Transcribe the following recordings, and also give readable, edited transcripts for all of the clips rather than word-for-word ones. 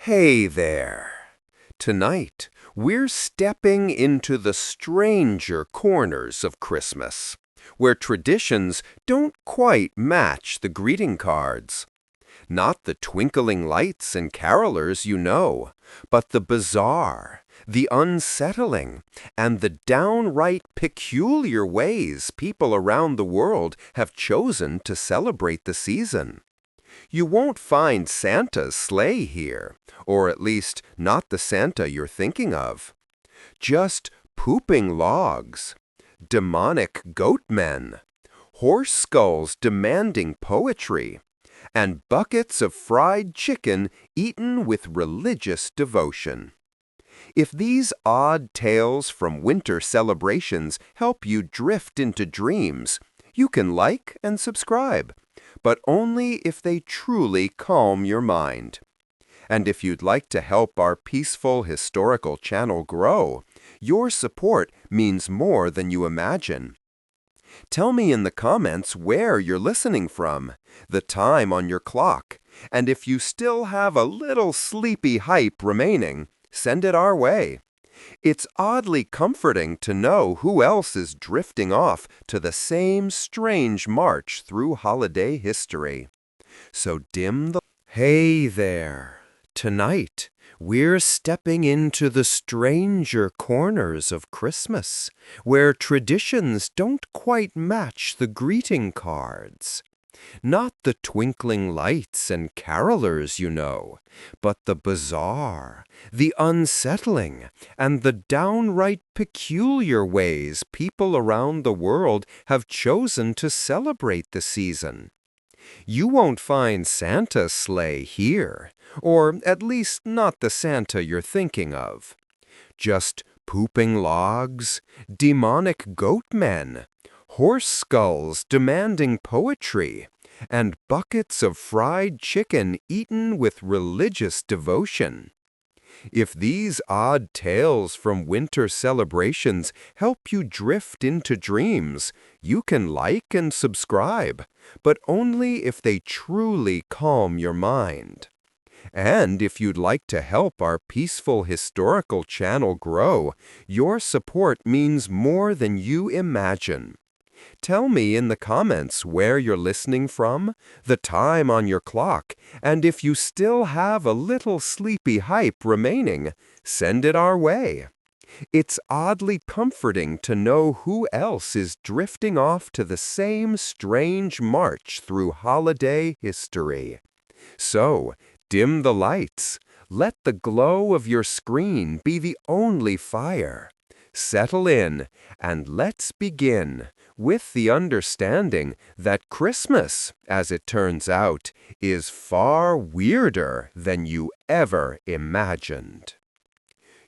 Hey there! Tonight, we're stepping into the stranger corners of Christmas, where traditions don't quite match the greeting cards. Not the twinkling lights and carolers you know, but the bizarre, the unsettling, and the downright peculiar ways people around the world have chosen to celebrate the season. You won't find Santa's sleigh here, or at least not the Santa you're thinking of. Just pooping logs, demonic goat men, horse skulls demanding poetry, and buckets of fried chicken eaten with religious devotion. If these odd tales from winter celebrations help you drift into dreams, you can like and subscribe, but only if they truly calm your mind. And if you'd like to help our peaceful historical channel grow, your support means more than you imagine. Tell me in the comments where you're listening from, the time on your clock, and if you still have a little sleepy hype remaining, send it our way. It's oddly comforting to know who else is drifting off to the same strange march through holiday history. So dim the... Hey there! Tonight, we're stepping into the stranger corners of Christmas, where traditions don't quite match the greeting cards. Not the twinkling lights and carolers you know, but the bizarre, the unsettling, and the downright peculiar ways people around the world have chosen to celebrate the season. You won't find Santa's sleigh here, or at least not the Santa you're thinking of. Just pooping logs, demonic goat men, horse skulls demanding poetry, and buckets of fried chicken eaten with religious devotion. If these odd tales from winter celebrations help you drift into dreams, you can like and subscribe, but only if they truly calm your mind. And if you'd like to help our peaceful historical channel grow, your support means more than you imagine. Tell me in the comments where you're listening from, the time on your clock, and if you still have a little sleepy hype remaining, send it our way. It's oddly comforting to know who else is drifting off to the same strange march through holiday history. So, dim the lights. Let the glow of your screen be the only fire. Settle in, and let's begin with the understanding that Christmas, as it turns out, is far weirder than you ever imagined.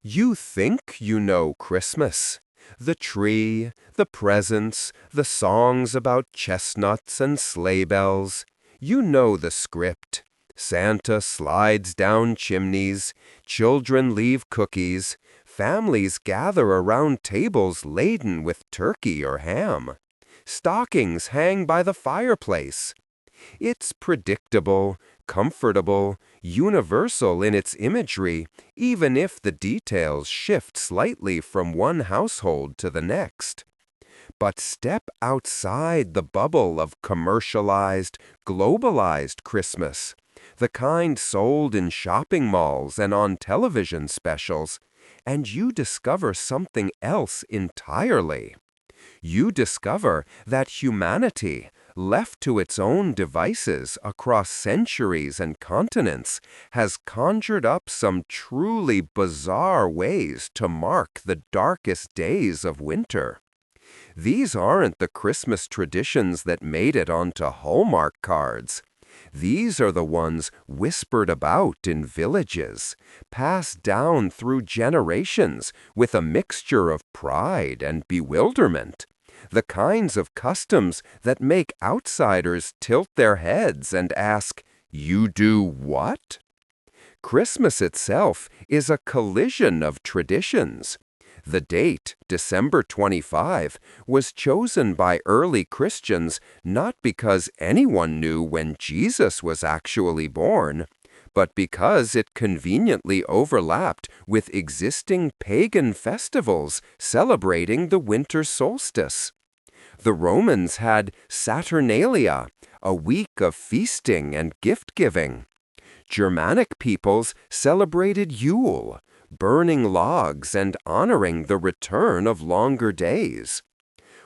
You think you know Christmas. The tree, the presents, the songs about chestnuts and sleigh bells. You know the script. Santa slides down chimneys, children leave cookies, families gather around tables laden with turkey or ham. Stockings hang by the fireplace. It's predictable, comfortable, universal in its imagery, even if the details shift slightly from one household to the next. But step outside the bubble of commercialized, globalized Christmas, the kind sold in shopping malls and on television specials, and you discover something else entirely. You discover that humanity, left to its own devices across centuries and continents, has conjured up some truly bizarre ways to mark the darkest days of winter. These aren't the Christmas traditions that made it onto Hallmark cards. These are the ones whispered about in villages, passed down through generations with a mixture of pride and bewilderment. The kinds of customs that make outsiders tilt their heads and ask, "You do what?" Christmas itself is a collision of traditions. The date, December 25, was chosen by early Christians not because anyone knew when Jesus was actually born, but because it conveniently overlapped with existing pagan festivals celebrating the winter solstice. The Romans had Saturnalia, a week of feasting and gift-giving. Germanic peoples celebrated Yule, burning logs and honoring the return of longer days.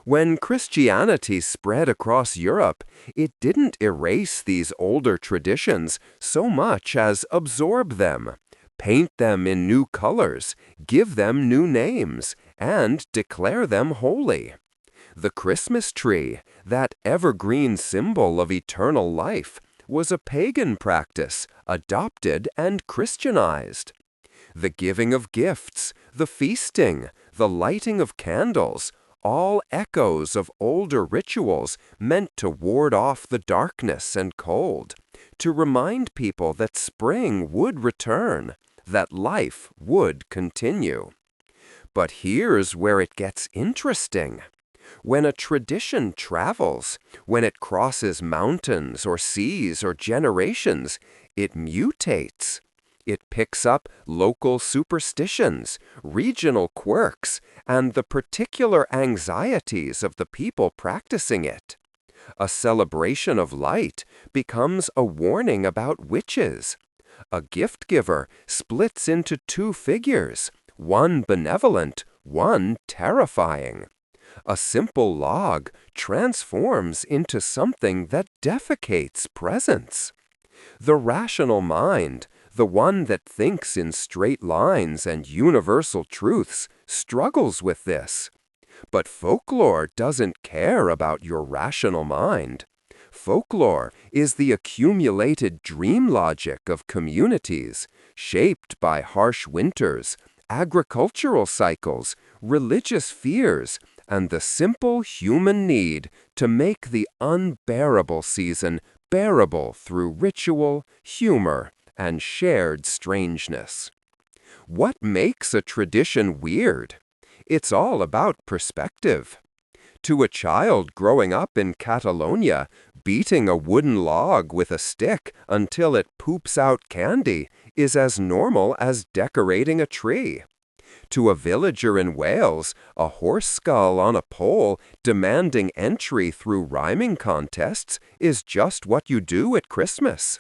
When Christianity spread across Europe, it didn't erase these older traditions so much as absorb them, paint them in new colors, give them new names, and declare them holy. The Christmas tree, that evergreen symbol of eternal life, was a pagan practice, adopted and Christianized. The giving of gifts, the feasting, the lighting of candles, all echoes of older rituals meant to ward off the darkness and cold, to remind people that spring would return, that life would continue. But here's where it gets interesting. When a tradition travels, when it crosses mountains or seas or generations, it mutates. It picks up local superstitions, regional quirks, and the particular anxieties of the people practicing it. A celebration of light becomes a warning about witches. A gift giver splits into two figures, one benevolent, one terrifying. A simple log transforms into something that defecates presence. The rational mind, the one that thinks in straight lines and universal truths, struggles with this. But folklore doesn't care about your rational mind. Folklore is the accumulated dream logic of communities, shaped by harsh winters, agricultural cycles, religious fears, and the simple human need to make the unbearable season bearable through ritual, humor, and shared strangeness. What makes a tradition weird? It's all about perspective. To a child growing up in Catalonia, beating a wooden log with a stick until it poops out candy is as normal as decorating a tree. To a villager in Wales, a horse skull on a pole demanding entry through rhyming contests is just what you do at Christmas.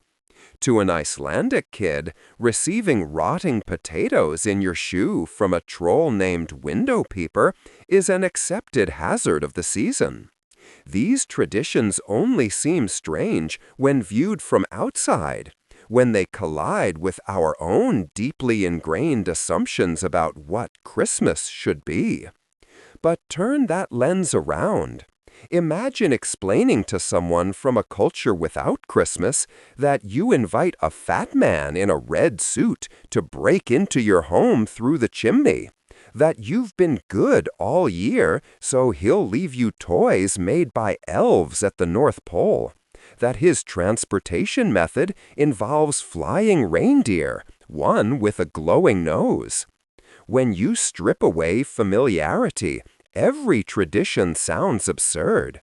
To an Icelandic kid, receiving rotting potatoes in your shoe from a troll named Window Peeper is an accepted hazard of the season. These traditions only seem strange when viewed from outside, when they collide with our own deeply ingrained assumptions about what Christmas should be. But turn that lens around. Imagine explaining to someone from a culture without Christmas that you invite a fat man in a red suit to break into your home through the chimney, that you've been good all year, so he'll leave you toys made by elves at the North Pole, that his transportation method involves flying reindeer, one with a glowing nose. When you strip away familiarity, every tradition sounds absurd.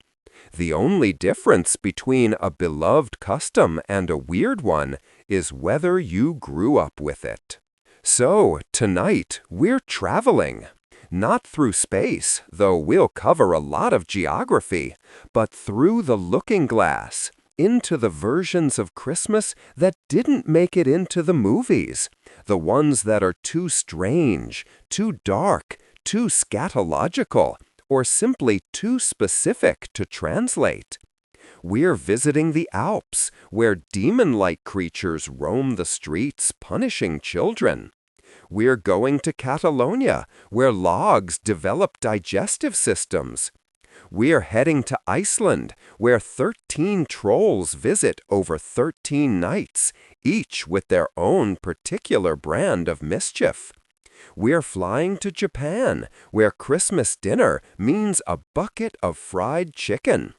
The only difference between a beloved custom and a weird one is whether you grew up with it. So, tonight, we're traveling. Not through space, though we'll cover a lot of geography, but through the looking glass, into the versions of Christmas that didn't make it into the movies, the ones that are too strange, too dark, too scatological, or simply too specific to translate. We're visiting the Alps, where demon-like creatures roam the streets, punishing children. We're going to Catalonia, where logs develop digestive systems. We're heading to Iceland, where 13 trolls visit over 13 nights, each with their own particular brand of mischief. We're flying to Japan, where Christmas dinner means a bucket of fried chicken.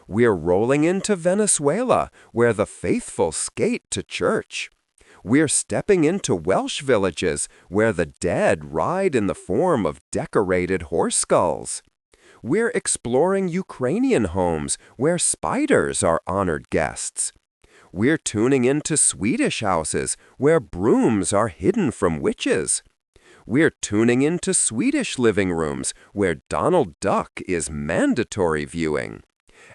We're rolling into Venezuela, where the faithful skate to church. We're stepping into Welsh villages, where the dead ride in the form of decorated horse skulls. We're exploring Ukrainian homes, where spiders are honored guests. We're tuning into Swedish houses where brooms are hidden from witches. We're tuning into Swedish living rooms where Donald Duck is mandatory viewing.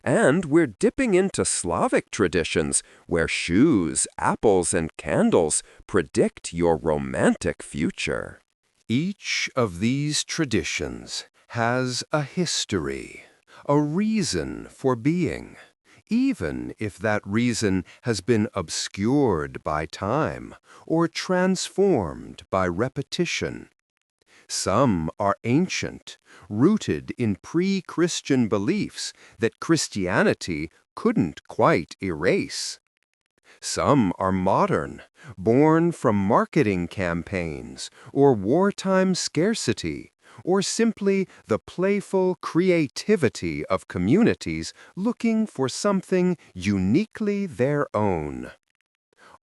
And we're dipping into Slavic traditions where shoes, apples, and candles predict your romantic future. Each of these traditions has a history, a reason for being, even if that reason has been obscured by time or transformed by repetition. Some are ancient, rooted in pre-Christian beliefs that Christianity couldn't quite erase. Some are modern, born from marketing campaigns or wartime scarcity, or simply the playful creativity of communities looking for something uniquely their own.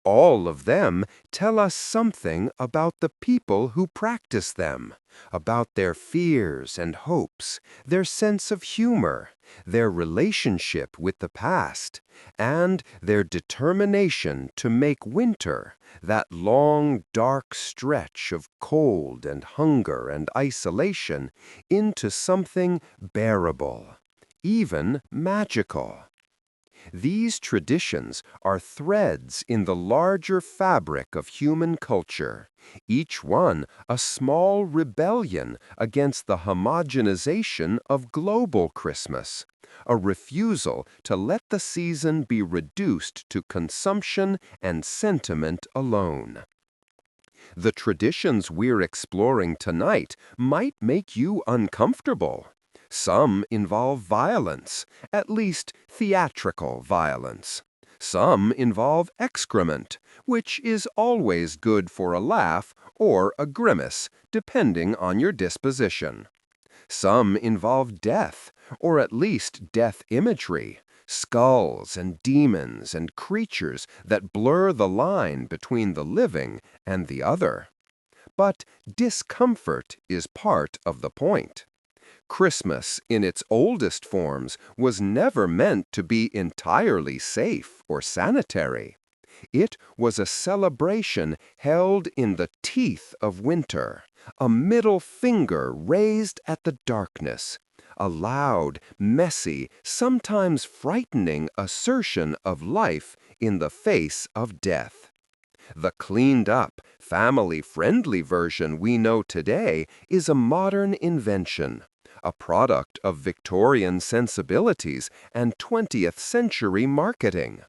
All of them tell us something about the people who practice them, about their fears and hopes, their sense of humor, their relationship with the past, and their determination to make winter, that long, dark stretch of cold and hunger and isolation, into something bearable, even magical. These traditions are threads in the larger fabric of human culture, each one a small rebellion against the homogenization of global Christmas, a refusal to let the season be reduced to consumption and sentiment alone. The traditions we're exploring tonight might make you uncomfortable. Some involve violence, at least theatrical violence. Some involve excrement, which is always good for a laugh or a grimace, depending on your disposition. Some involve death, or at least death imagery, skulls and demons and creatures that blur the line between the living and the other. But discomfort is part of the point. Christmas, in its oldest forms, was never meant to be entirely safe or sanitary. It was a celebration held in the teeth of winter, a middle finger raised at the darkness, a loud, messy, sometimes frightening assertion of life in the face of death. The cleaned-up, family-friendly version we know today is a modern invention, a product of Victorian sensibilities and 20th century marketing.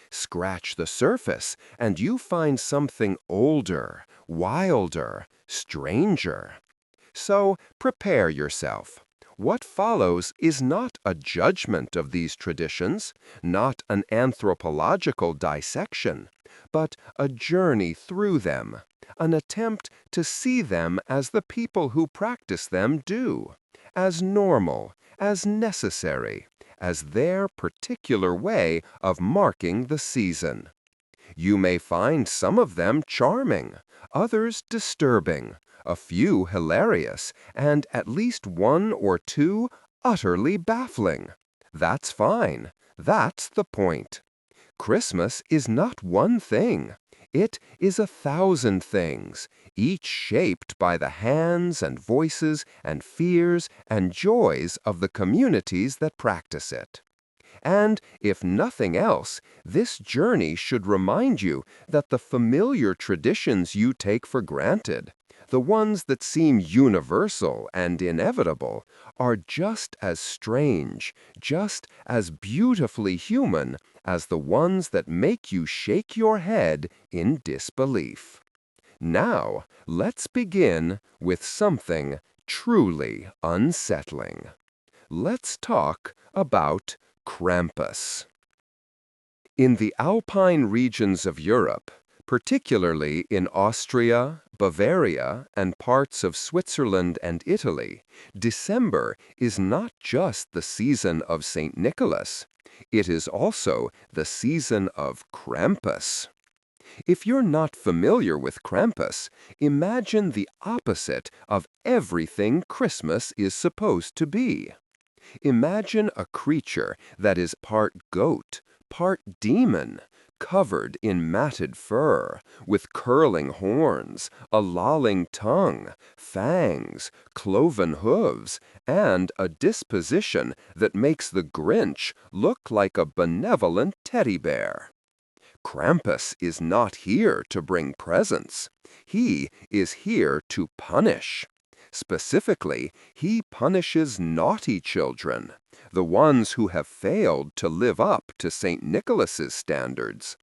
Scratch the surface, and you find something older, wilder, stranger. So prepare yourself. What follows is not a judgment of these traditions, not an anthropological dissection, but a journey through them, an attempt to see them as the people who practice them do, as normal, as necessary, as their particular way of marking the season. You may find some of them charming, others disturbing, a few hilarious, and at least one or two utterly baffling. That's fine. That's the point. Christmas is not one thing. It is 1,000 things, each shaped by the hands and voices and fears and joys of the communities that practice it. And, if nothing else, this journey should remind you that the familiar traditions you take for granted, the ones that seem universal and inevitable, are just as strange, just as beautifully human as the ones that make you shake your head in disbelief. Now, let's begin with something truly unsettling. Let's talk about Krampus. In the alpine regions of Europe, particularly in Austria, Bavaria, and parts of Switzerland and Italy, December is not just the season of St. Nicholas. It is also the season of Krampus. If you're not familiar with Krampus, imagine the opposite of everything Christmas is supposed to be. Imagine a creature that is part goat, part demon, covered in matted fur, with curling horns, a lolling tongue, fangs, cloven hooves, and a disposition that makes the Grinch look like a benevolent teddy bear. Krampus is not here to bring presents. He is here to punish. Specifically, he punishes naughty children, the ones who have failed to live up to St. Nicholas's standards.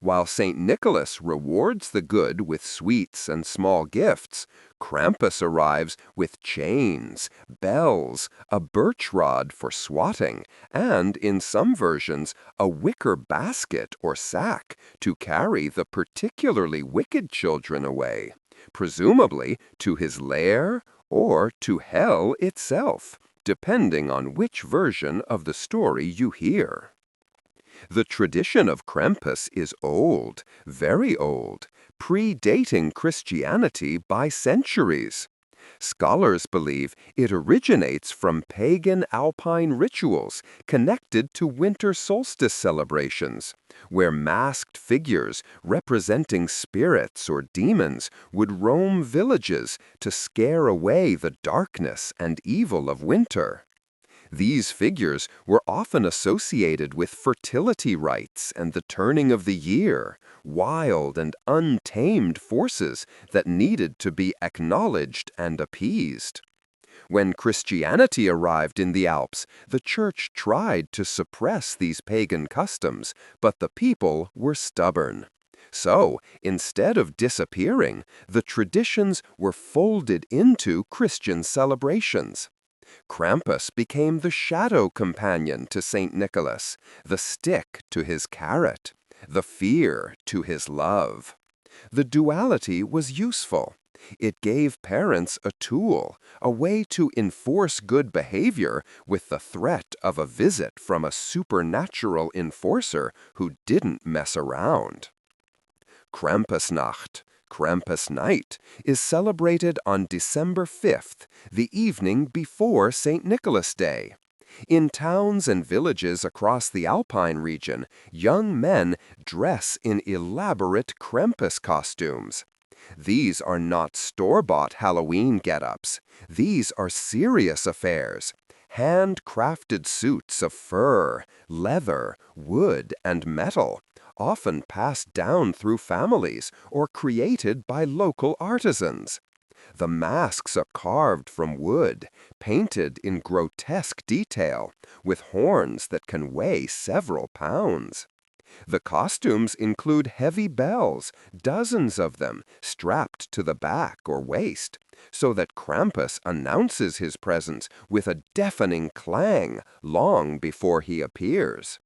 While St. Nicholas rewards the good with sweets and small gifts, Krampus arrives with chains, bells, a birch rod for swatting, and, in some versions, a wicker basket or sack to carry the particularly wicked children away, presumably to his lair or to hell itself, depending on which version of the story you hear. The tradition of Krampus is old, very old, predating Christianity by centuries. Scholars believe it originates from pagan alpine rituals connected to winter solstice celebrations, where masked figures representing spirits or demons would roam villages to scare away the darkness and evil of winter. These figures were often associated with fertility rites and the turning of the year, wild and untamed forces that needed to be acknowledged and appeased. When Christianity arrived in the Alps, the Church tried to suppress these pagan customs, but the people were stubborn. So, instead of disappearing, the traditions were folded into Christian celebrations. Krampus became the shadow companion to St. Nicholas, the stick to his carrot, the fear to his love. The duality was useful. It gave parents a tool, a way to enforce good behavior with the threat of a visit from a supernatural enforcer who didn't mess around. Krampusnacht, Krampus Night, is celebrated on December 5th, the evening before St. Nicholas Day. In towns and villages across the Alpine region, young men dress in elaborate Krampus costumes. These are not store-bought Halloween get-ups. These are serious affairs. Handcrafted suits of fur, leather, wood, and metal, often passed down through families or created by local artisans. The masks are carved from wood, painted in grotesque detail, with horns that can weigh several pounds. The costumes include heavy bells, dozens of them, strapped to the back or waist, so that Krampus announces his presence with a deafening clang long before he appears.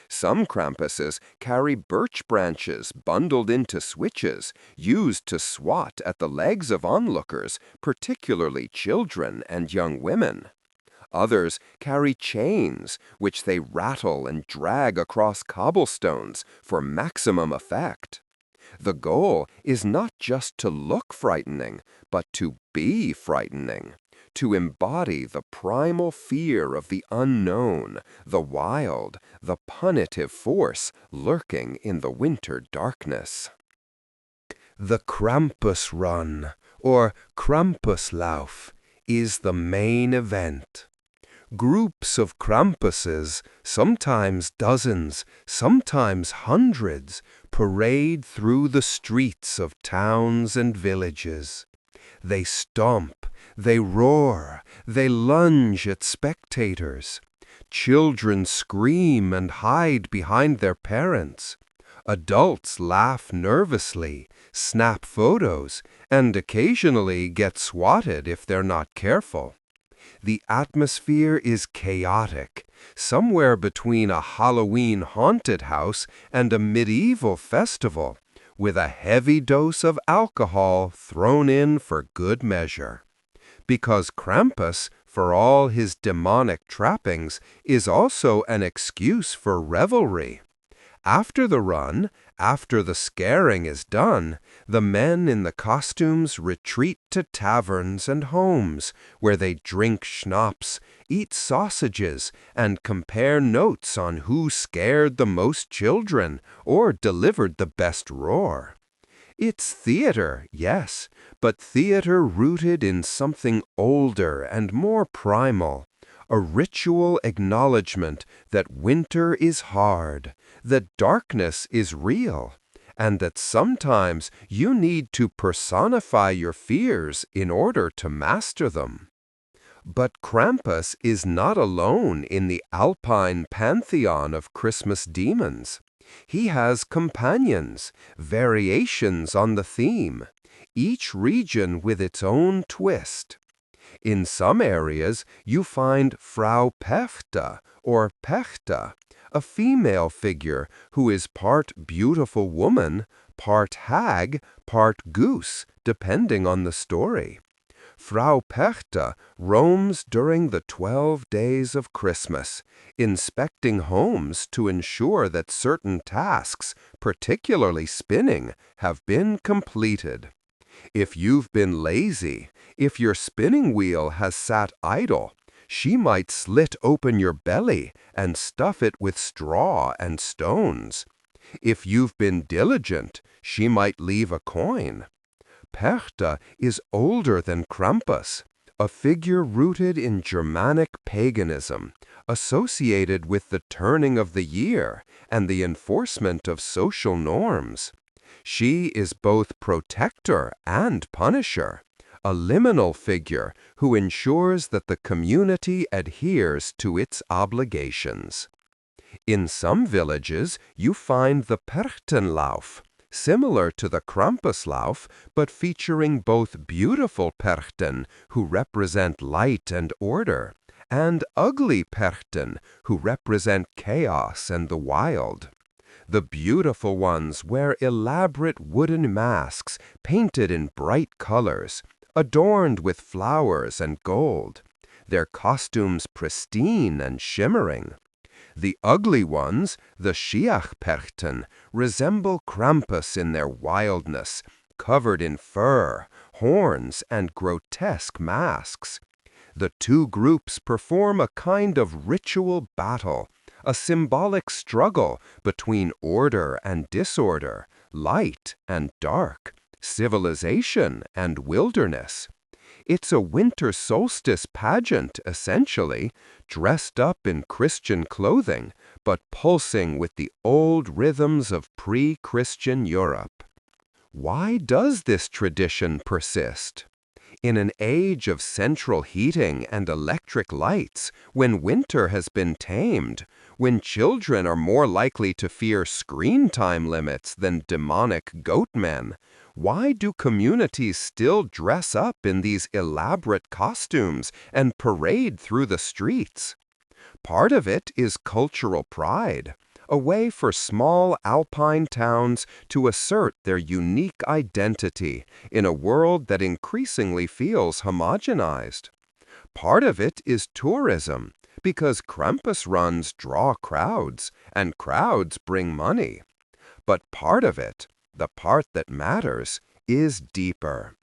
Some Krampuses carry birch branches bundled into switches, used to swat at the legs of onlookers, particularly children and young women. Others carry chains, which they rattle and drag across cobblestones for maximum effect. The goal is not just to look frightening, but to be frightening, to embody the primal fear of the unknown, the wild, the punitive force lurking in the winter darkness. The Krampus Run, or Krampuslauf, is the main event. Groups of Krampuses, sometimes dozens, sometimes hundreds, parade through the streets of towns and villages. They stomp, they roar, they lunge at spectators. Children scream and hide behind their parents. Adults laugh nervously, snap photos, and occasionally get swatted if they're not careful. The atmosphere is chaotic, somewhere between a Halloween haunted house and a medieval festival, with a heavy dose of alcohol thrown in for good measure. Because Krampus, for all his demonic trappings, is also an excuse for revelry. After the run, After the scaring is done, the men in the costumes retreat to taverns and homes, where they drink schnapps, eat sausages, and compare notes on who scared the most children or delivered the best roar. It's theater, yes, but theater rooted in something older and more primal, a ritual acknowledgement that winter is hard, that darkness is real, and that sometimes you need to personify your fears in order to master them. But Krampus is not alone in the Alpine pantheon of Christmas demons. He has companions, variations on the theme, each region with its own twist. In some areas, you find Frau Pechta or Pechta, a female figure who is part beautiful woman, part hag, part goose, depending on the story. Frau Pechta roams during the 12 days of Christmas, inspecting homes to ensure that certain tasks, particularly spinning, have been completed. If you've been lazy, if your spinning wheel has sat idle, she might slit open your belly and stuff it with straw and stones. If you've been diligent, she might leave a coin. Pechta is older than Krampus, a figure rooted in Germanic paganism, associated with the turning of the year and the enforcement of social norms. She is both protector and punisher, a liminal figure who ensures that the community adheres to its obligations. In some villages, you find the Perchtenlauf, similar to the Krampuslauf, but featuring both beautiful Perchten, who represent light and order, and ugly Perchten, who represent chaos and the wild. The beautiful ones wear elaborate wooden masks painted in bright colors, adorned with flowers and gold, their costumes pristine and shimmering. The ugly ones, the Schiachperchten, resemble Krampus in their wildness, covered in fur, horns, and grotesque masks. The two groups perform a kind of ritual battle, a symbolic struggle between order and disorder, light and dark, civilization and wilderness. It's a winter solstice pageant, essentially, dressed up in Christian clothing, but pulsing with the old rhythms of pre-Christian Europe. Why does this tradition persist? In an age of central heating and electric lights, when winter has been tamed, when children are more likely to fear screen time limits than demonic goatmen, why do communities still dress up in these elaborate costumes and parade through the streets? Part of it is cultural pride, a way for small alpine towns to assert their unique identity in a world that increasingly feels homogenized. Part of it is tourism, because Krampus runs draw crowds, and crowds bring money. But part of it, the part that matters, is deeper.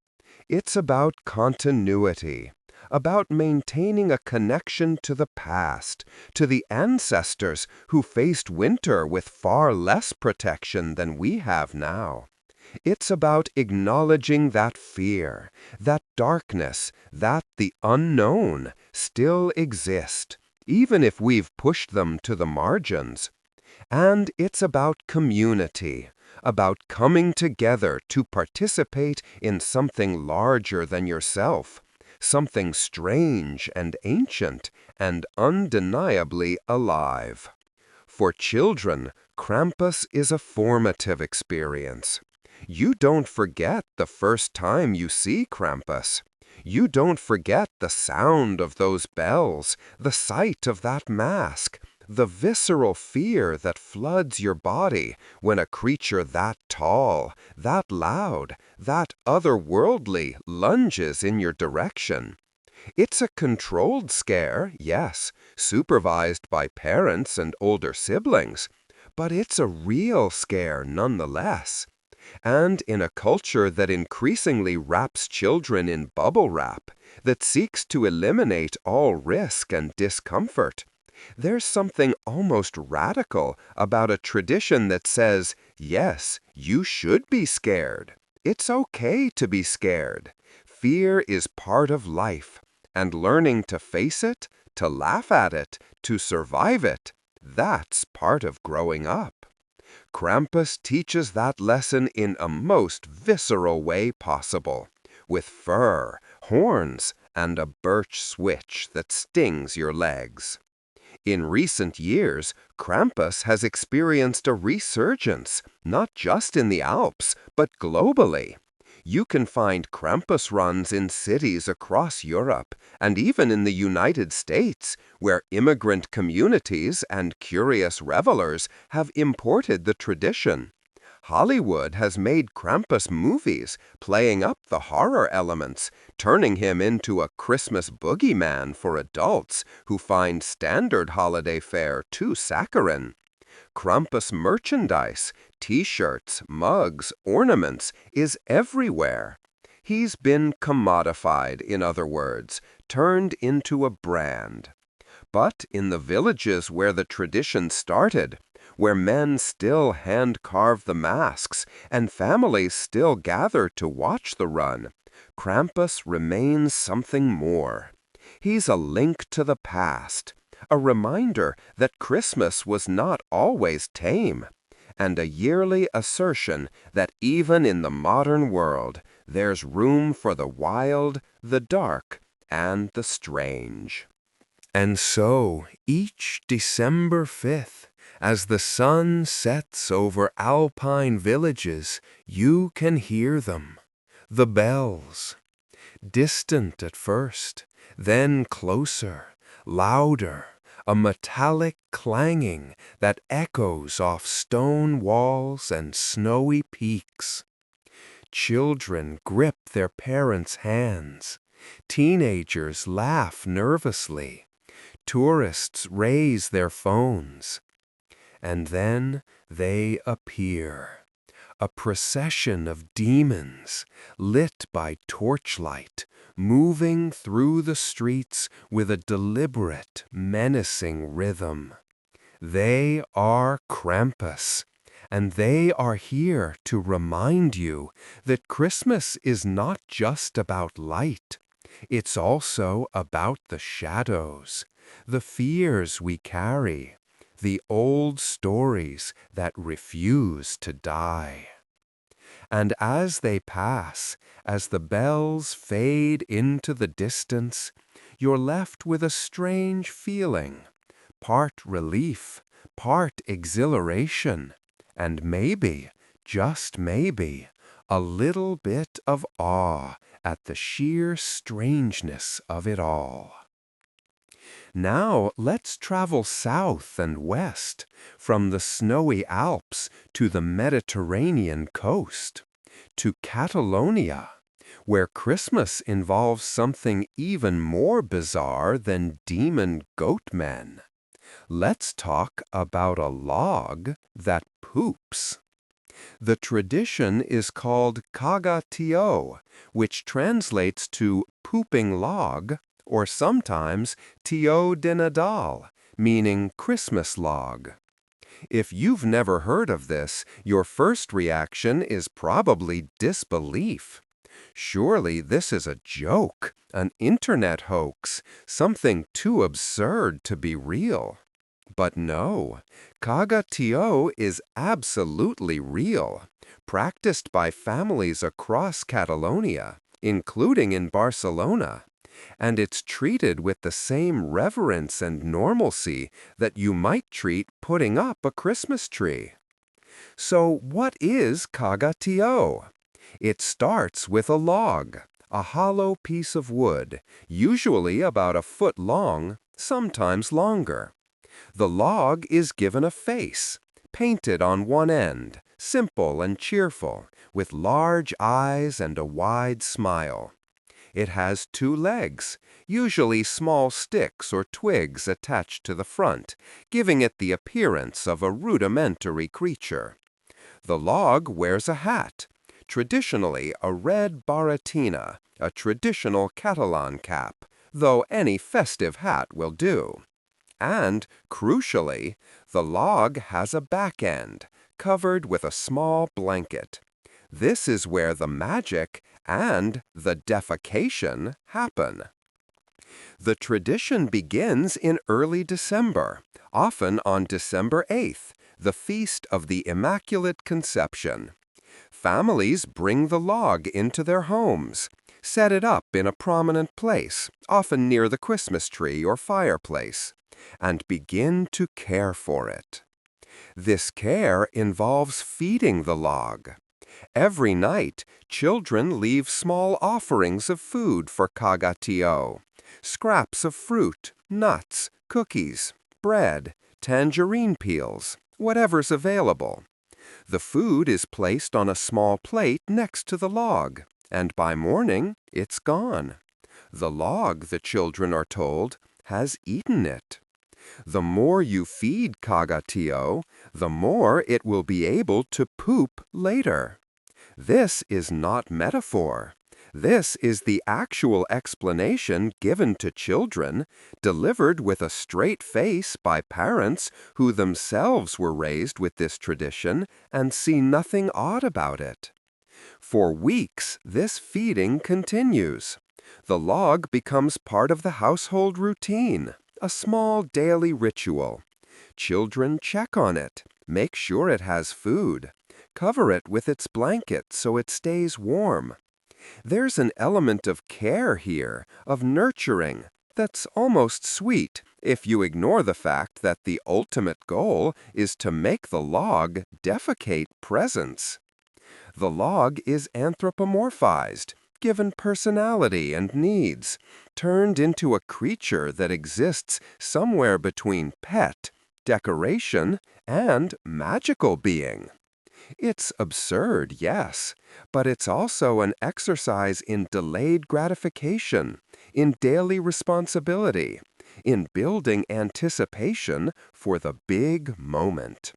It's about continuity, about maintaining a connection to the past, to the ancestors who faced winter with far less protection than we have now. It's about acknowledging that fear, that darkness, that the unknown still exist, even if we've pushed them to the margins. And it's about community, about coming together to participate in something larger than yourself, something strange and ancient and undeniably alive. For children, Krampus is a formative experience. You don't forget the first time you see Krampus. You don't forget the sound of those bells, the sight of that mask, the visceral fear that floods your body when a creature that tall, that loud, that otherworldly lunges in your direction. It's a controlled scare, yes, supervised by parents and older siblings, but it's a real scare nonetheless. And in a culture that increasingly wraps children in bubble wrap, that seeks to eliminate all risk and discomfort, there's something almost radical about a tradition that says, yes, you should be scared. It's okay to be scared. Fear is part of life, and learning to face it, to laugh at it, to survive it, that's part of growing up. Krampus teaches that lesson in a most visceral way possible, with fur, horns, and a birch switch that stings your legs. In recent years, Krampus has experienced a resurgence, not just in the Alps, but globally. You can find Krampus runs in cities across Europe and even in the United States, where immigrant communities and curious revelers have imported the tradition. Hollywood has made Krampus movies, playing up the horror elements, turning him into a Christmas boogeyman for adults who find standard holiday fare too saccharine. Krampus merchandise, t-shirts, mugs, ornaments, is everywhere. He's been commodified, in other words, turned into a brand. But in the villages where the tradition started, where men still hand-carve the masks and families still gather to watch the run, Krampus remains something more. He's a link to the past, a reminder that Christmas was not always tame, and a yearly assertion that even in the modern world, there's room for the wild, the dark, and the strange. And so, each December 5th, as the sun sets over alpine villages, you can hear them. The bells. Distant at first, then closer, louder, a metallic clanging that echoes off stone walls and snowy peaks. Children grip their parents' hands. Teenagers laugh nervously. Tourists raise their phones. And then they appear. A procession of demons, lit by torchlight, moving through the streets with a deliberate, menacing rhythm. They are Krampus, and they are here to remind you that Christmas is not just about light. It's also about the shadows, the fears we carry, the old stories that refuse to die. And as they pass, as the bells fade into the distance, you're left with a strange feeling, part relief, part exhilaration, and maybe, just maybe, a little bit of awe at the sheer strangeness of it all. Now let's travel south and west, from the snowy Alps to the Mediterranean coast, to Catalonia, where Christmas involves something even more bizarre than demon goatmen. Let's talk about a log that poops. The tradition is called kagatio, which translates to pooping log, or sometimes Tio de Nadal, meaning Christmas log. If you've never heard of this, your first reaction is probably disbelief. Surely this is a joke, an internet hoax, something too absurd to be real. But no, kagatio is absolutely real, practiced by families across Catalonia, including in Barcelona, and it's treated with the same reverence and normalcy that you might treat putting up a Christmas tree. So what is kagatio? It starts with a log, a hollow piece of wood, usually about a foot long, sometimes longer. The log is given a face, painted on one end, simple and cheerful, with large eyes and a wide smile. It has two legs, usually small sticks or twigs attached to the front, giving it the appearance of a rudimentary creature. The log wears a hat, traditionally a red baratina, a traditional Catalan cap, though any festive hat will do. And, crucially, the log has a back end, covered with a small blanket. This is where the magic and the defecation happen. The tradition begins in early December, often on December 8th, the feast of the Immaculate Conception. Families bring the log into their homes, set it up in a prominent place, often near the Christmas tree or fireplace, and begin to care for it. This care involves feeding the log. Every night, children leave small offerings of food for Kagatio, scraps of fruit, nuts, cookies, bread, tangerine peels, whatever's available. The food is placed on a small plate next to the log, and by morning, it's gone. The log, the children are told, has eaten it. The more you feed Kagatio, the more it will be able to poop later. This is not metaphor. This is the actual explanation given to children, delivered with a straight face by parents who themselves were raised with this tradition and see nothing odd about it. For weeks, this feeding continues. The log becomes part of the household routine, a small daily ritual. Children check on it, make sure it has food, cover it with its blanket so it stays warm. There's an element of care here, of nurturing, that's almost sweet if you ignore the fact that the ultimate goal is to make the log defecate presence. The log is anthropomorphized, given personality and needs, turned into a creature that exists somewhere between pet, decoration, and magical being. It's absurd, yes, but it's also an exercise in delayed gratification, in daily responsibility, in building anticipation for the big moment.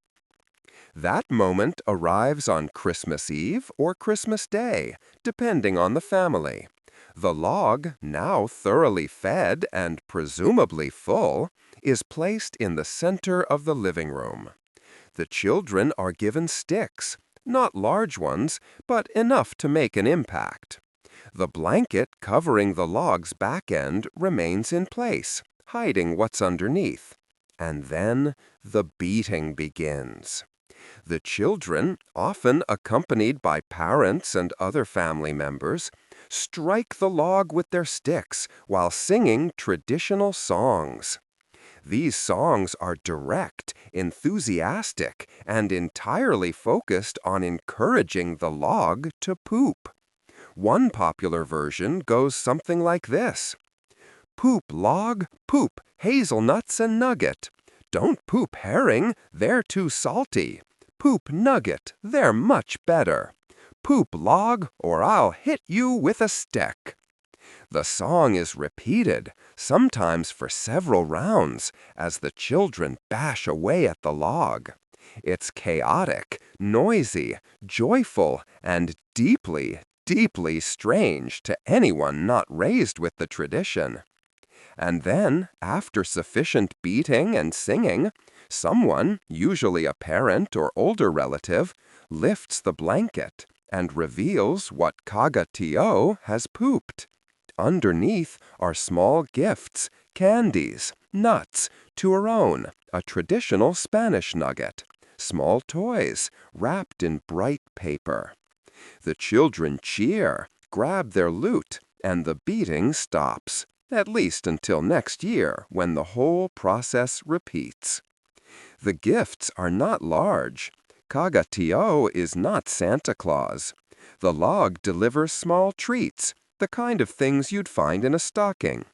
That moment arrives on Christmas Eve or Christmas Day, depending on the family. The log, now thoroughly fed and presumably full, is placed in the center of the living room. The children are given sticks, not large ones, but enough to make an impact. The blanket covering the log's back end remains in place, hiding what's underneath. And then the beating begins. The children, often accompanied by parents and other family members, strike the log with their sticks while singing traditional songs. These songs are direct, enthusiastic, and entirely focused on encouraging the log to poop. One popular version goes something like this. Poop log, poop hazelnuts and nugget. Don't poop herring, they're too salty. Poop nugget, they're much better. Poop log, or I'll hit you with a stick. The song is repeated, sometimes for several rounds, as the children bash away at the log. It's chaotic, noisy, joyful, and deeply, deeply strange to anyone not raised with the tradition. And then, after sufficient beating and singing, someone, usually a parent or older relative, lifts the blanket and reveals what Kagatio has pooped. Underneath are small gifts, candies, nuts, turon, a traditional Spanish nugget, small toys wrapped in bright paper. The children cheer, grab their loot, and the beating stops, at least until next year when the whole process repeats. The gifts are not large. Kagatio is not Santa Claus. The log delivers small treats, the kind of things you'd find in a stocking.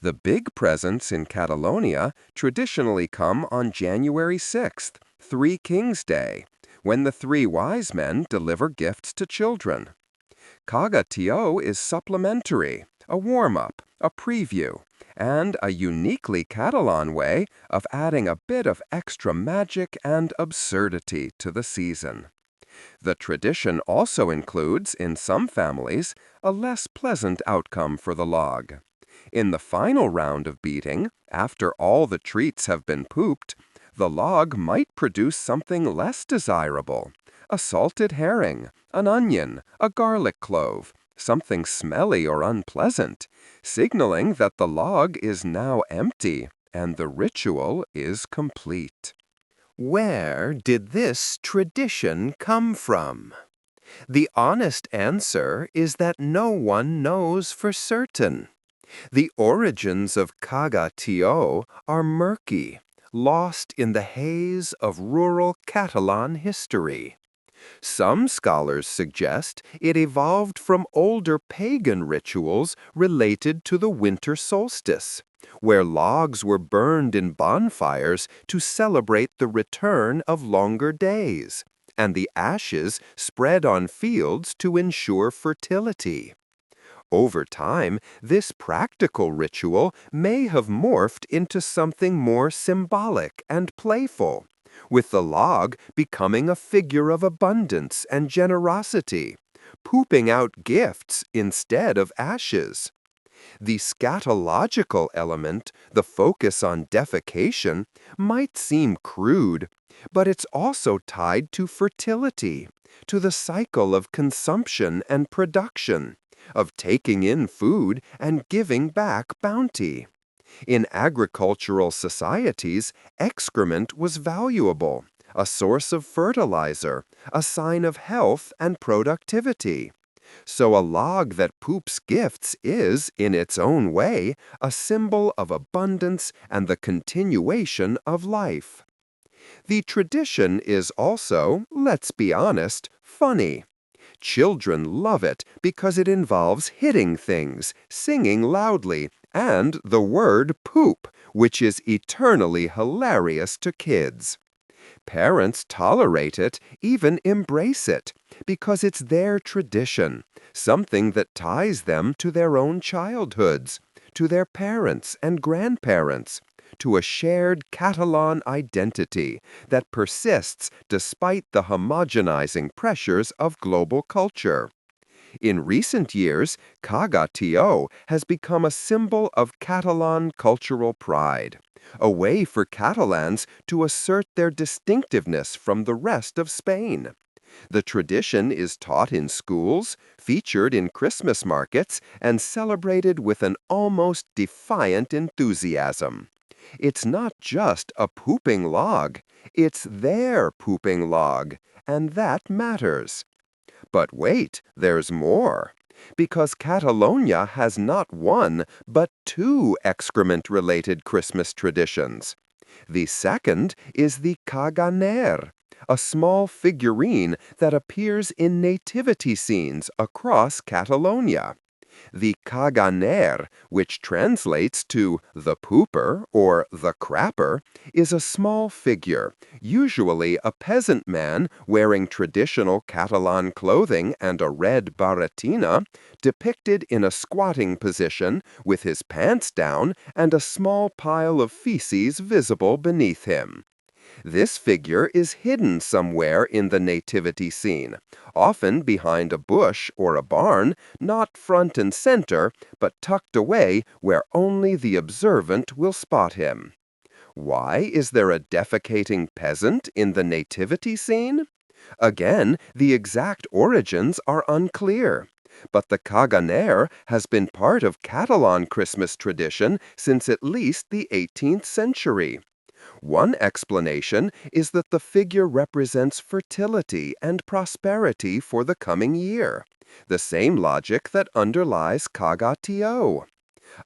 The big presents in Catalonia traditionally come on January 6th, Three Kings Day, when the three wise men deliver gifts to children. Kagatio is supplementary, a warm-up, a preview, and a uniquely Catalan way of adding a bit of extra magic and absurdity to the season. The tradition also includes, in some families, a less pleasant outcome for the log. In the final round of beating, after all the treats have been pooped, the log might produce something less desirable: a salted herring, an onion, a garlic clove, something smelly or unpleasant, signaling that the log is now empty and the ritual is complete. Where did this tradition come from? The honest answer is that no one knows for certain. The origins of Caga-Tió are murky, lost in the haze of rural Catalan history. Some scholars suggest it evolved from older pagan rituals related to the winter solstice, where logs were burned in bonfires to celebrate the return of longer days, and the ashes spread on fields to ensure fertility. Over time, this practical ritual may have morphed into something more symbolic and playful, with the log becoming a figure of abundance and generosity, pooping out gifts instead of ashes. The scatological element, the focus on defecation, might seem crude, but it's also tied to fertility, to the cycle of consumption and production, of taking in food and giving back bounty. In agricultural societies, excrement was valuable, a source of fertilizer, a sign of health and productivity. So a log that poops gifts is, in its own way, a symbol of abundance and the continuation of life. The tradition is also, let's be honest, funny. Children love it because it involves hitting things, singing loudly, and the word poop, which is eternally hilarious to kids. Parents tolerate it, even embrace it, because it's their tradition, something that ties them to their own childhoods, to their parents and grandparents, to a shared Catalan identity that persists despite the homogenizing pressures of global culture. In recent years, Caga-Tió has become a symbol of Catalan cultural pride, a way for Catalans to assert their distinctiveness from the rest of Spain. The tradition is taught in schools, featured in Christmas markets, and celebrated with an almost defiant enthusiasm. It's not just a pooping log, it's their pooping log, and that matters. But wait, there's more. Because Catalonia has not one, but two excrement-related Christmas traditions. The second is the caganer, a small figurine that appears in nativity scenes across Catalonia. The caganer, which translates to the pooper or the crapper, is a small figure, usually a peasant man wearing traditional Catalan clothing and a red barretina, depicted in a squatting position with his pants down and a small pile of feces visible beneath him. This figure is hidden somewhere in the nativity scene, often behind a bush or a barn, not front and center, but tucked away where only the observant will spot him. Why is there a defecating peasant in the nativity scene? Again, the exact origins are unclear. But the caganer has been part of Catalan Christmas tradition since at least the 18th century. One explanation is that the figure represents fertility and prosperity for the coming year, the same logic that underlies Caga-Tió.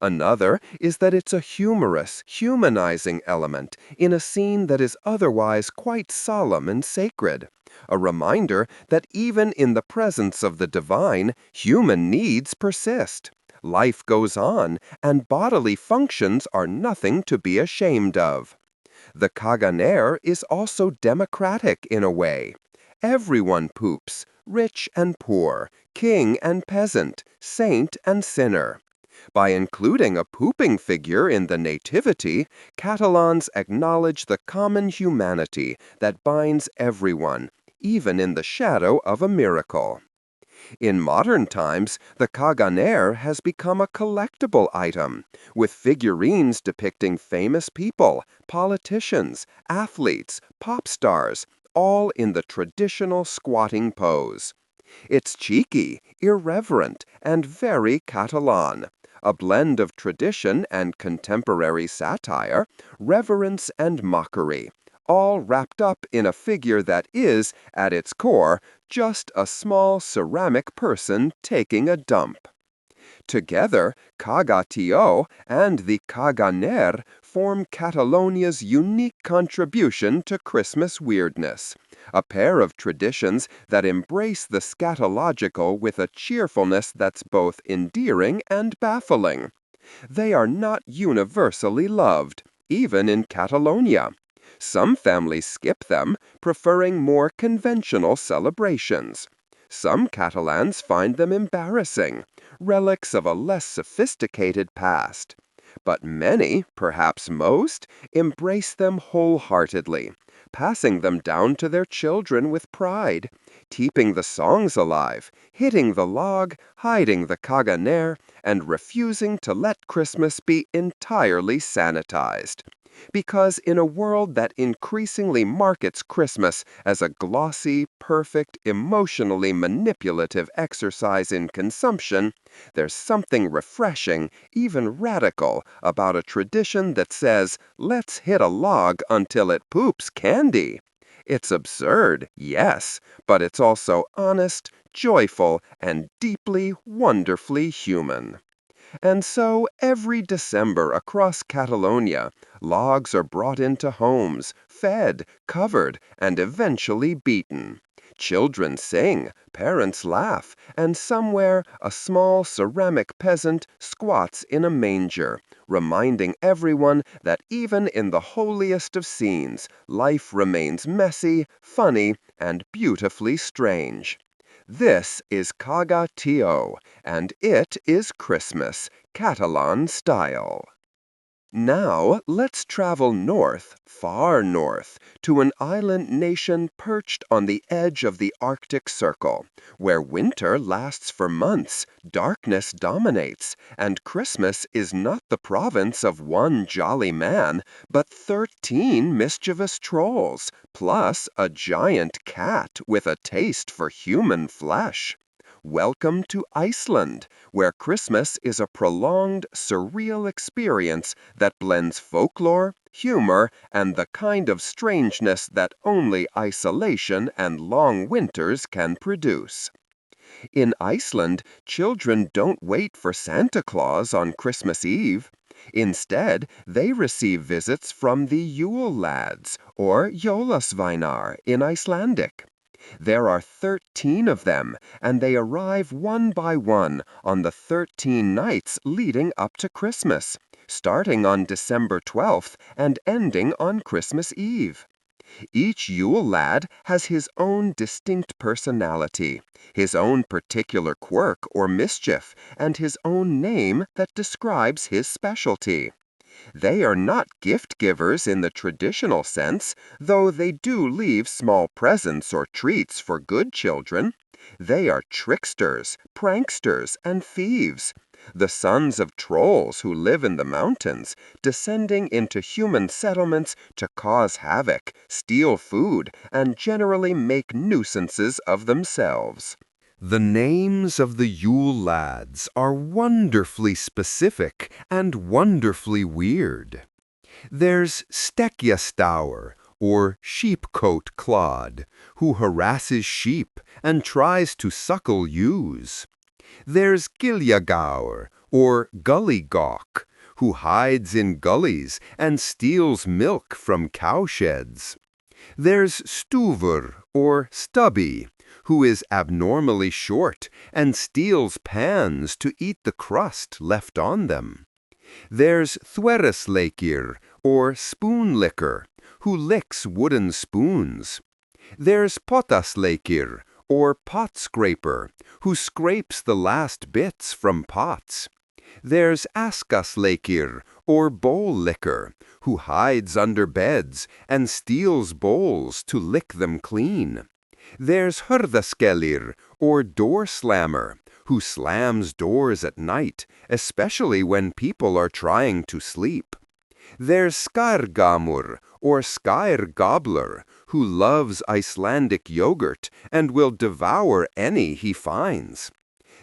Another is that it's a humorous, humanizing element in a scene that is otherwise quite solemn and sacred, a reminder that even in the presence of the divine, human needs persist. Life goes on, and bodily functions are nothing to be ashamed of. The caganer is also democratic in a way. Everyone poops, rich and poor, king and peasant, saint and sinner. By including a pooping figure in the Nativity, Catalans acknowledge the common humanity that binds everyone, even in the shadow of a miracle. In modern times, the caganer has become a collectible item, with figurines depicting famous people, politicians, athletes, pop stars, all in the traditional squatting pose. It's cheeky, irreverent, and very Catalan, a blend of tradition and contemporary satire, reverence and mockery, all wrapped up in a figure that is, at its core, just a small ceramic person taking a dump. Together, Caga-Tió and the Caganer form Catalonia's unique contribution to Christmas weirdness, a pair of traditions that embrace the scatological with a cheerfulness that's both endearing and baffling. They are not universally loved, even in Catalonia. Some families skip them, preferring more conventional celebrations. Some Catalans find them embarrassing, relics of a less sophisticated past. But many, perhaps most, embrace them wholeheartedly, passing them down to their children with pride, keeping the songs alive, hitting the log, hiding the caganer, and refusing to let Christmas be entirely sanitized. Because in a world that increasingly markets Christmas as a glossy, perfect, emotionally manipulative exercise in consumption, there's something refreshing, even radical, about a tradition that says, let's hit a log until it poops candy. It's absurd, yes, but it's also honest, joyful, and deeply, wonderfully human. And so, every December across Catalonia, logs are brought into homes, fed, covered, and eventually beaten. Children sing, parents laugh, and somewhere a small ceramic peasant squats in a manger, reminding everyone that even in the holiest of scenes, life remains messy, funny, and beautifully strange. This is Caga-Tió, and it is Christmas, Catalan style. Now let's travel north, far north, to an island nation perched on the edge of the Arctic Circle, where winter lasts for months, darkness dominates, and Christmas is not the province of one jolly man, but 13 mischievous trolls, plus a giant cat with a taste for human flesh. Welcome to Iceland, where Christmas is a prolonged, surreal experience that blends folklore, humor, and the kind of strangeness that only isolation and long winters can produce. In Iceland, children don't wait for Santa Claus on Christmas Eve. Instead, they receive visits from the Yule lads, or Jólasveinar in Icelandic. There are 13 of them, and they arrive one by one on the 13 nights leading up to Christmas, starting on December 12th and ending on Christmas Eve. Each Yule lad has his own distinct personality, his own particular quirk or mischief, and his own name that describes his specialty. They are not gift givers in the traditional sense, though they do leave small presents or treats for good children. They are tricksters, pranksters, and thieves, the sons of trolls who live in the mountains, descending into human settlements to cause havoc, steal food, and generally make nuisances of themselves. The names of the Yule lads are wonderfully specific and wonderfully weird. There's Stekjastaur, or sheepcoat clod, who harasses sheep and tries to suckle ewes. There's Giljagaur, or gully gawk, who hides in gullies and steals milk from cowsheds. There's Stuvur, or stubby, who is abnormally short and steals pans to eat the crust left on them. There's Þversleikir, or spoon licker, who licks wooden spoons. There's Potasleikir, or pot scraper, who scrapes the last bits from pots. There's askasleikir, or bowl licker, who hides under beds and steals bowls to lick them clean. There's hurdaskellir, or door slammer, who slams doors at night, especially when people are trying to sleep. There's skærgamur, or skær gobbler, who loves Icelandic yogurt and will devour any he finds.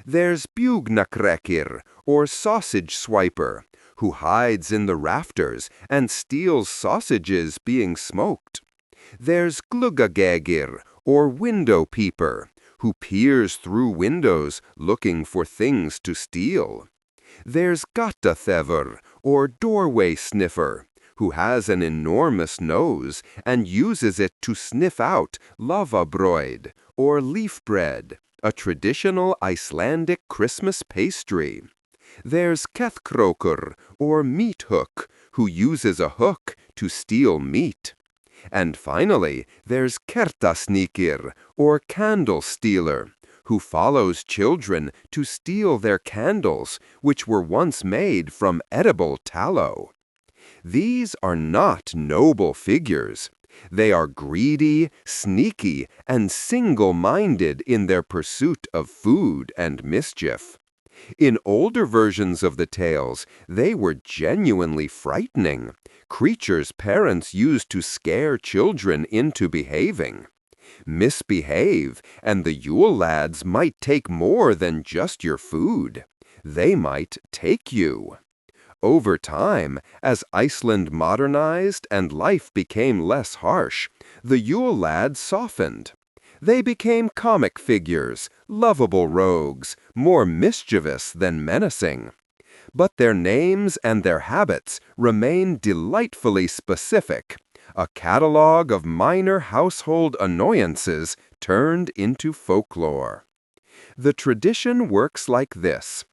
There's bjugnakrekir, or sausage swiper, who hides in the rafters and steals sausages being smoked. There's gluggagegir, or window peeper, who peers through windows looking for things to steal. There's gattathefur, or doorway sniffer, who has an enormous nose and uses it to sniff out lavabrød, or leaf bread, a traditional Icelandic Christmas pastry. There's kethkrókur, or meat hook, who uses a hook to steal meat. And finally, there's kertasníkir, or candle stealer, who follows children to steal their candles, which were once made from edible tallow. These are not noble figures. They are greedy, sneaky, and single-minded in their pursuit of food and mischief. In older versions of the tales, they were genuinely frightening, creatures parents used to scare children into behaving. Misbehave, and the Yule lads might take more than just your food. They might take you. Over time, as Iceland modernized and life became less harsh, the Yule lads softened. They became comic figures, lovable rogues, more mischievous than menacing. But their names and their habits remain delightfully specific, a catalog of minor household annoyances turned into folklore. The tradition works like this.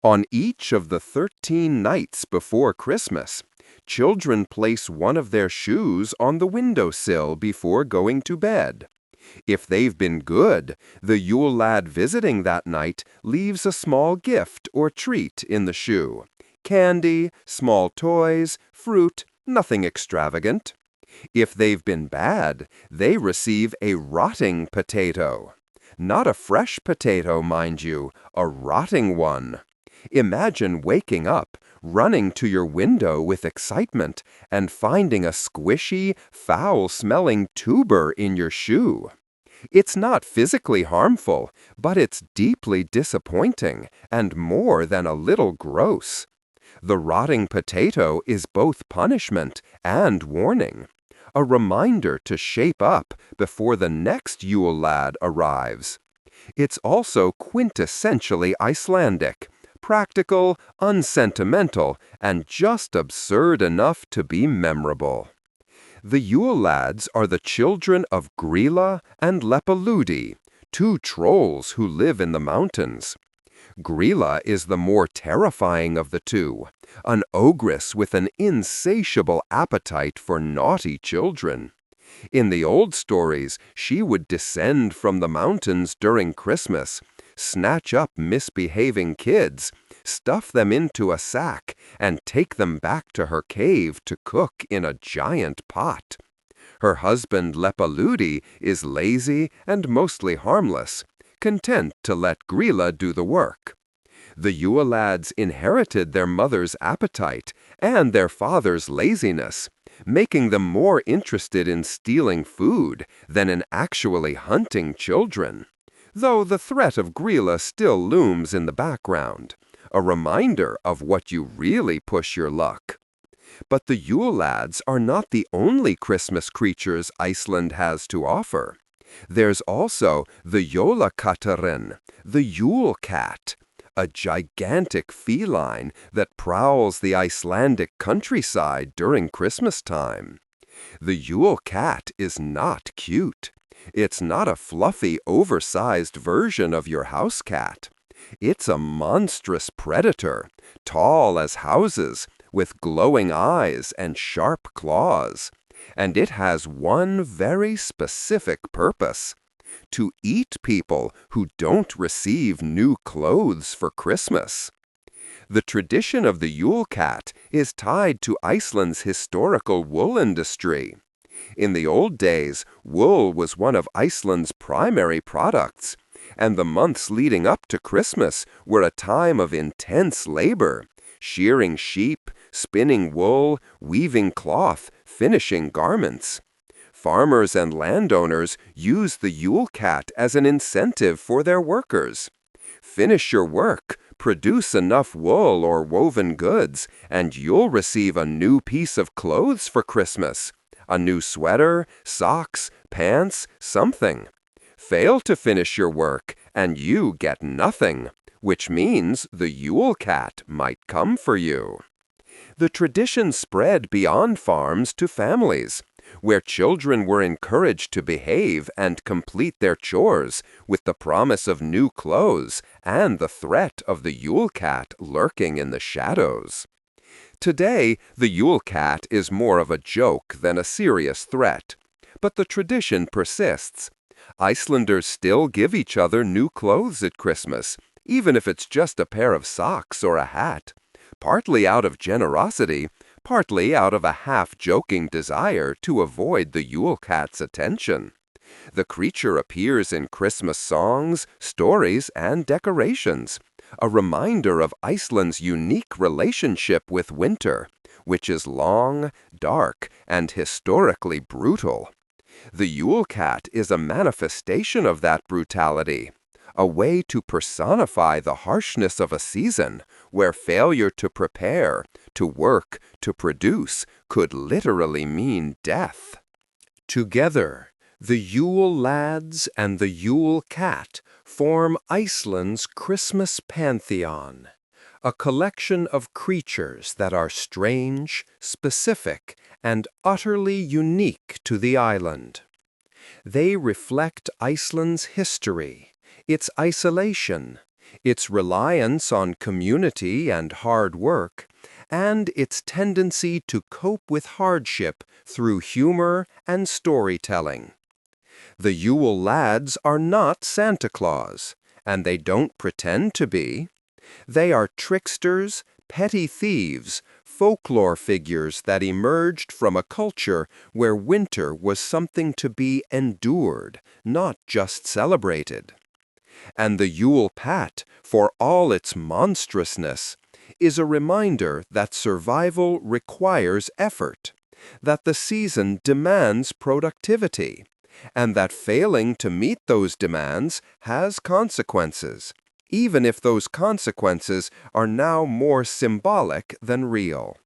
On each of the 13 nights before Christmas, children place one of their shoes on the windowsill before going to bed. If they've been good, the Yule lad visiting that night leaves a small gift or treat in the shoe. Candy, small toys, fruit, nothing extravagant. If they've been bad, they receive a rotting potato. Not a fresh potato, mind you, a rotting one. Imagine waking up, running to your window with excitement, and finding a squishy, foul-smelling tuber in your shoe. It's not physically harmful, but it's deeply disappointing and more than a little gross. The rotting potato is both punishment and warning, a reminder to shape up before the next Yule lad arrives. It's also quintessentially Icelandic, practical, unsentimental, and just absurd enough to be memorable. The Yule lads are the children of Grýla and Lepaludi, two trolls who live in the mountains. Grýla is the more terrifying of the two, an ogress with an insatiable appetite for naughty children. In the old stories, she would descend from the mountains during Christmas, snatch up misbehaving kids, stuff them into a sack, and take them back to her cave to cook in a giant pot. Her husband Lepaludi is lazy and mostly harmless, content to let Grýla do the work. The Yule lads inherited their mother's appetite and their father's laziness, making them more interested in stealing food than in actually hunting children. Though the threat of Grýla still looms in the background, a reminder of what you really push your luck. But the Yule lads are not the only Christmas creatures Iceland has to offer. There's also the jólakatarinn, the Yule cat, a gigantic feline that prowls the Icelandic countryside during Christmas time. The Yule cat is not cute. It's not a fluffy, oversized version of your house cat. It's a monstrous predator, tall as houses, with glowing eyes and sharp claws. And it has one very specific purpose: to eat people who don't receive new clothes for Christmas. The tradition of the Yule cat is tied to Iceland's historical wool industry. In the old days, wool was one of Iceland's primary products, and the months leading up to Christmas were a time of intense labor, shearing sheep, spinning wool, weaving cloth, finishing garments. Farmers and landowners used the Yule cat as an incentive for their workers. Finish your work, produce enough wool or woven goods, and you'll receive a new piece of clothes for Christmas. A new sweater, socks, pants, something. Fail to finish your work, and you get nothing, which means the Yule cat might come for you. The tradition spread beyond farms to families, where children were encouraged to behave and complete their chores with the promise of new clothes and the threat of the Yule cat lurking in the shadows. Today, the Yule cat is more of a joke than a serious threat, but the tradition persists. Icelanders still give each other new clothes at Christmas, even if it's just a pair of socks or a hat, partly out of generosity, partly out of a half-joking desire to avoid the Yule cat's attention. The creature appears in Christmas songs, stories, and decorations, a reminder of Iceland's unique relationship with winter, which is long, dark, and historically brutal. The Yule cat is a manifestation of that brutality, a way to personify the harshness of a season where failure to prepare, to work, to produce could literally mean death. Together, the Yule lads and the Yule cat form Iceland's Christmas pantheon, a collection of creatures that are strange, specific, and utterly unique to the island. They reflect Iceland's history, its isolation, its reliance on community and hard work, and its tendency to cope with hardship through humor and storytelling. The Yule lads are not Santa Claus, and they don't pretend to be. They are tricksters, petty thieves, folklore figures that emerged from a culture where winter was something to be endured, not just celebrated. And the Yule Pat, for all its monstrousness, is a reminder that survival requires effort, that the season demands productivity, and that failing to meet those demands has consequences, even if those consequences are now more symbolic than real.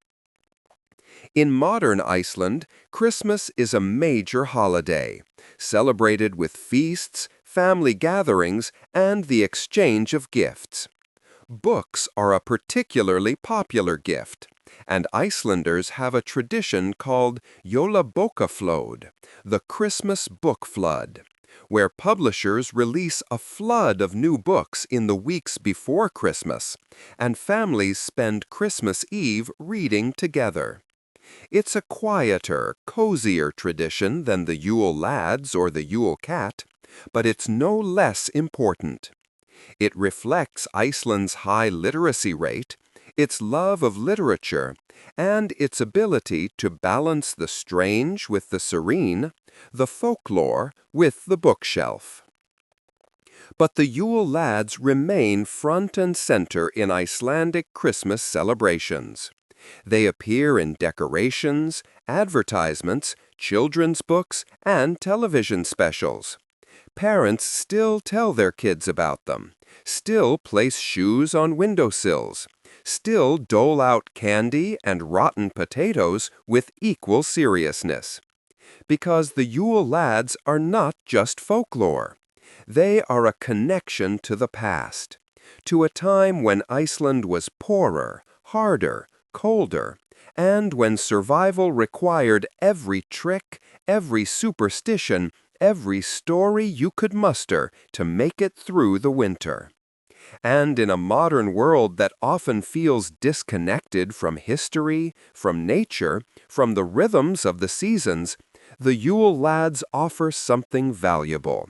In modern Iceland, Christmas is a major holiday, celebrated with feasts, family gatherings, and the exchange of gifts. Books are a particularly popular gift, and Icelanders have a tradition called Jólabókaflóð, the Christmas book flood, where publishers release a flood of new books in the weeks before Christmas, and families spend Christmas Eve reading together. It's a quieter, cozier tradition than the Yule lads or the Yule cat, but it's no less important. It reflects Iceland's high literacy rate, its love of literature, and its ability to balance the strange with the serene, the folklore with the bookshelf. But the Yule lads remain front and center in Icelandic Christmas celebrations. They appear in decorations, advertisements, children's books, and television specials. Parents still tell their kids about them, still place shoes on windowsills, still dole out candy and rotten potatoes with equal seriousness. Because the Yule lads are not just folklore. They are a connection to the past, to a time when Iceland was poorer, harder, colder, and when survival required every trick, every superstition, every story you could muster to make it through the winter. And in a modern world that often feels disconnected from history, from nature, from the rhythms of the seasons, the Yule lads offer something valuable.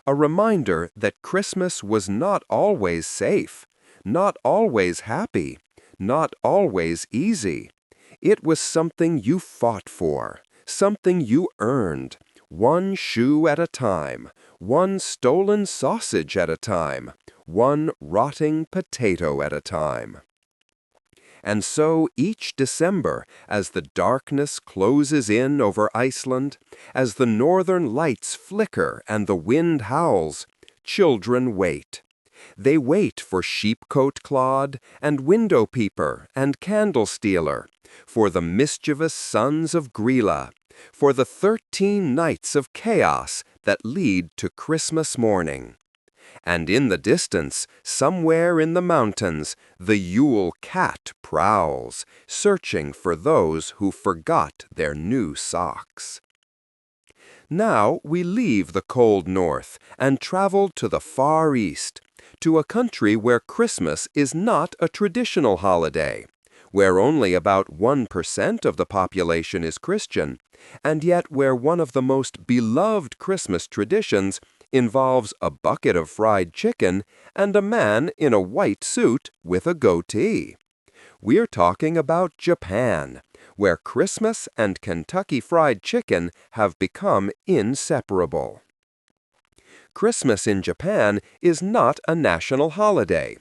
A reminder that Christmas was not always safe, not always happy, not always easy. It was something you fought for, something you earned, one shoe at a time, one stolen sausage at a time, one rotting potato at a time. And so each December, as the darkness closes in over Iceland, as the northern lights flicker and the wind howls, children wait. They wait for sheepcoat clod and window peeper and candle stealer, for the mischievous sons of Grilla, for the 13 nights of chaos that lead to Christmas morning. And in the distance, somewhere in the mountains, the Yule cat prowls, searching for those who forgot their new socks. Now we leave the cold north and travel to the far east, to a country where Christmas is not a traditional holiday, where only about 1% of the population is Christian, and yet where one of the most beloved Christmas traditions involves a bucket of fried chicken and a man in a white suit with a goatee. We're talking about Japan, where Christmas and Kentucky Fried Chicken have become inseparable. Christmas in Japan is not a national holiday.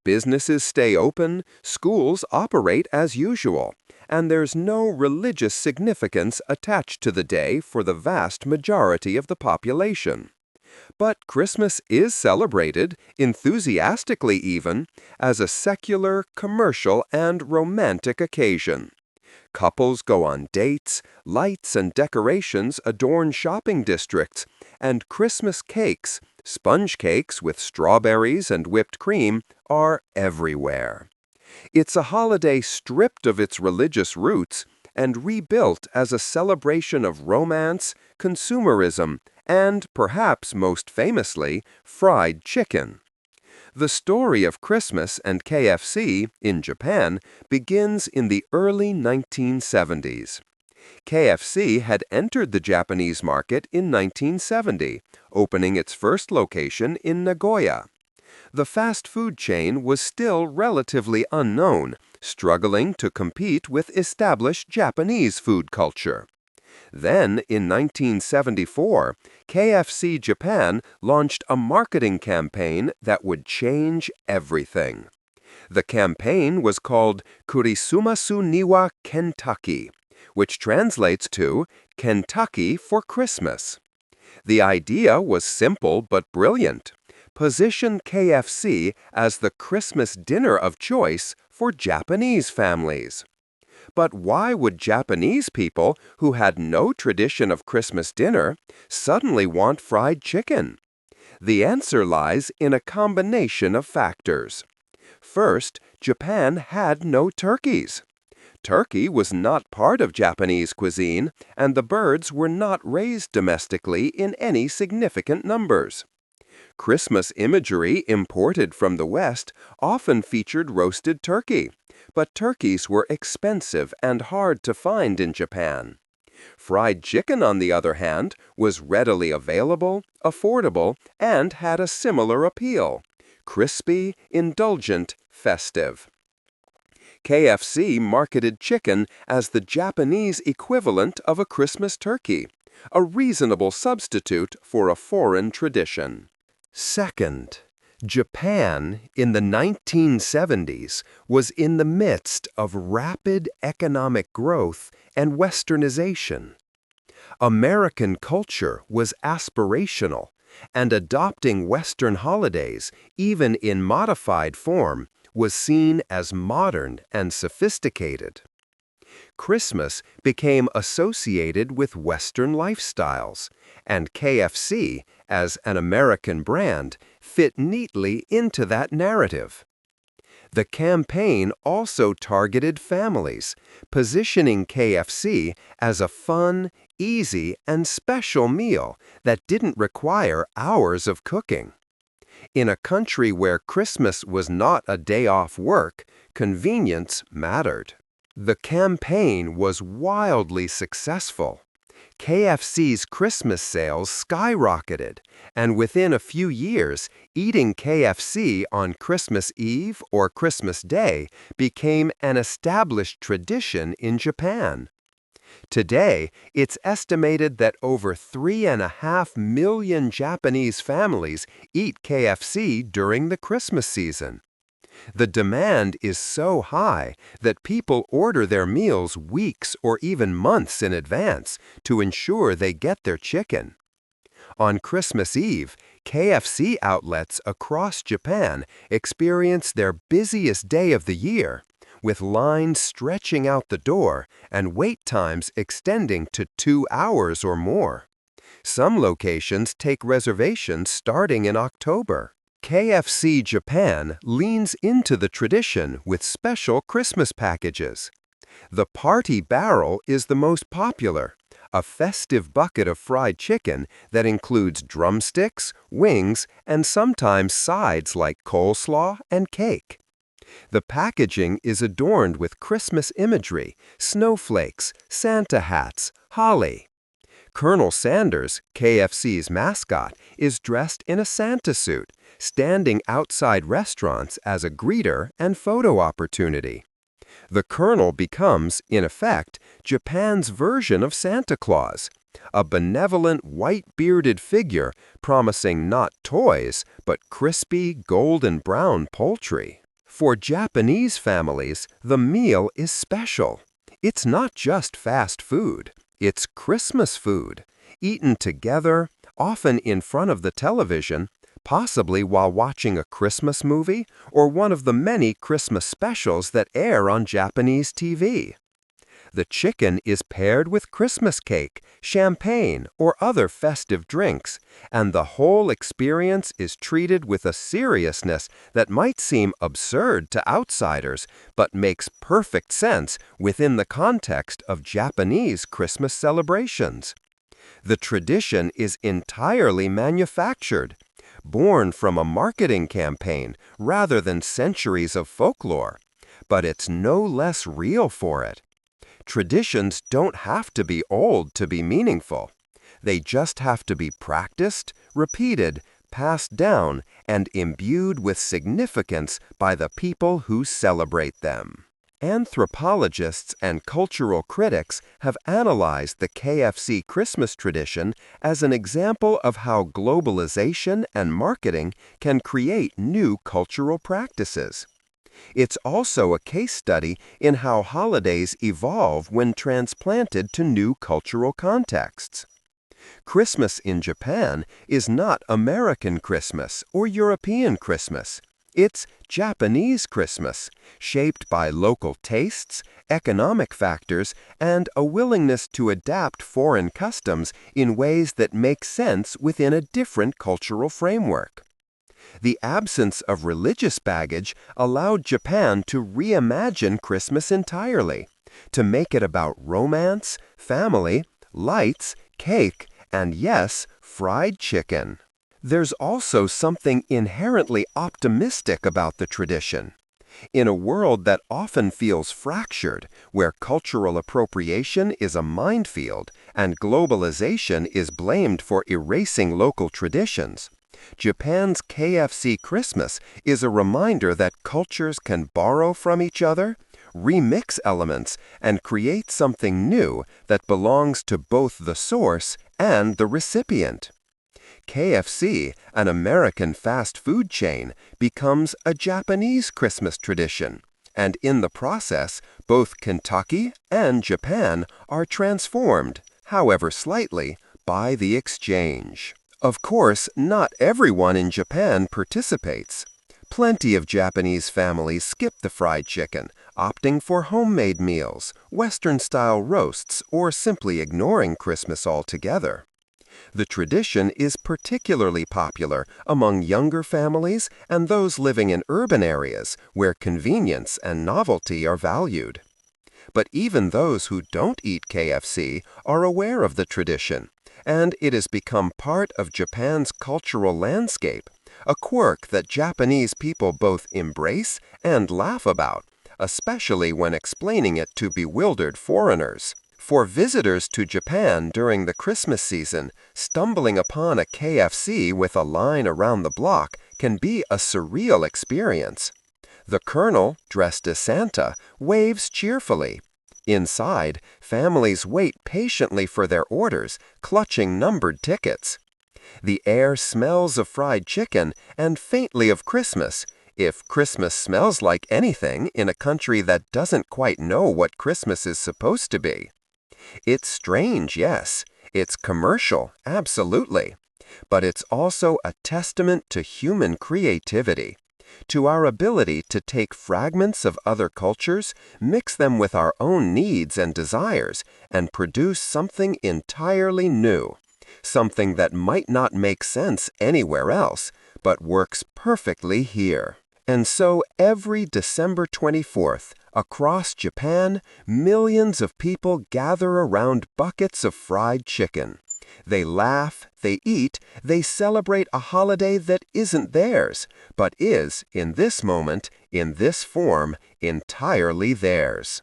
Businesses stay open, schools operate as usual, and there's no religious significance attached to the day for the vast majority of the population. But Christmas is celebrated, enthusiastically even, as a secular, commercial, and romantic occasion. Couples go on dates, lights and decorations adorn shopping districts, and Christmas cakes, sponge cakes with strawberries and whipped cream, are everywhere. It's a holiday stripped of its religious roots and rebuilt as a celebration of romance, consumerism, and, perhaps most famously, fried chicken. The story of Christmas and KFC in Japan begins in the early 1970s. KFC had entered the Japanese market in 1970, opening its first location in Nagoya. The fast food chain was still relatively unknown, struggling to compete with established Japanese food culture. Then, in 1974, KFC Japan launched a marketing campaign that would change everything. The campaign was called Kurisumasu Niwa Kentucky, which translates to Kentucky for Christmas. The idea was simple but brilliant. Position KFC as the Christmas dinner of choice for Japanese families. But why would Japanese people who had no tradition of Christmas dinner suddenly want fried chicken? The answer lies in a combination of factors. First, Japan had no turkeys. Turkey was not part of Japanese cuisine, and the birds were not raised domestically in any significant numbers. Christmas imagery imported from the West often featured roasted turkey, but turkeys were expensive and hard to find in Japan. Fried chicken, on the other hand, was readily available, affordable, and had a similar appeal: crispy, indulgent, festive. KFC marketed chicken as the Japanese equivalent of a Christmas turkey, a reasonable substitute for a foreign tradition. Second, Japan in the 1970s was in the midst of rapid economic growth and westernization. American culture was aspirational, and adopting Western holidays, even in modified form, was seen as modern and sophisticated. Christmas became associated with Western lifestyles, and KFC, as an American brand, fit neatly into that narrative. The campaign also targeted families, positioning KFC as a fun, easy, and special meal that didn't require hours of cooking. In a country where Christmas was not a day off work, convenience mattered. The campaign was wildly successful. KFC's Christmas sales skyrocketed, and within a few years, eating KFC on Christmas Eve or Christmas Day became an established tradition in Japan. Today, it's estimated that over 3.5 million Japanese families eat KFC during the Christmas season. The demand is so high that people order their meals weeks or even months in advance to ensure they get their chicken. On Christmas Eve, KFC outlets across Japan experience their busiest day of the year, with lines stretching out the door and wait times extending to 2 hours or more. Some locations take reservations starting in October. KFC Japan leans into the tradition with special Christmas packages. The Party Barrel is the most popular, a festive bucket of fried chicken that includes drumsticks, wings, and sometimes sides like coleslaw and cake. The packaging is adorned with Christmas imagery, snowflakes, Santa hats, holly. Colonel Sanders, KFC's mascot, is dressed in a Santa suit, standing outside restaurants as a greeter and photo opportunity. The Colonel becomes, in effect, Japan's version of Santa Claus, a benevolent white-bearded figure promising not toys, but crispy, golden brown poultry. For Japanese families, the meal is special. It's not just fast food. It's Christmas food, eaten together, often in front of the television, possibly while watching a Christmas movie or one of the many Christmas specials that air on Japanese TV. The chicken is paired with Christmas cake, champagne, or other festive drinks, and the whole experience is treated with a seriousness that might seem absurd to outsiders, but makes perfect sense within the context of Japanese Christmas celebrations. The tradition is entirely manufactured, born from a marketing campaign rather than centuries of folklore, but it's no less real for it. Traditions don't have to be old to be meaningful. They just have to be practiced, repeated, passed down, and imbued with significance by the people who celebrate them. Anthropologists and cultural critics have analyzed the KFC Christmas tradition as an example of how globalization and marketing can create new cultural practices. It's also a case study in how holidays evolve when transplanted to new cultural contexts. Christmas in Japan is not American Christmas or European Christmas. It's Japanese Christmas, shaped by local tastes, economic factors, and a willingness to adapt foreign customs in ways that make sense within a different cultural framework. The absence of religious baggage allowed Japan to reimagine Christmas entirely, to make it about romance, family, lights, cake, and yes, fried chicken. There's also something inherently optimistic about the tradition. In a world that often feels fractured, where cultural appropriation is a minefield and globalization is blamed for erasing local traditions, Japan's KFC Christmas is a reminder that cultures can borrow from each other, remix elements, and create something new that belongs to both the source and the recipient. KFC, an American fast food chain, becomes a Japanese Christmas tradition, and in the process, both Kentucky and Japan are transformed, however slightly, by the exchange. Of course, not everyone in Japan participates. Plenty of Japanese families skip the fried chicken, opting for homemade meals, Western-style roasts, or simply ignoring Christmas altogether. The tradition is particularly popular among younger families and those living in urban areas where convenience and novelty are valued. But even those who don't eat KFC are aware of the tradition, and it has become part of Japan's cultural landscape, a quirk that Japanese people both embrace and laugh about, especially when explaining it to bewildered foreigners. For visitors to Japan during the Christmas season, stumbling upon a KFC with a line around the block can be a surreal experience. The Colonel, dressed as Santa, waves cheerfully. Inside, families wait patiently for their orders, clutching numbered tickets. The air smells of fried chicken and faintly of Christmas, if Christmas smells like anything in a country that doesn't quite know what Christmas is supposed to be. It's strange, yes. It's commercial, absolutely. But it's also a testament to human creativity, to our ability to take fragments of other cultures, mix them with our own needs and desires, and produce something entirely new. Something that might not make sense anywhere else, but works perfectly here. And so every December 24th, across Japan, millions of people gather around buckets of fried chicken. They laugh, they eat, they celebrate a holiday that isn't theirs, but is, in this moment, in this form, entirely theirs.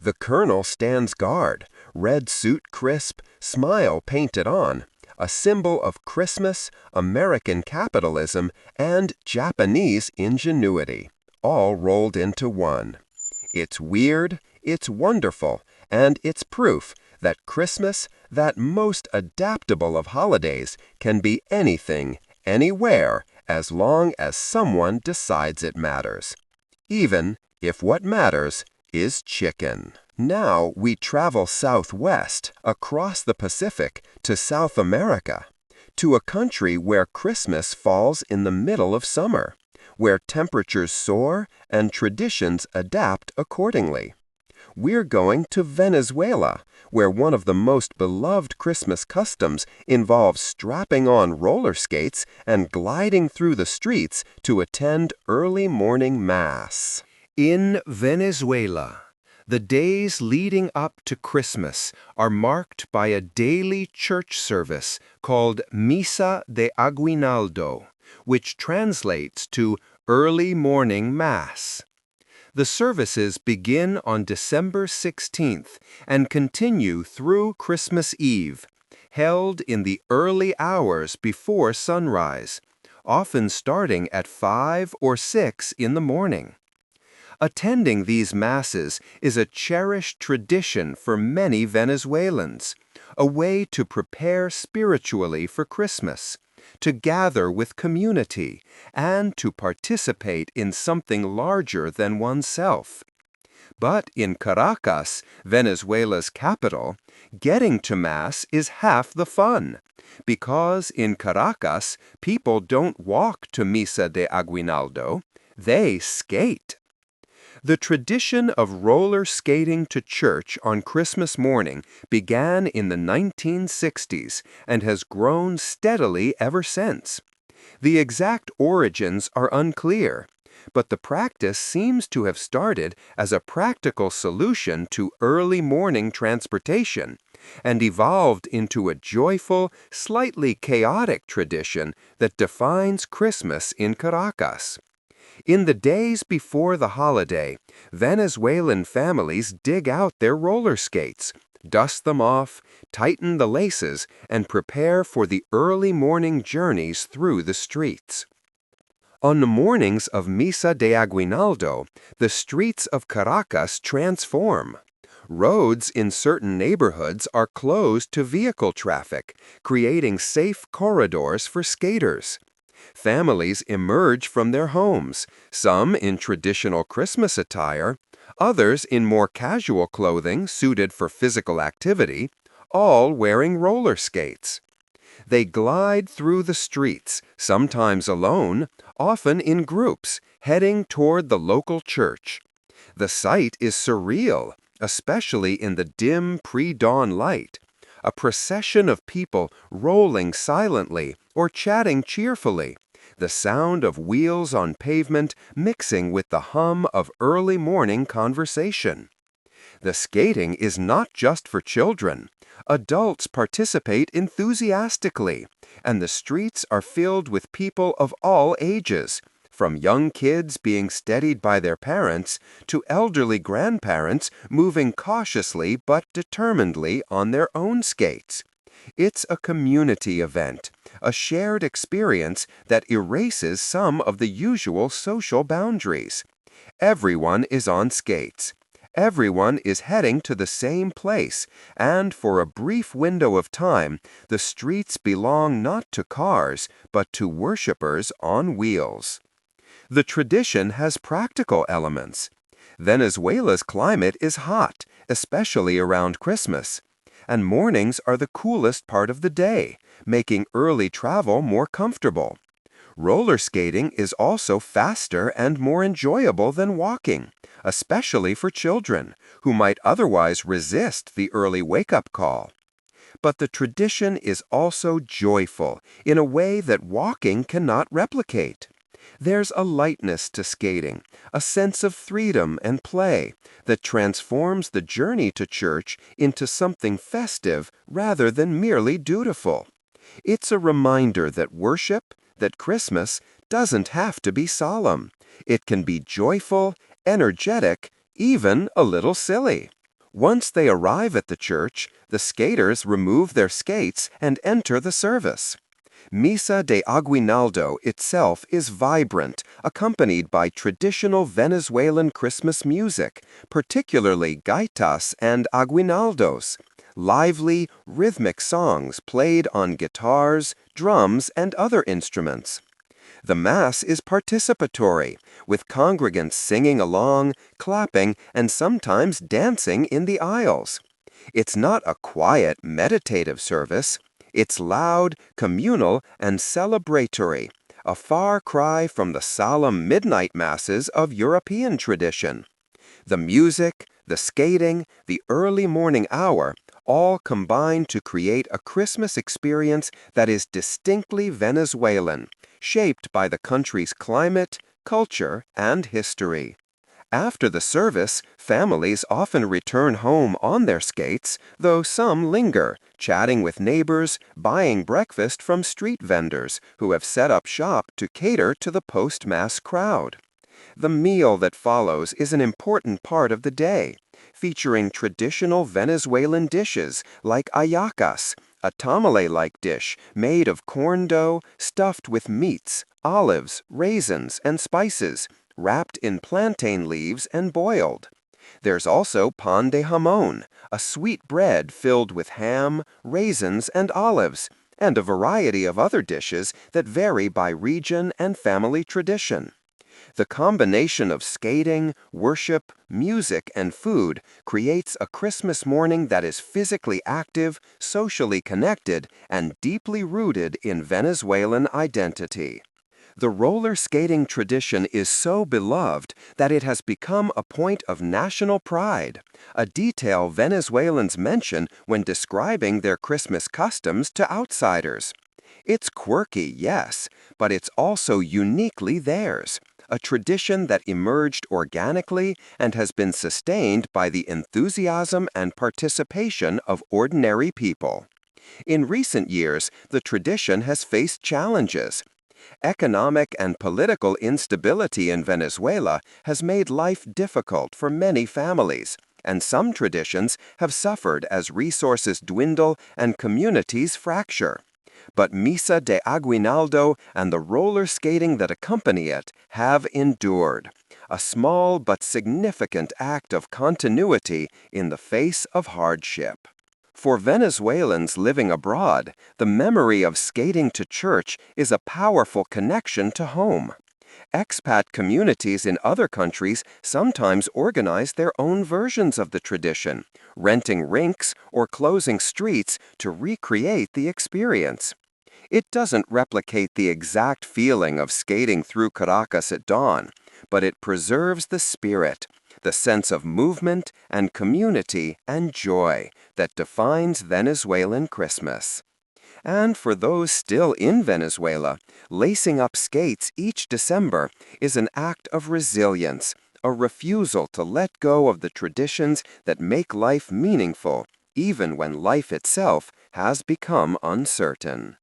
The Colonel stands guard, red suit crisp, smile painted on, a symbol of Christmas, American capitalism, and Japanese ingenuity, all rolled into one. It's weird, it's wonderful, and it's proof that Christmas, that most adaptable of holidays, can be anything, anywhere, as long as someone decides it matters. Even if what matters is chicken. Now we travel southwest, across the Pacific, to South America, to a country where Christmas falls in the middle of summer, where temperatures soar and traditions adapt accordingly. We're going to Venezuela, where one of the most beloved Christmas customs involves strapping on roller skates and gliding through the streets to attend early morning mass. In Venezuela, the days leading up to Christmas are marked by a daily church service called Misa de Aguinaldo, which translates to early morning mass. The services begin on December 16th and continue through Christmas Eve, held in the early hours before sunrise, often starting at 5 or 6 in the morning. Attending these masses is a cherished tradition for many Venezuelans, a way to prepare spiritually for Christmas, to gather with community, and to participate in something larger than oneself. But in Caracas, Venezuela's capital, getting to Mass is half the fun, because in Caracas, people don't walk to Misa de Aguinaldo, they skate. The tradition of roller skating to church on Christmas morning began in the 1960s and has grown steadily ever since. The exact origins are unclear, but the practice seems to have started as a practical solution to early morning transportation and evolved into a joyful, slightly chaotic tradition that defines Christmas in Caracas. In the days before the holiday, Venezuelan families dig out their roller skates, dust them off, tighten the laces, and prepare for the early morning journeys through the streets. On the mornings of Misa de Aguinaldo, the streets of Caracas transform. Roads in certain neighborhoods are closed to vehicle traffic, creating safe corridors for skaters. Families emerge from their homes, some in traditional Christmas attire, others in more casual clothing suited for physical activity, all wearing roller skates. They glide through the streets, sometimes alone, often in groups, heading toward the local church. The sight is surreal, especially in the dim pre-dawn light. A procession of people rolling silently or chatting cheerfully, the sound of wheels on pavement mixing with the hum of early morning conversation. The skating is not just for children. Adults participate enthusiastically, and the streets are filled with people of all ages, From young kids being steadied by their parents to elderly grandparents moving cautiously but determinedly on their own skates. It's a community event, a shared experience that erases some of the usual social boundaries. Everyone is on skates. Everyone is heading to the same place, and for a brief window of time, the streets belong not to cars, but to worshippers on wheels. The tradition has practical elements. Venezuela's climate is hot, especially around Christmas, and mornings are the coolest part of the day, making early travel more comfortable. Roller skating is also faster and more enjoyable than walking, especially for children, who might otherwise resist the early wake-up call. But the tradition is also joyful in a way that walking cannot replicate. There's a lightness to skating, a sense of freedom and play that transforms the journey to church into something festive rather than merely dutiful. It's a reminder that worship, that Christmas, doesn't have to be solemn. It can be joyful, energetic, even a little silly. Once they arrive at the church, the skaters remove their skates and enter the service. Misa de Aguinaldo itself is vibrant, accompanied by traditional Venezuelan Christmas music, particularly gaitas and aguinaldos, lively, rhythmic songs played on guitars, drums, and other instruments. The Mass is participatory, with congregants singing along, clapping, and sometimes dancing in the aisles. It's not a quiet, meditative service. It's loud, communal, and celebratory, a far cry from the solemn midnight masses of European tradition. The music, the skating, the early morning hour all combine to create a Christmas experience that is distinctly Venezuelan, shaped by the country's climate, culture, and history. After the service, families often return home on their skates, though some linger, chatting with neighbors, buying breakfast from street vendors who have set up shop to cater to the post-Mass crowd. The meal that follows is an important part of the day, featuring traditional Venezuelan dishes like hallacas, a tamale-like dish made of corn dough stuffed with meats, olives, raisins, and spices, wrapped in plantain leaves and boiled. There's also pan de jamon, a sweet bread filled with ham, raisins, and olives, and a variety of other dishes that vary by region and family tradition. The combination of skating, worship, music, and food creates a Christmas morning that is physically active, socially connected, and deeply rooted in Venezuelan identity. The roller skating tradition is so beloved that it has become a point of national pride, a detail Venezuelans mention when describing their Christmas customs to outsiders. It's quirky, yes, but it's also uniquely theirs, a tradition that emerged organically and has been sustained by the enthusiasm and participation of ordinary people. In recent years, the tradition has faced challenges. Economic and political instability in Venezuela has made life difficult for many families, and some traditions have suffered as resources dwindle and communities fracture. But Misa de Aguinaldo and the roller skating that accompany it have endured, a small but significant act of continuity in the face of hardship. For Venezuelans living abroad, the memory of skating to church is a powerful connection to home. Expat communities in other countries sometimes organize their own versions of the tradition, renting rinks or closing streets to recreate the experience. It doesn't replicate the exact feeling of skating through Caracas at dawn, but it preserves the spirit, the sense of movement and community and joy that defines Venezuelan Christmas. And for those still in Venezuela, lacing up skates each December is an act of resilience, a refusal to let go of the traditions that make life meaningful, even when life itself has become uncertain.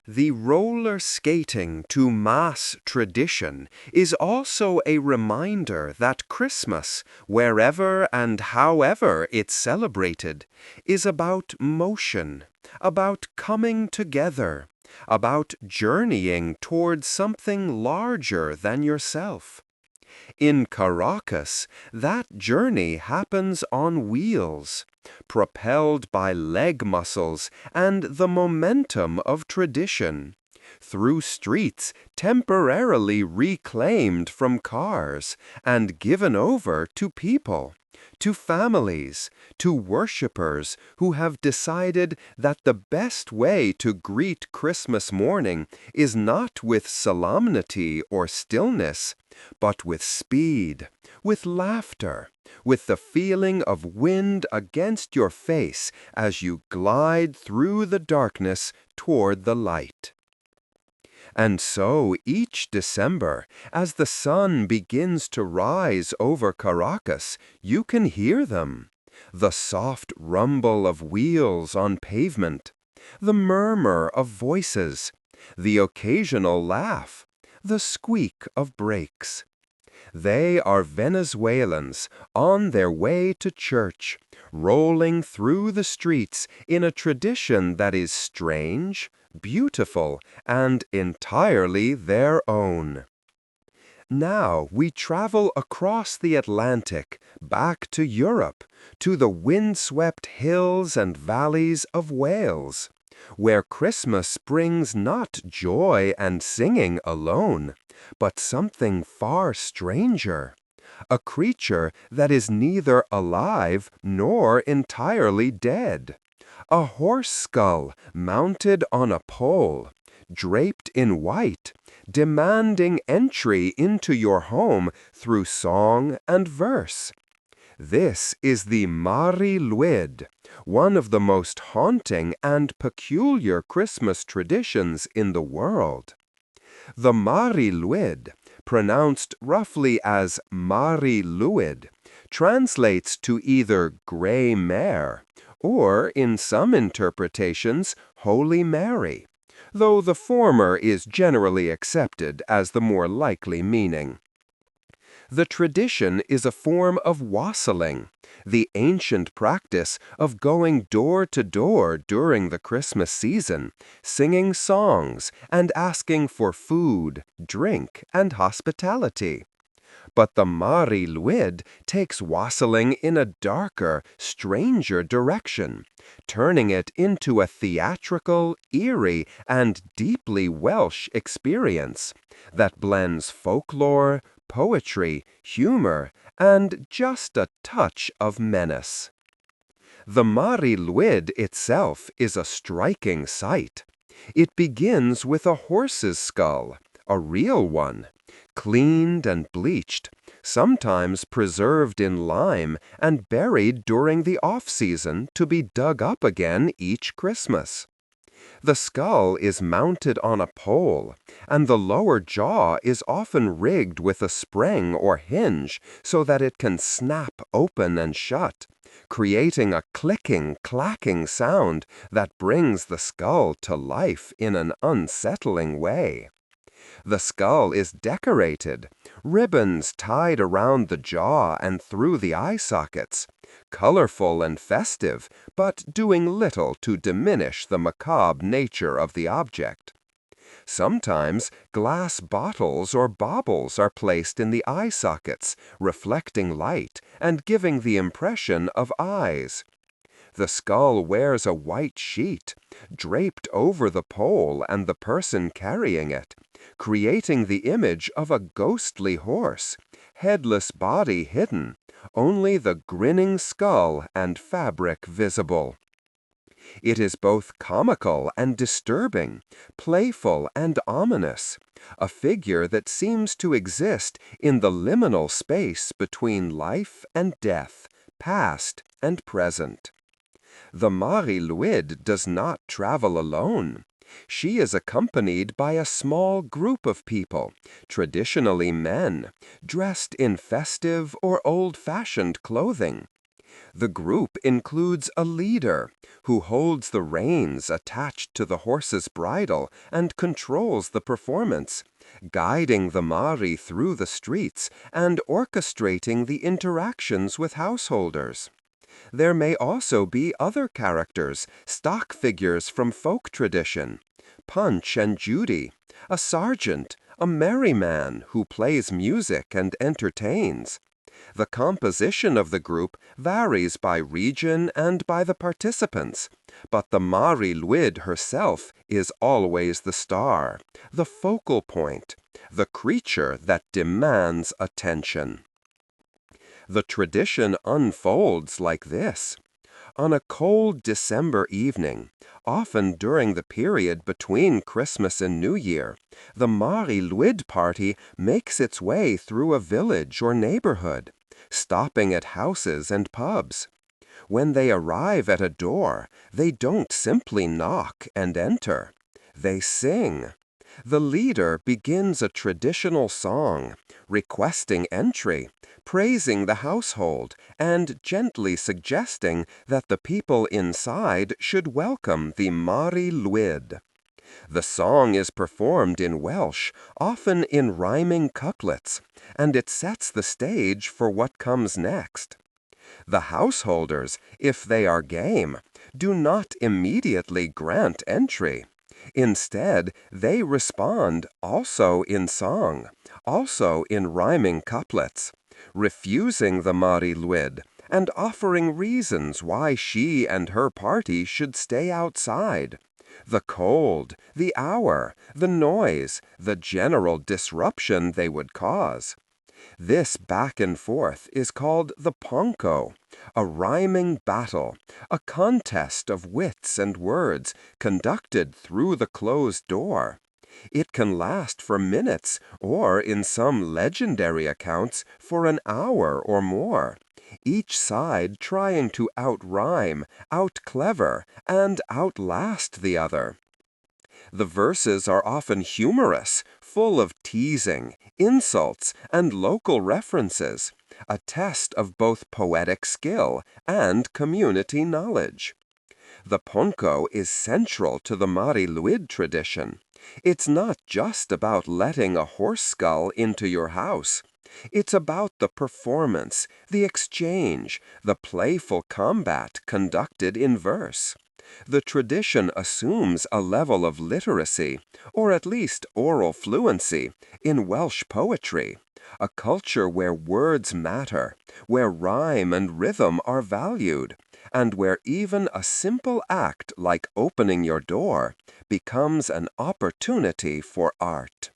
The roller skating to mass tradition is also a reminder that Christmas, wherever and however it's celebrated, is about motion, about coming together, about journeying towards something larger than yourself. In Caracas, that journey happens on wheels, propelled by leg muscles and the momentum of tradition, through streets temporarily reclaimed from cars and given over to people, to families, to worshippers who have decided that the best way to greet Christmas morning is not with solemnity or stillness, but with speed, with laughter, with the feeling of wind against your face as you glide through the darkness toward the light. And so each December, as the sun begins to rise over Caracas, you can hear them. The soft rumble of wheels on pavement, the murmur of voices, the occasional laugh, the squeak of brakes. They are Venezuelans on their way to church, rolling through the streets in a tradition that is strange, beautiful, and entirely their own. Now we travel across the Atlantic, back to Europe, to the windswept hills and valleys of Wales, where Christmas brings not joy and singing alone, but something far stranger, a creature that is neither alive nor entirely dead, a horse skull mounted on a pole, draped in white, demanding entry into your home through song and verse. This is the Mari Lwyd, one of the most haunting and peculiar Christmas traditions in the world. The Mari Lwyd, pronounced roughly as Mari Lwyd, translates to either Grey Mare or, in some interpretations, Holy Mary, though the former is generally accepted as the more likely meaning. The tradition is a form of wassailing, the ancient practice of going door to door during the Christmas season, singing songs and asking for food, drink, and hospitality. But the Mari Lwyd takes wassailing in a darker, stranger direction, turning it into a theatrical, eerie, and deeply Welsh experience that blends folklore, poetry, humor, and just a touch of menace. The Mari Lwyd itself is a striking sight. It begins with a horse's skull, a real one, cleaned and bleached, sometimes preserved in lime and buried during the off-season to be dug up again each Christmas. The skull is mounted on a pole, and the lower jaw is often rigged with a spring or hinge so that it can snap open and shut, creating a clicking, clacking sound that brings the skull to life in an unsettling way. The skull is decorated, ribbons tied around the jaw and through the eye sockets, colorful and festive, but doing little to diminish the macabre nature of the object. Sometimes glass bottles or baubles are placed in the eye sockets, reflecting light and giving the impression of eyes. The skull wears a white sheet, draped over the pole and the person carrying it, creating the image of a ghostly horse, headless body hidden, only the grinning skull and fabric visible. It is both comical and disturbing, playful and ominous, a figure that seems to exist in the liminal space between life and death, past and present. The Mari Lwyd does not travel alone. She is accompanied by a small group of people, traditionally men, dressed in festive or old-fashioned clothing. The group includes a leader who holds the reins attached to the horse's bridle and controls the performance, guiding the Mari through the streets and orchestrating the interactions with householders. There may also be other characters, stock figures from folk tradition. Punch and Judy, a sergeant, a merry man who plays music and entertains. The composition of the group varies by region and by the participants, but the Mari Lwyd herself is always the star, the focal point, the creature that demands attention. The tradition unfolds like this. On a cold December evening, often during the period between Christmas and New Year, the Mari Lwyd party makes its way through a village or neighborhood, stopping at houses and pubs. When they arrive at a door, they don't simply knock and enter. They sing. The leader begins a traditional song, requesting entry, praising the household, and gently suggesting that the people inside should welcome the Mari Lwyd. The song is performed in Welsh, often in rhyming couplets, and it sets the stage for what comes next. The householders, if they are game, do not immediately grant entry. Instead, they respond also in song, also in rhyming couplets, refusing the Mari Lwyd and offering reasons why she and her party should stay outside. The cold, the hour, the noise, the general disruption they would cause. This back and forth is called the ponco, a rhyming battle, a contest of wits and words conducted through the closed door. It can last for minutes, or in some legendary accounts, for an hour or more, each side trying to out-rhyme, out-clever, and outlast the other. The verses are often humorous, full of teasing, insults, and local references, a test of both poetic skill and community knowledge. The ponco is central to the Mari Lwyd tradition. It's not just about letting a horse skull into your house. It's about the performance, the exchange, the playful combat conducted in verse. The tradition assumes a level of literacy, or at least oral fluency, in Welsh poetry, a culture where words matter, where rhyme and rhythm are valued, and where even a simple act like opening your door becomes an opportunity for art.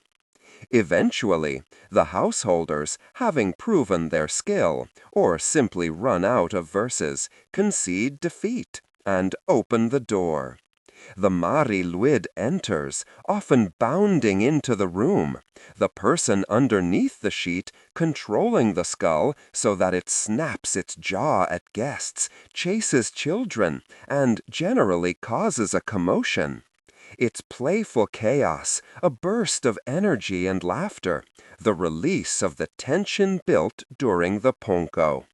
Eventually, the householders, having proven their skill, or simply run out of verses, concede defeat and open the door. The Mari Lwyd enters, often bounding into the room, the person underneath the sheet controlling the skull so that it snaps its jaw at guests, chases children, and generally causes a commotion. It's playful chaos, a burst of energy and laughter, the release of the tension built during the ponco.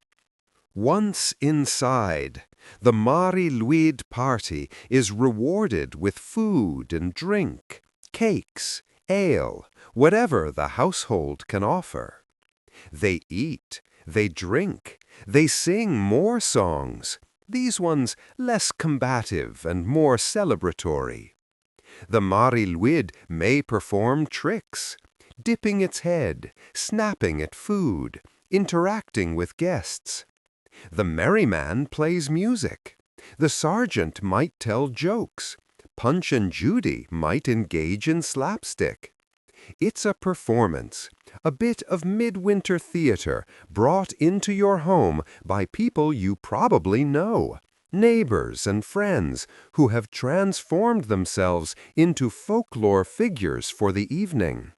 Once inside, the Mari Lwyd party is rewarded with food and drink, cakes, ale, whatever the household can offer. They eat, they drink, they sing more songs, these ones less combative and more celebratory. The Mari Lwyd may perform tricks, dipping its head, snapping at food, interacting with guests. The merry man plays music. The sergeant might tell jokes. Punch and Judy might engage in slapstick. It's a performance, a bit of midwinter theater brought into your home by people you probably know, neighbors and friends who have transformed themselves into folklore figures for the evening.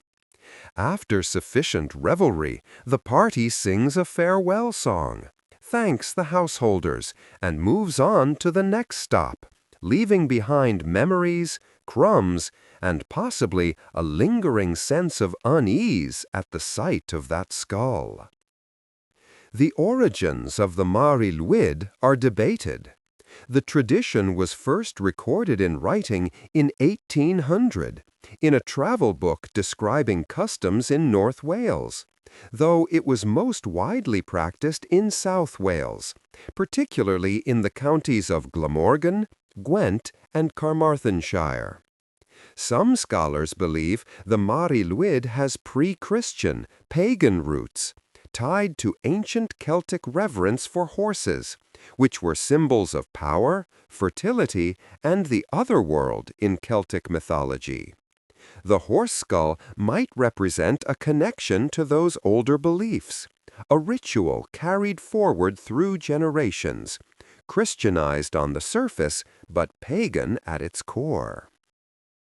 After sufficient revelry, the party sings a farewell song, thanks the householders, and moves on to the next stop, leaving behind memories, crumbs, and possibly a lingering sense of unease at the sight of that skull. The origins of the Mari Lwyd are debated. The tradition was first recorded in writing in 1800 in a travel book describing customs in North Wales, though it was most widely practiced in South Wales, particularly in the counties of Glamorgan, Gwent, and Carmarthenshire. Some scholars believe the Mari Lwyd has pre-Christian, pagan roots, tied to ancient Celtic reverence for horses, which were symbols of power, fertility, and the otherworld in Celtic mythology. The horse skull might represent a connection to those older beliefs, a ritual carried forward through generations, Christianized on the surface but pagan at its core.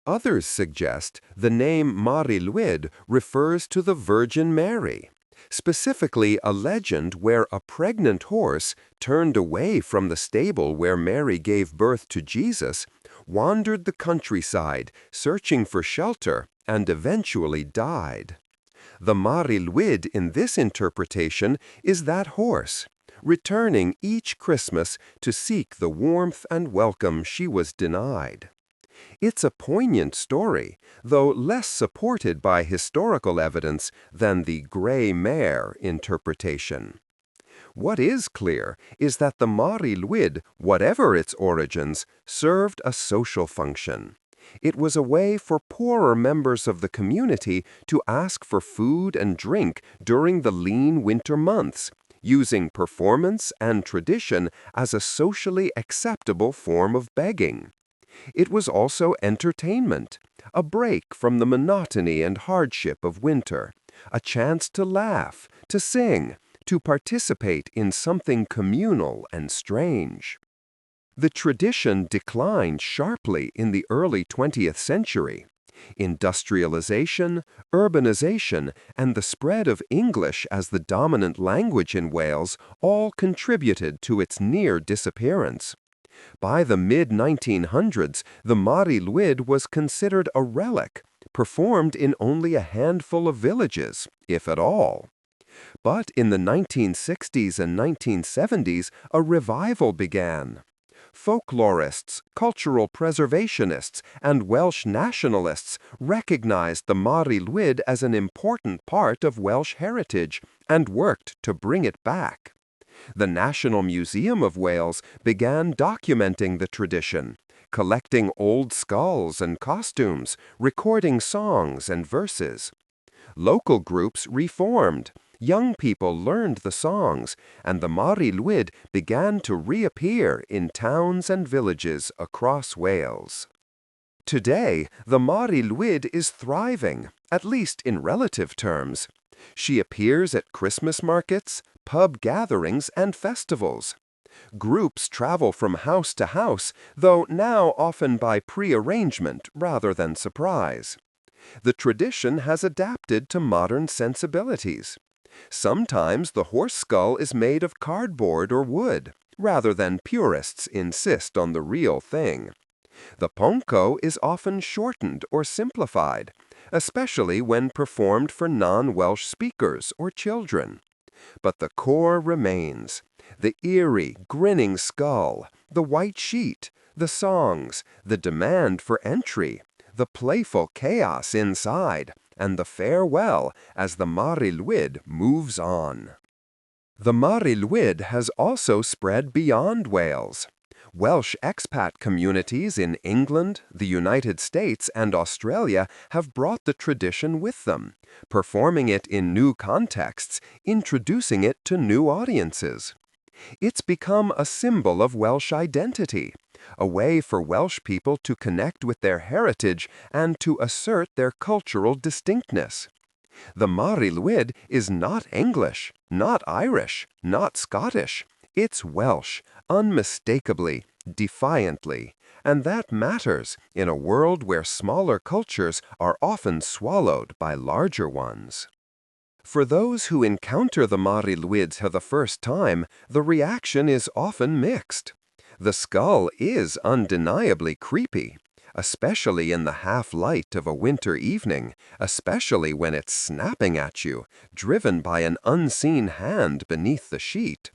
Others suggest the name Mari Lwyd refers to the Virgin Mary, specifically a legend where a pregnant horse, turned away from the stable where Mary gave birth to Jesus, wandered the countryside searching for shelter and eventually died. The Mari Lwyd in this interpretation is that horse, returning each Christmas to seek the warmth and welcome she was denied. It's a poignant story, though less supported by historical evidence than the gray mare interpretation. What is clear is that the Mari Lwyd, whatever its origins, served a social function. It was a way for poorer members of the community to ask for food and drink during the lean winter months, using performance and tradition as a socially acceptable form of begging. It was also entertainment, a break from the monotony and hardship of winter, a chance to laugh, to sing, to participate in something communal and strange. The tradition declined sharply in the early 20th century. Industrialization, urbanization, and the spread of English as the dominant language in Wales all contributed to its near disappearance. By the mid-1900s, the Mari Lwyd was considered a relic, performed in only a handful of villages, if at all. But in the 1960s and 1970s, a revival began. Folklorists, cultural preservationists, and Welsh nationalists recognized the Mari Lwyd as an important part of Welsh heritage and worked to bring it back. The National Museum of Wales began documenting the tradition, collecting old skulls and costumes, recording songs and verses. Local groups reformed, young people learned the songs, and the Mari Lwyd began to reappear in towns and villages across Wales. Today, the Mari Lwyd is thriving, at least in relative terms. She appears at Christmas markets, pub gatherings, and festivals. Groups travel from house to house, though now often by pre-arrangement rather than surprise. The tradition has adapted to modern sensibilities. Sometimes the horse skull is made of cardboard or wood, rather than purists insist on the real thing. The ponco is often shortened or simplified, especially when performed for non-Welsh speakers or children. But the core remains: the eerie, grinning skull, the white sheet, the songs, the demand for entry, the playful chaos inside, and the farewell as the Mari Lwyd moves on. The Mari Lwyd has also spread beyond Wales. Welsh expat communities in England, the United States, and Australia have brought the tradition with them, performing it in new contexts, introducing it to new audiences. It's become a symbol of Welsh identity, a way for Welsh people to connect with their heritage and to assert their cultural distinctness. The Mari Lwyd is not English, not Irish, not Scottish. It's Welsh, unmistakably, defiantly, and that matters in a world where smaller cultures are often swallowed by larger ones. For those who encounter the Mari Lwyd for the first time, the reaction is often mixed. The skull is undeniably creepy, especially in the half-light of a winter evening, especially when it's snapping at you, driven by an unseen hand beneath the sheet.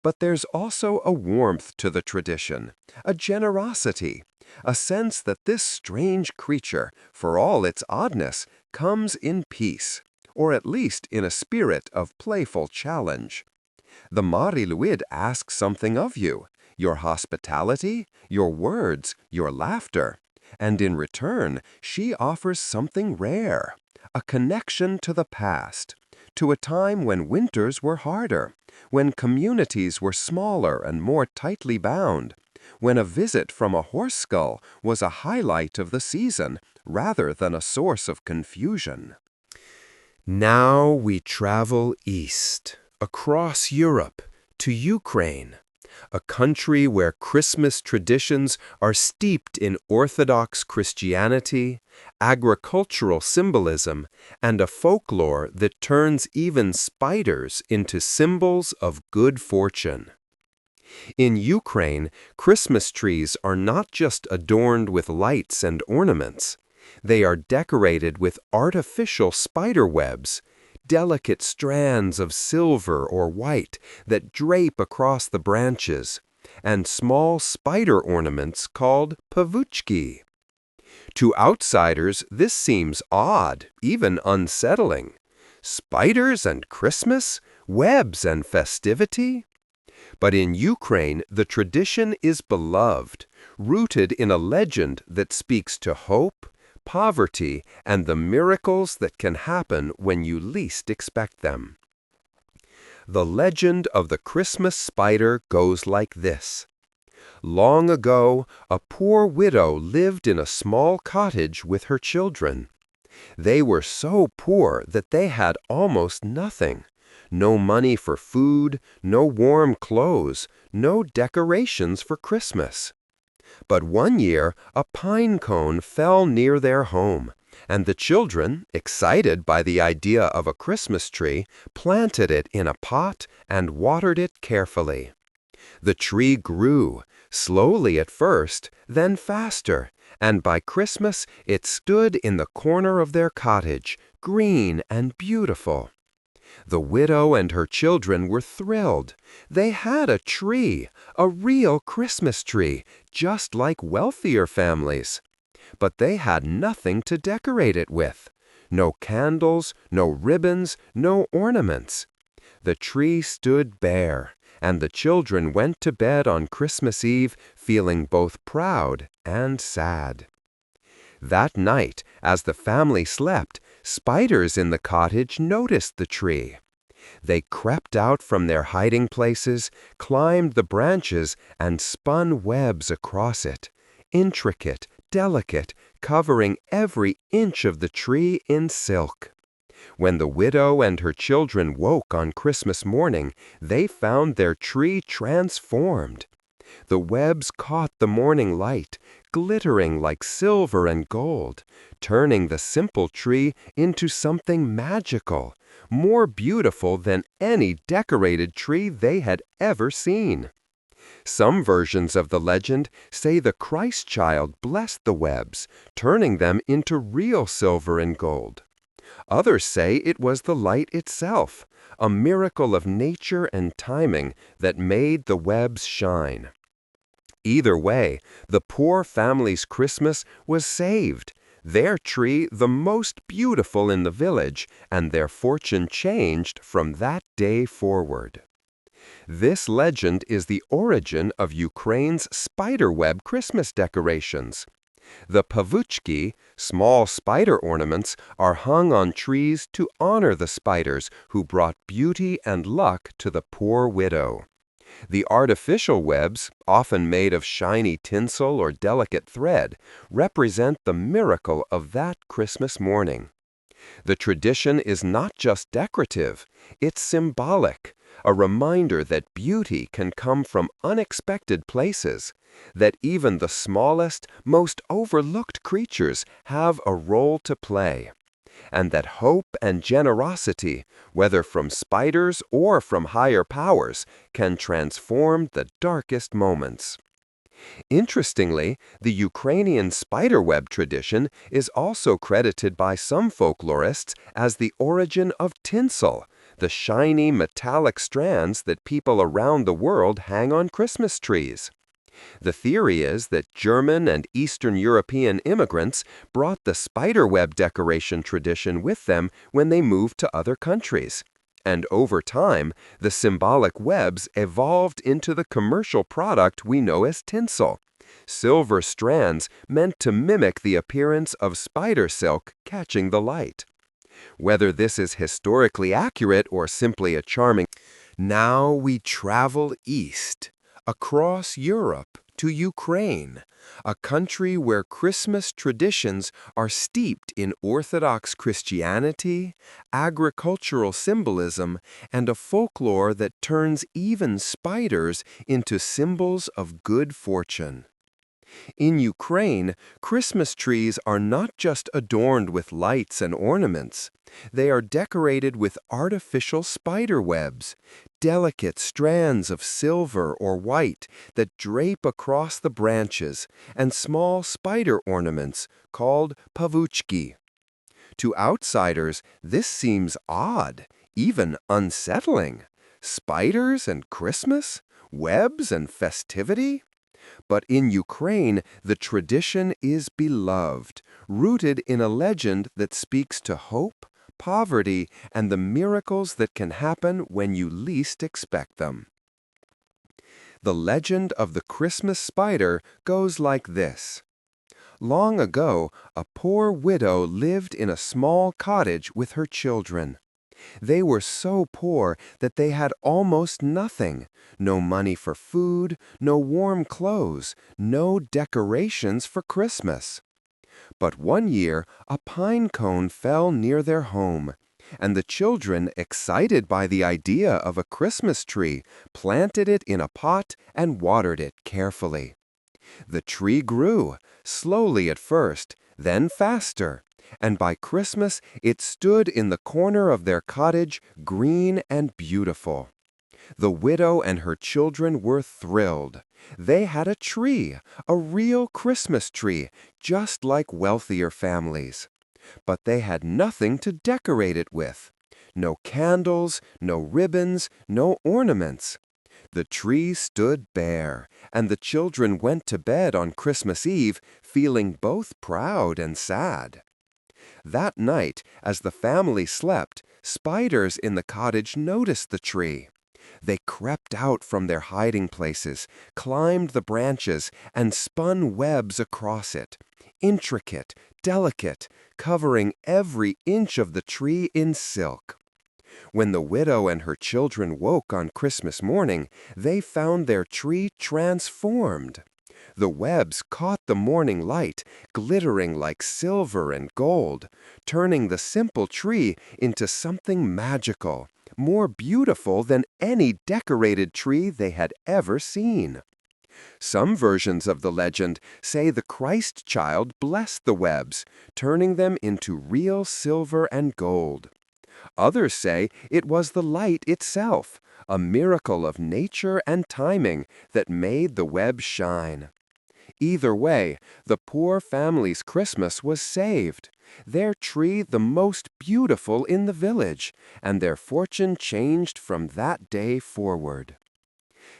But there's also a warmth to the tradition, a generosity, a sense that this strange creature, for all its oddness, comes in peace, or at least in a spirit of playful challenge. The Mariluid asks something of you, your hospitality, your words, your laughter, and in return she offers something rare, a connection to the past, to a time when winters were harder, when communities were smaller and more tightly bound, when a visit from a horse skull was a highlight of the season rather than a source of confusion. Now we travel east, across Europe, to Ukraine, a country where Christmas traditions are steeped in Orthodox Christianity, agricultural symbolism, and a folklore that turns even spiders into symbols of good fortune. In Ukraine, Christmas trees are not just adorned with lights and ornaments. They are decorated with artificial spider webs, delicate strands of silver or white that drape across the branches, and small spider ornaments called pavuchki. To outsiders, this seems odd, even unsettling. Spiders and Christmas? Webs and festivity? But in Ukraine, the tradition is beloved, rooted in a legend that speaks to hope, poverty, and the miracles that can happen when you least expect them. The legend of the Christmas spider goes like this. Long ago, a poor widow lived in a small cottage with her children. They were so poor that they had almost nothing. No money for food, no warm clothes, no decorations for Christmas. But one year, a pine cone fell near their home, and the children, excited by the idea of a Christmas tree, planted it in a pot and watered it carefully. The tree grew, slowly at first, then faster, and by Christmas it stood in the corner of their cottage, green and beautiful. The widow and her children were thrilled. They had a tree, a real Christmas tree, just like wealthier families. But they had nothing to decorate it with. No candles, no ribbons, no ornaments. The tree stood bare, and the children went to bed on Christmas Eve feeling both proud and sad. That night, as the family slept, spiders in the cottage noticed the tree. They crept out from their hiding places, climbed the branches, and spun webs across it, intricate, delicate, covering every inch of the tree in silk. When the widow and her children woke on Christmas morning, they found their tree transformed. The webs caught the morning light, glittering like silver and gold, turning the simple tree into something magical, more beautiful than any decorated tree they had ever seen. Some versions of the legend say the Christ child blessed the webs, turning them into real silver and gold. Others say it was the light itself, a miracle of nature and timing that made the webs shine. Either way, the poor family's Christmas was saved, their tree the most beautiful in the village, and their fortune changed from that day forward. This legend is the origin of Ukraine's spiderweb Christmas decorations. The pavuchki, small spider ornaments, are hung on trees to honor the spiders who brought beauty and luck to the poor widow. The artificial webs, often made of shiny tinsel or delicate thread, represent the miracle of that Christmas morning. The tradition is not just decorative, it's symbolic, a reminder that beauty can come from unexpected places, that even the smallest, most overlooked creatures have a role to play, and that hope and generosity, whether from spiders or from higher powers, can transform the darkest moments. Interestingly, the Ukrainian spiderweb tradition is also credited by some folklorists as the origin of tinsel, the shiny metallic strands that people around the world hang on Christmas trees. The theory is that German and Eastern European immigrants brought the spiderweb decoration tradition with them when they moved to other countries. And over time, the symbolic webs evolved into the commercial product we know as tinsel, silver strands meant to mimic the appearance of spider silk catching the light. Whether this is historically accurate or simply a charming. Now we travel east, across Europe to Ukraine, a country where Christmas traditions are steeped in Orthodox Christianity, agricultural symbolism, and a folklore that turns even spiders into symbols of good fortune. In Ukraine, Christmas trees are not just adorned with lights and ornaments. They are decorated with artificial spider webs, delicate strands of silver or white that drape across the branches, and small spider ornaments called pavuchki. To outsiders, this seems odd, even unsettling. Spiders and Christmas? Webs and festivity? But in Ukraine, the tradition is beloved, rooted in a legend that speaks to hope, poverty, and the miracles that can happen when you least expect them. The legend of the Christmas spider goes like this. Long ago, a poor widow lived in a small cottage with her children. They were so poor that they had almost nothing. No money for food, no warm clothes, no decorations for Christmas. But one year, a pine cone fell near their home, and the children, excited by the idea of a Christmas tree, planted it in a pot and watered it carefully. The tree grew, slowly at first, then faster, and by Christmas it stood in the corner of their cottage, green and beautiful. The widow and her children were thrilled. They had a tree, a real Christmas tree, just like wealthier families. But they had nothing to decorate it with. No candles, no ribbons, no ornaments. The tree stood bare, and the children went to bed on Christmas Eve feeling both proud and sad. That night, as the family slept, spiders in the cottage noticed the tree. They crept out from their hiding places, climbed the branches, and spun webs across it, intricate, delicate, covering every inch of the tree in silk. When the widow and her children woke on Christmas morning, they found their tree transformed. The webs caught the morning light, glittering like silver and gold, turning the simple tree into something magical, more beautiful than any decorated tree they had ever seen. Some versions of the legend say the Christ child blessed the webs, turning them into real silver and gold. Others say it was the light itself, a miracle of nature and timing that made the web shine. Either way, the poor family's Christmas was saved, their tree the most beautiful in the village, and their fortune changed from that day forward.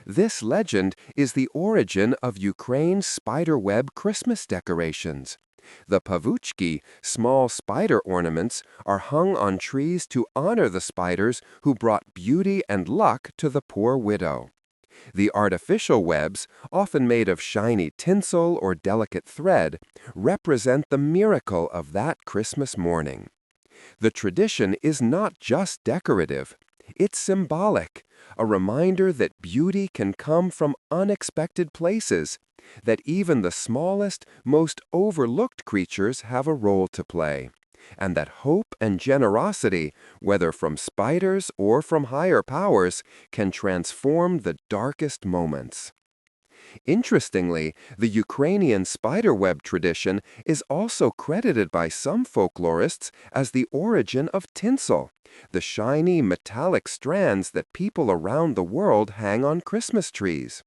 This legend is the origin of Ukraine's spiderweb Christmas decorations. The pavuchki, small spider ornaments, are hung on trees to honor the spiders who brought beauty and luck to the poor widow. The artificial webs, often made of shiny tinsel or delicate thread, represent the miracle of that Christmas morning. The tradition is not just decorative. It's symbolic, a reminder that beauty can come from unexpected places, that even the smallest, most overlooked creatures have a role to play, and that hope and generosity, whether from spiders or from higher powers, can transform the darkest moments. Interestingly, the Ukrainian spiderweb tradition is also credited by some folklorists as the origin of tinsel, the shiny metallic strands that people around the world hang on Christmas trees.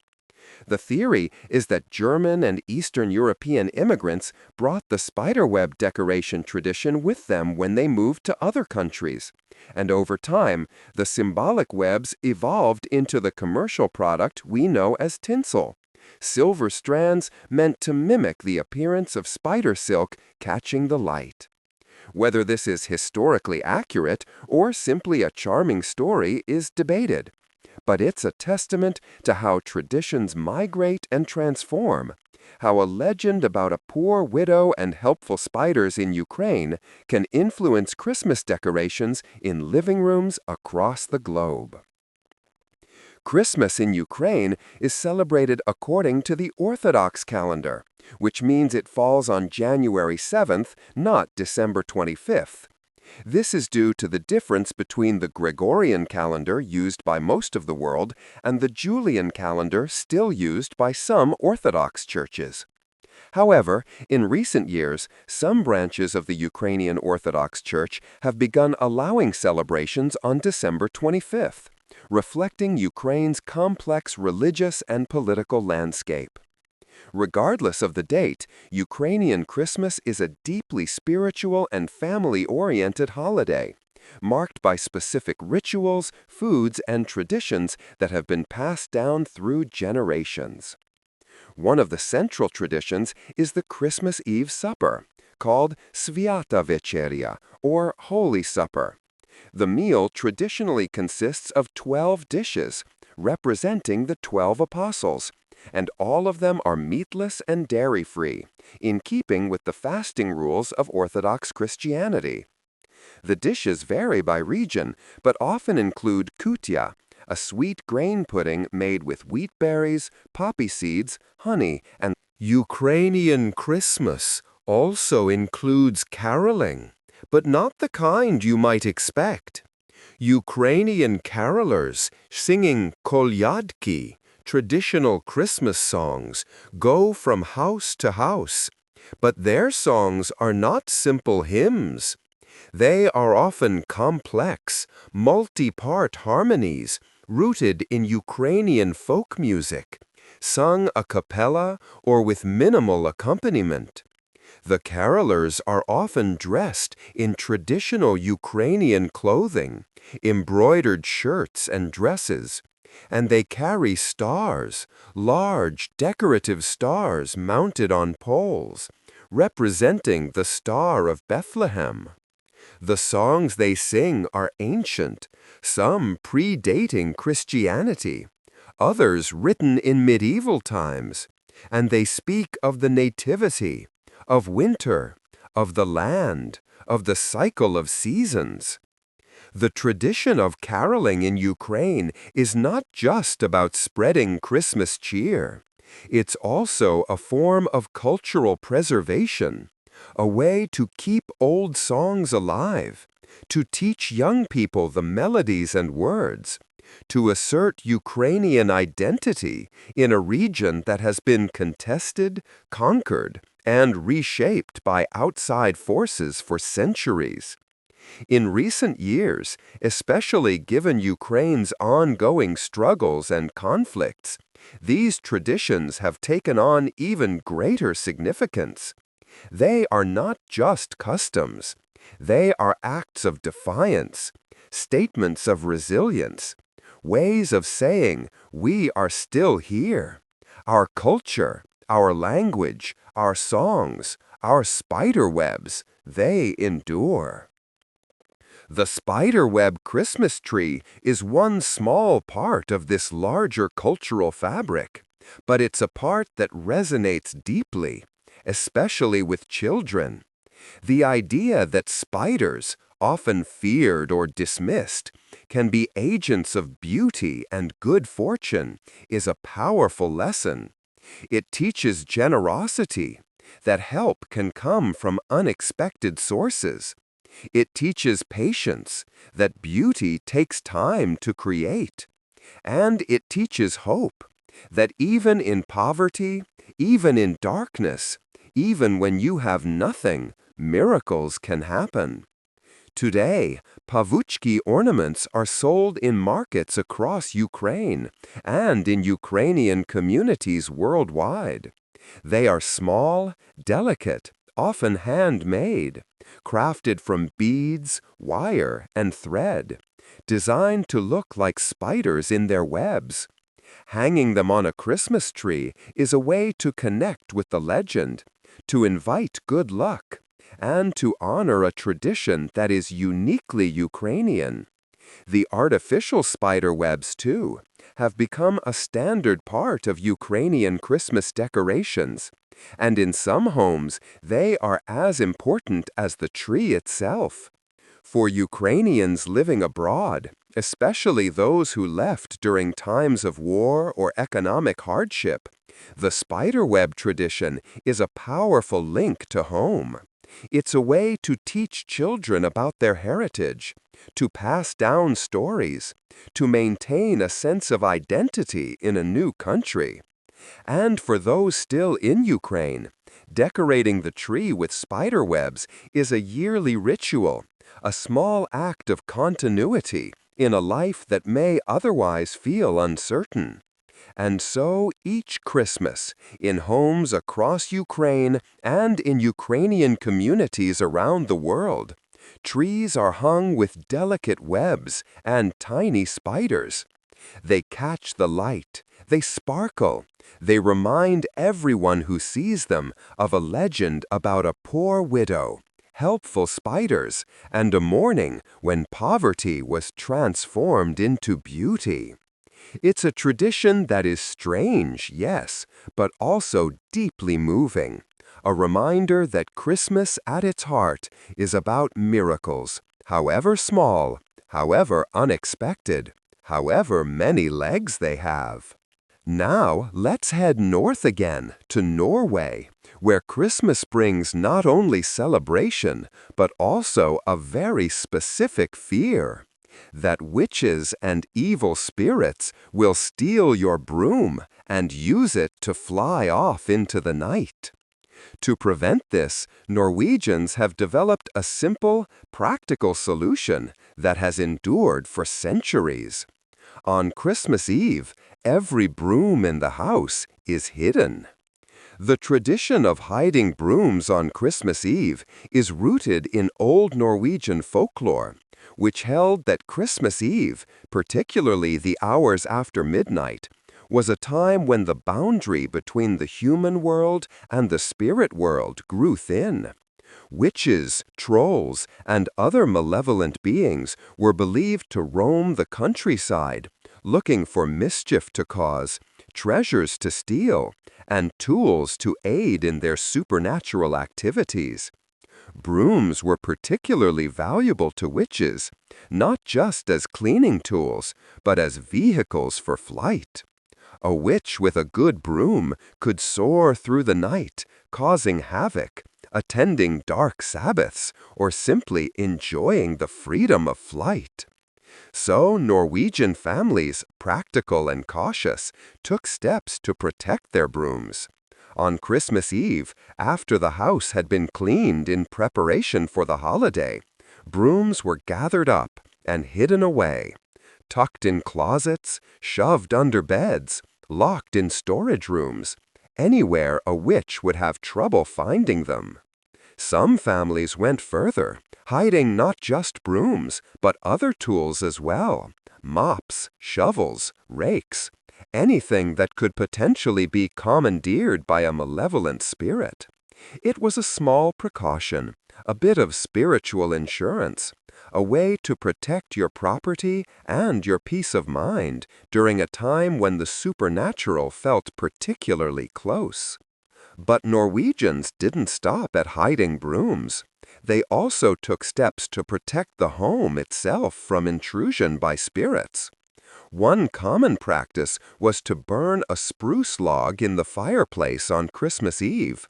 The theory is that German and Eastern European immigrants brought the spiderweb decoration tradition with them when they moved to other countries. And over time, the symbolic webs evolved into the commercial product we know as tinsel. Silver strands meant to mimic the appearance of spider silk catching the light. Whether this is historically accurate or simply a charming story is debated. But it's a testament to how traditions migrate and transform, how a legend about a poor widow and helpful spiders in Ukraine can influence Christmas decorations in living rooms across the globe. Christmas in Ukraine is celebrated according to the Orthodox calendar, which means it falls on January 7th, not December 25th. This is due to the difference between the Gregorian calendar used by most of the world and the Julian calendar still used by some Orthodox churches. However, in recent years, some branches of the Ukrainian Orthodox Church have begun allowing celebrations on December 25th, reflecting Ukraine's complex religious and political landscape. Regardless of the date, Ukrainian Christmas is a deeply spiritual and family-oriented holiday, marked by specific rituals, foods, and traditions that have been passed down through generations. One of the central traditions is the Christmas Eve supper, called Sviata Večerya, or Holy Supper. The meal traditionally consists of 12 dishes, representing the 12 apostles, and all of them are meatless and dairy-free, in keeping with the fasting rules of Orthodox Christianity. The dishes vary by region, but often include kutia, a sweet grain pudding made with wheat berries, poppy seeds, honey, and Ukrainian Christmas also includes caroling, but not the kind you might expect. Ukrainian carolers singing kolyadki, traditional Christmas songs, go from house to house, but their songs are not simple hymns. They are often complex, multi-part harmonies rooted in Ukrainian folk music, sung a cappella or with minimal accompaniment. The carolers are often dressed in traditional Ukrainian clothing, embroidered shirts and dresses, and they carry stars, large decorative stars mounted on poles, representing the Star of Bethlehem. The songs they sing are ancient, some predating Christianity, others written in medieval times, and they speak of the nativity, of winter, of the land, of the cycle of seasons. The tradition of caroling in Ukraine is not just about spreading Christmas cheer. It's also a form of cultural preservation, a way to keep old songs alive, to teach young people the melodies and words, to assert Ukrainian identity in a region that has been contested, conquered, and reshaped by outside forces for centuries. In recent years, especially given Ukraine's ongoing struggles and conflicts, these traditions have taken on even greater significance. They are not just customs. They are acts of defiance, statements of resilience, ways of saying, we are still here. Our culture, our language, our songs, our spider webs, they endure. The spiderweb Christmas tree is one small part of this larger cultural fabric, but it's a part that resonates deeply, especially with children. The idea that spiders, often feared or dismissed, can be agents of beauty and good fortune is a powerful lesson. It teaches generosity, that help can come from unexpected sources. It teaches patience, that beauty takes time to create. And it teaches hope, that even in poverty, even in darkness, even when you have nothing, miracles can happen. Today, pavuchki ornaments are sold in markets across Ukraine and in Ukrainian communities worldwide. They are small, delicate, often handmade, crafted from beads, wire, and thread, designed to look like spiders in their webs. Hanging them on a Christmas tree is a way to connect with the legend, to invite good luck, and to honor a tradition that is uniquely Ukrainian. The artificial spider webs, too, have become a standard part of Ukrainian Christmas decorations, and in some homes they are as important as the tree itself. For Ukrainians living abroad, especially those who left during times of war or economic hardship, the spiderweb tradition is a powerful link to home. It's a way to teach children about their heritage, to pass down stories, to maintain a sense of identity in a new country. And for those still in Ukraine, decorating the tree with spiderwebs is a yearly ritual, a small act of continuity in a life that may otherwise feel uncertain. And so each Christmas, in homes across Ukraine and in Ukrainian communities around the world, trees are hung with delicate webs and tiny spiders. They catch the light, they sparkle, they remind everyone who sees them of a legend about a poor widow, helpful spiders, and a morning when poverty was transformed into beauty. It's a tradition that is strange, yes, but also deeply moving. A reminder that Christmas at its heart is about miracles, however small, however unexpected, however many legs they have. Now, let's head north again to Norway, where Christmas brings not only celebration, but also a very specific fear that witches and evil spirits will steal your broom and use it to fly off into the night. To prevent this, Norwegians have developed a simple, practical solution that has endured for centuries. On Christmas Eve, every broom in the house is hidden. The tradition of hiding brooms on Christmas Eve is rooted in old Norwegian folklore, which held that Christmas Eve, particularly the hours after midnight, was a time when the boundary between the human world and the spirit world grew thin. Witches, trolls, and other malevolent beings were believed to roam the countryside, looking for mischief to cause, treasures to steal, and tools to aid in their supernatural activities. Brooms were particularly valuable to witches, not just as cleaning tools, but as vehicles for flight. A witch with a good broom could soar through the night, causing havoc, attending dark Sabbaths, or simply enjoying the freedom of flight. So Norwegian families, practical and cautious, took steps to protect their brooms. On Christmas Eve, after the house had been cleaned in preparation for the holiday, brooms were gathered up and hidden away, tucked in closets, shoved under beds, locked in storage rooms, anywhere a witch would have trouble finding them. Some families went further, hiding not just brooms, but other tools as well: mops, shovels, rakes, anything that could potentially be commandeered by a malevolent spirit. It was a small precaution, a bit of spiritual insurance, a way to protect your property and your peace of mind during a time when the supernatural felt particularly close. But Norwegians didn't stop at hiding brooms. They also took steps to protect the home itself from intrusion by spirits. One common practice was to burn a spruce log in the fireplace on Christmas Eve.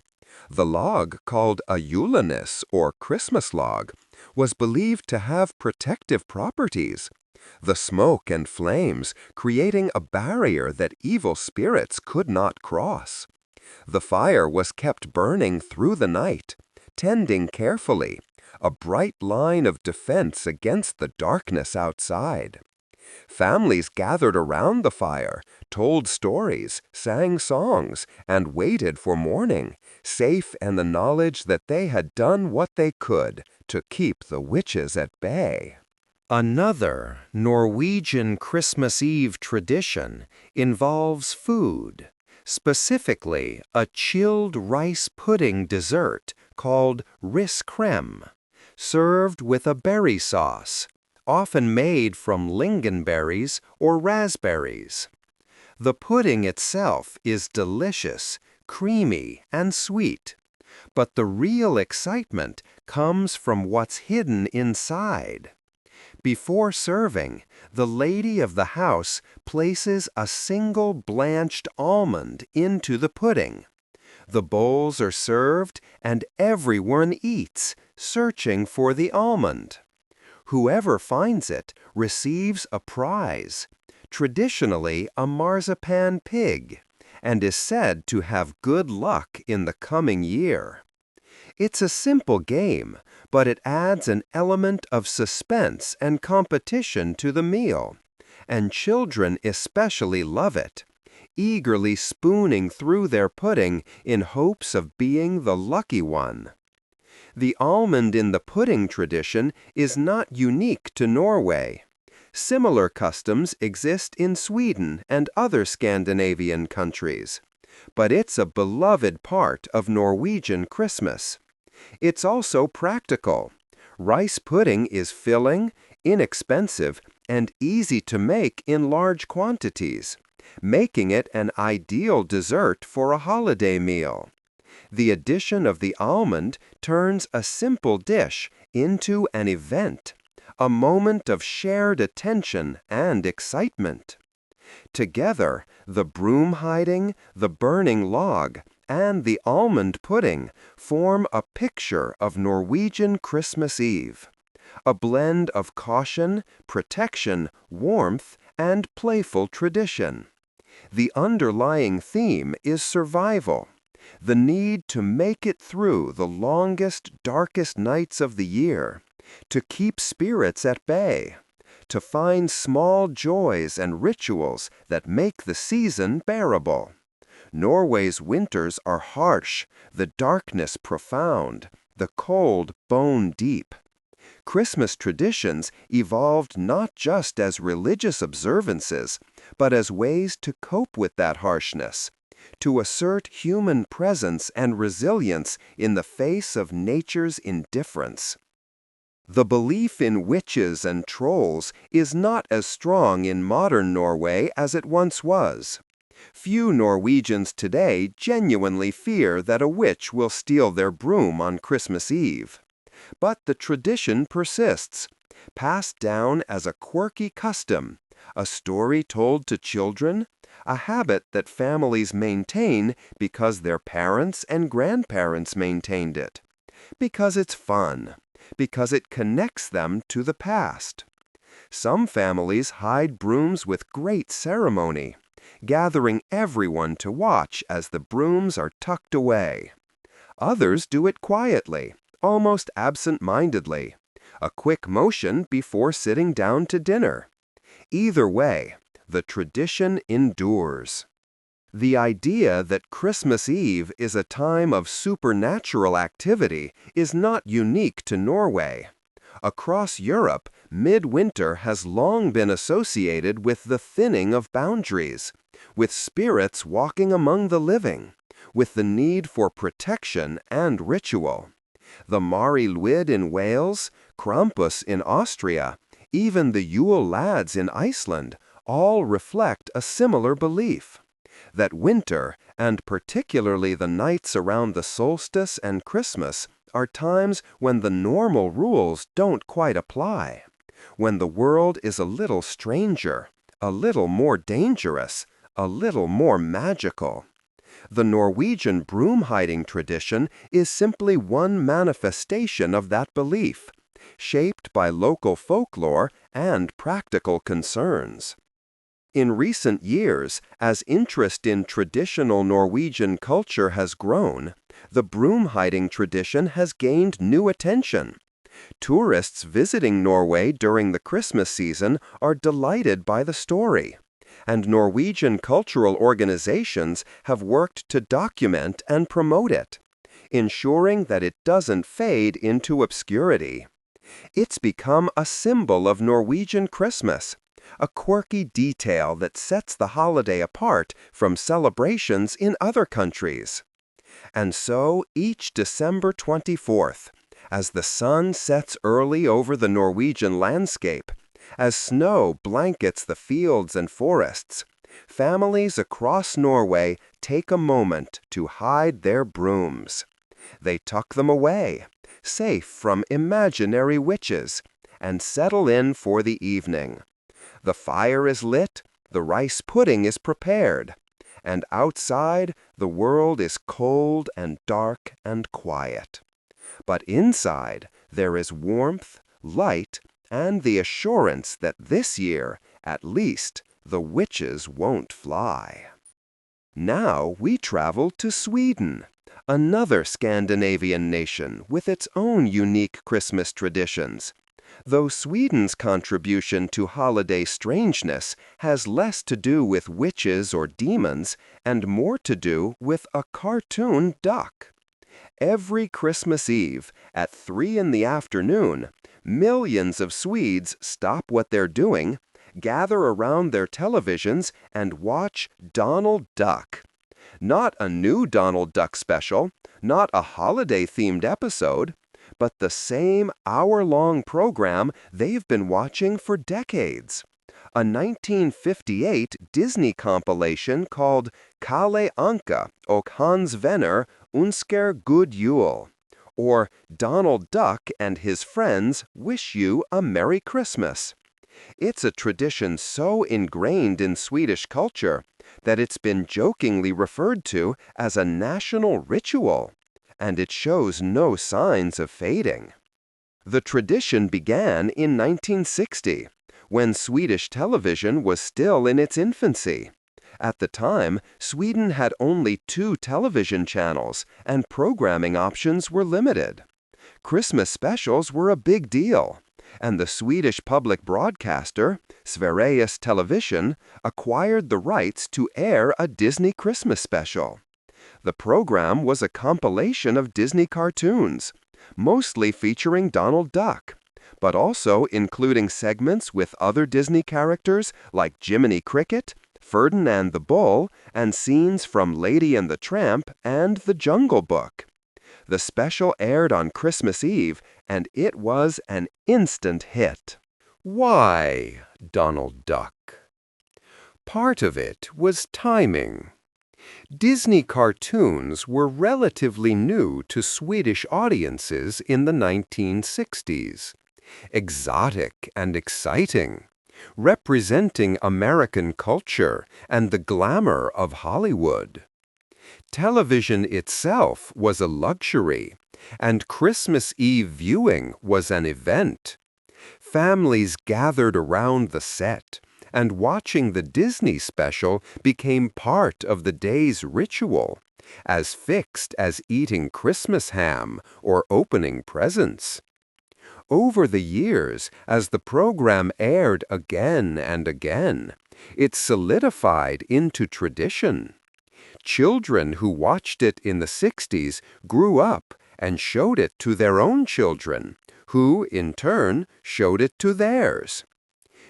The log, called a julenis or Christmas log, was believed to have protective properties, the smoke and flames creating a barrier that evil spirits could not cross. The fire was kept burning through the night, tending carefully, a bright line of defense against the darkness outside. Families gathered around the fire, told stories, sang songs, and waited for morning, safe in the knowledge that they had done what they could to keep the witches at bay. Another Norwegian Christmas Eve tradition involves food, specifically a chilled rice pudding dessert called riskrem, served with a berry sauce, often made from lingonberries or raspberries. The pudding itself is delicious, creamy, and sweet, but the real excitement comes from what's hidden inside. Before serving, the lady of the house places a single blanched almond into the pudding. The bowls are served and everyone eats, searching for the almond. Whoever finds it receives a prize, traditionally a marzipan pig, and is said to have good luck in the coming year. It's a simple game, but it adds an element of suspense and competition to the meal, and children especially love it, eagerly spooning through their pudding in hopes of being the lucky one. The almond in the pudding tradition is not unique to Norway. Similar customs exist in Sweden and other Scandinavian countries, but it's a beloved part of Norwegian Christmas. It's also practical. Rice pudding is filling, inexpensive, and easy to make in large quantities, making it an ideal dessert for a holiday meal. The addition of the almond turns a simple dish into an event, a moment of shared attention and excitement. Together, the broom hiding, the burning log, and the almond pudding form a picture of Norwegian Christmas Eve, a blend of caution, protection, warmth, and playful tradition. The underlying theme is survival, the need to make it through the longest, darkest nights of the year, to keep spirits at bay, to find small joys and rituals that make the season bearable. Norway's winters are harsh, the darkness profound, the cold bone deep. Christmas traditions evolved not just as religious observances, but as ways to cope with that harshness, to assert human presence and resilience in the face of nature's indifference. The belief in witches and trolls is not as strong in modern Norway as it once was. Few Norwegians today genuinely fear that a witch will steal their broom on Christmas Eve. But the tradition persists, passed down as a quirky custom, a story told to children, a habit that families maintain because their parents and grandparents maintained it, because it's fun, because it connects them to the past. Some families hide brooms with great ceremony, gathering everyone to watch as the brooms are tucked away. Others do it quietly, almost absent-mindedly, a quick motion before sitting down to dinner. Either way, the tradition endures. The idea that Christmas Eve is a time of supernatural activity is not unique to Norway. Across Europe, midwinter has long been associated with the thinning of boundaries, with spirits walking among the living, with the need for protection and ritual. The Mari Lwyd in Wales, Krampus in Austria, even the Yule Lads in Iceland, all reflect a similar belief, that winter, and particularly the nights around the solstice and Christmas, are times when the normal rules don't quite apply, when the world is a little stranger, a little more dangerous, a little more magical. The Norwegian broom hiding tradition is simply one manifestation of that belief, shaped by local folklore and practical concerns. In recent years, as interest in traditional Norwegian culture has grown, the broom hiding tradition has gained new attention. Tourists visiting Norway during the Christmas season are delighted by the story, and Norwegian cultural organizations have worked to document and promote it, ensuring that it doesn't fade into obscurity. It's become a symbol of Norwegian Christmas, a quirky detail that sets the holiday apart from celebrations in other countries. And so, each December 24th, as the sun sets early over the Norwegian landscape, as snow blankets the fields and forests, families across Norway take a moment to hide their brooms. They tuck them away, safe from imaginary witches, and settle in for the evening. The fire is lit, the rice pudding is prepared, and outside the world is cold and dark and quiet. But inside there is warmth, light, and the assurance that this year, at least, the witches won't fly. Now we travel to Sweden, another Scandinavian nation with its own unique Christmas traditions. Though Sweden's contribution to holiday strangeness has less to do with witches or demons and more to do with a cartoon duck. Every Christmas Eve at 3 in the afternoon, millions of Swedes stop what they're doing, gather around their televisions, and watch Donald Duck. Not a new Donald Duck special, not a holiday-themed episode, but the same hour-long program they've been watching for decades. A 1958 Disney compilation called Kalle Anka och Hans Vänner Önskar God Jul, or Donald Duck and His Friends Wish You a Merry Christmas. It's a tradition so ingrained in Swedish culture that it's been jokingly referred to as a national ritual, and it shows no signs of fading. The tradition began in 1960, when Swedish television was still in its infancy. At the time, Sweden had only 2 television channels, and programming options were limited. Christmas specials were a big deal, and the Swedish public broadcaster, Sveriges Television, acquired the rights to air a Disney Christmas special. The program was a compilation of Disney cartoons, mostly featuring Donald Duck, but also including segments with other Disney characters like Jiminy Cricket, Ferdinand the Bull, and scenes from Lady and the Tramp and The Jungle Book. The special aired on Christmas Eve, and it was an instant hit. Why Donald Duck? Part of it was timing. Disney cartoons were relatively new to Swedish audiences in the 1960s. Exotic and exciting, representing American culture and the glamour of Hollywood. Television itself was a luxury, and Christmas Eve viewing was an event. Families gathered around the set, and watching the Disney special became part of the day's ritual, as fixed as eating Christmas ham or opening presents. Over the years, as the program aired again and again, it solidified into tradition. Children who watched it in the 60s grew up and showed it to their own children, who, in turn, showed it to theirs.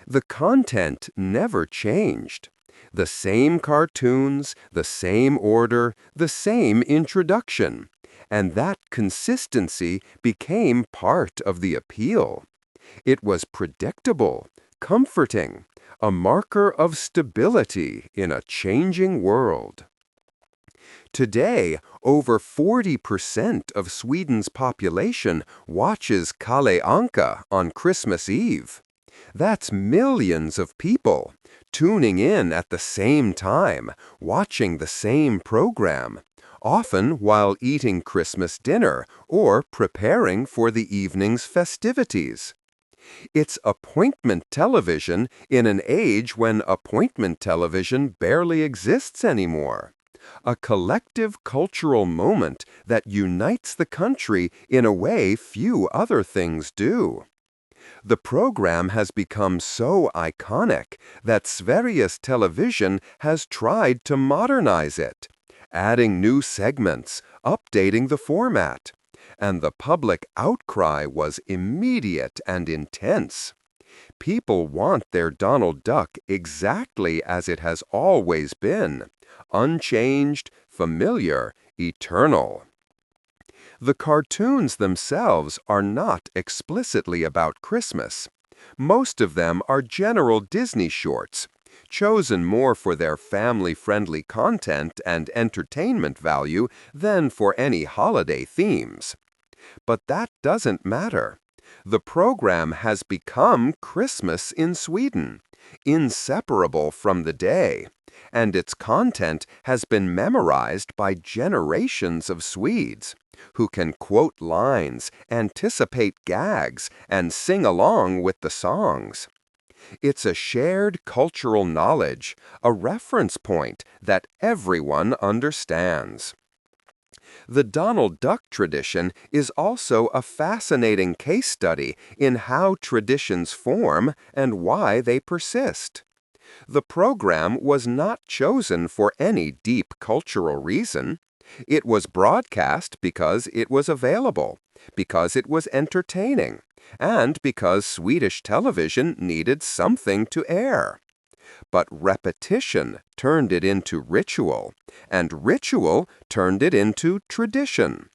The content never changed. The same cartoons, the same order, the same introduction. And that consistency became part of the appeal. It was predictable, comforting, a marker of stability in a changing world. Today, over 40% of Sweden's population watches Kalle Anka on Christmas Eve. That's millions of people tuning in at the same time, watching the same program, often while eating Christmas dinner or preparing for the evening's festivities. It's appointment television in an age when appointment television barely exists anymore. a collective cultural moment that unites the country in a way few other things do. The program has become so iconic that Sveriges Television has tried to modernize it, adding new segments, updating the format, and the public outcry was immediate and intense. People want their Donald Duck exactly as it has always been, unchanged, familiar, eternal. The cartoons themselves are not explicitly about Christmas. Most of them are general Disney shorts, chosen more for their family-friendly content and entertainment value than for any holiday themes. But that doesn't matter. The program has become Christmas in Sweden, inseparable from the day, and its content has been memorized by generations of Swedes, who can quote lines, anticipate gags, and sing along with the songs. It's a shared cultural knowledge, a reference point that everyone understands. The Donald Duck tradition is also a fascinating case study in how traditions form and why they persist. The program was not chosen for any deep cultural reason. It was broadcast because it was available, because it was entertaining, and because Swedish television needed something to air. But repetition turned it into ritual, and ritual turned it into tradition.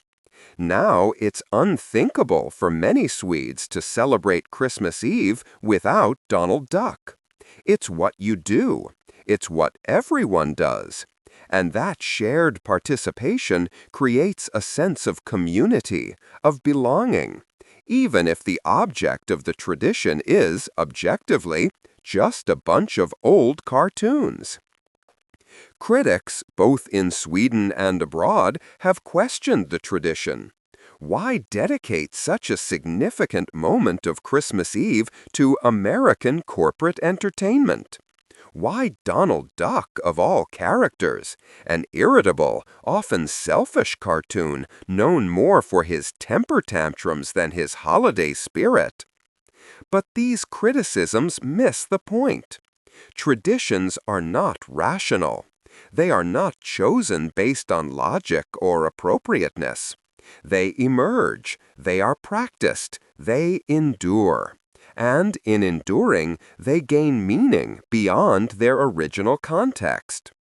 Now it's unthinkable for many Swedes to celebrate Christmas Eve without Donald Duck. It's what you do. It's what everyone does. And that shared participation creates a sense of community, of belonging, even if the object of the tradition is, objectively, just a bunch of old cartoons. Critics, both in Sweden and abroad, have questioned the tradition. Why dedicate such a significant moment of Christmas Eve to American corporate entertainment? Why Donald Duck of all characters, an irritable, often selfish cartoon known more for his temper tantrums than his holiday spirit? But these criticisms miss the point. Traditions are not rational. They are not chosen based on logic or appropriateness. They emerge, they are practiced, they endure. And in enduring, they gain meaning beyond their original context.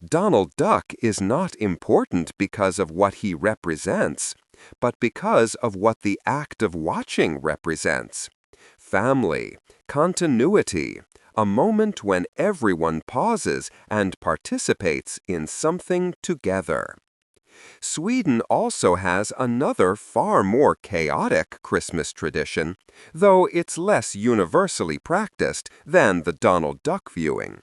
Donald Duck is not important because of what he represents, but because of what the act of watching represents. Family, continuity, a moment when everyone pauses and participates in something together. Sweden also has another far more chaotic Christmas tradition, though it's less universally practiced than the Donald Duck viewing.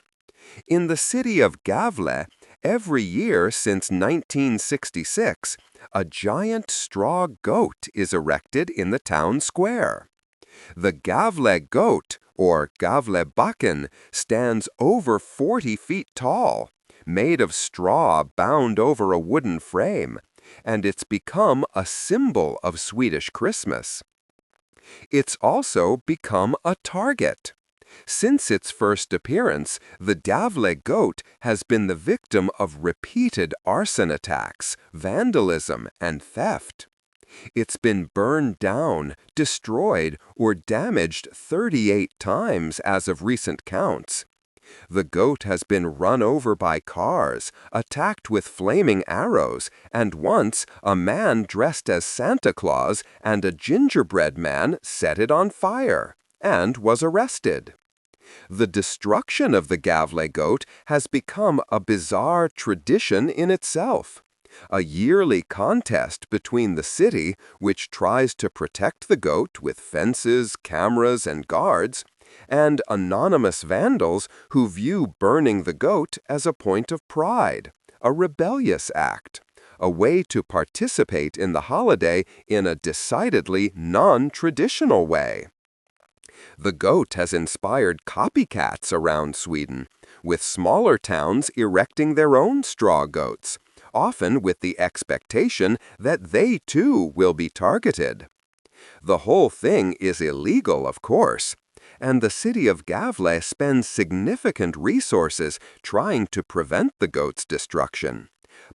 In the city of Gavle, every year since 1966, a giant straw goat is erected in the town square. The Gavle goat, or Gavlebacken, stands over 40 feet tall, made of straw bound over a wooden frame, and it's become a symbol of Swedish Christmas. It's also become a target. Since its first appearance, the Gavle goat has been the victim of repeated arson attacks, vandalism, and theft. It's been burned down, destroyed, or damaged 38 times as of recent counts. The goat has been run over by cars, attacked with flaming arrows, and once a man dressed as Santa Claus and a gingerbread man set it on fire and was arrested. The destruction of the Gavle goat has become a bizarre tradition in itself. A yearly contest between the city, which tries to protect the goat with fences, cameras, and guards, and anonymous vandals who view burning the goat as a point of pride, a rebellious act, a way to participate in the holiday in a decidedly non-traditional way. The goat has inspired copycats around Sweden, with smaller towns erecting their own straw goats, often with the expectation that they too will be targeted. The whole thing is illegal, of course, and the city of Gavle spends significant resources trying to prevent the goat's destruction.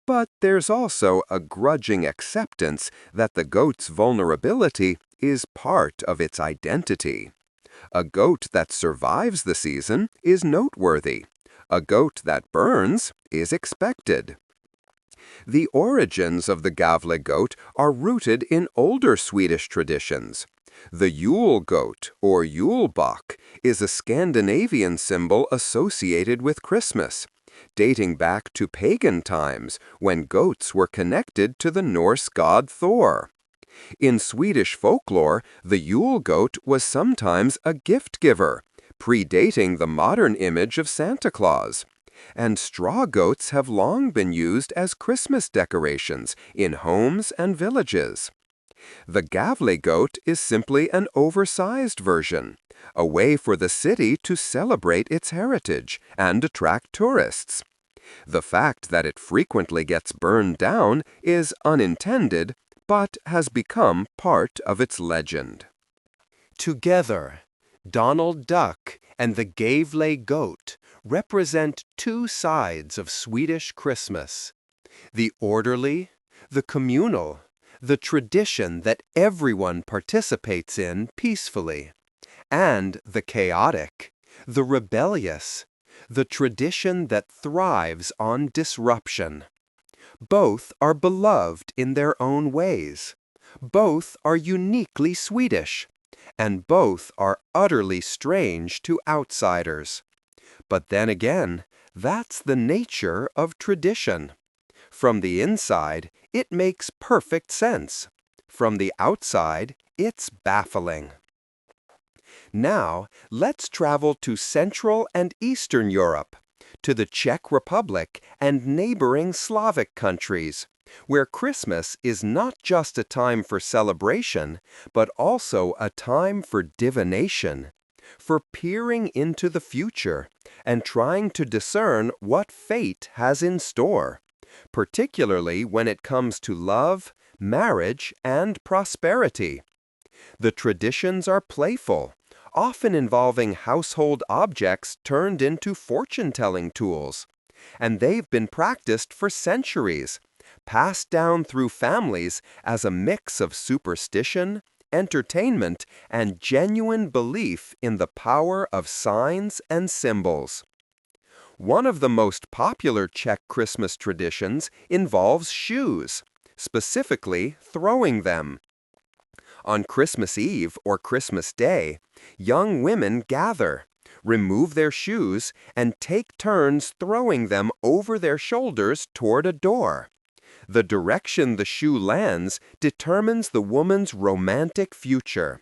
But there's also a grudging acceptance that the goat's vulnerability is part of its identity. A goat that survives the season is noteworthy. A goat that burns is expected. The origins of the Gavle goat are rooted in older Swedish traditions. The Yule goat, or Julebock, is a Scandinavian symbol associated with Christmas, dating back to pagan times when goats were connected to the Norse god Thor. In Swedish folklore, the Yule goat was sometimes a gift giver, predating the modern image of Santa Claus. And straw goats have long been used as Christmas decorations in homes and villages. The Gavle goat is simply an oversized version, a way for the city to celebrate its heritage and attract tourists. The fact that it frequently gets burned down is unintended, but has become part of its legend. Together, Donald Duck and the Gavle goat represent two sides of Swedish Christmas: the orderly, the communal, the tradition that everyone participates in peacefully, and the chaotic, the rebellious, the tradition that thrives on disruption. Both are beloved in their own ways. Both are uniquely Swedish, and both are utterly strange to outsiders. But then again, that's the nature of tradition. From the inside, it makes perfect sense. From the outside, it's baffling. Now, let's travel to Central and Eastern Europe, to the Czech Republic and neighboring Slavic countries, where Christmas is not just a time for celebration, but also a time for divination, for peering into the future and trying to discern what fate has in store, particularly when it comes to love, marriage, and prosperity. The traditions are playful, often involving household objects turned into fortune-telling tools, and they've been practiced for centuries, passed down through families as a mix of superstition, entertainment, and genuine belief in the power of signs and symbols. One of the most popular Czech Christmas traditions involves shoes, specifically throwing them. On Christmas Eve or Christmas Day, young women gather, remove their shoes, and take turns throwing them over their shoulders toward a door. The direction the shoe lands determines the woman's romantic future.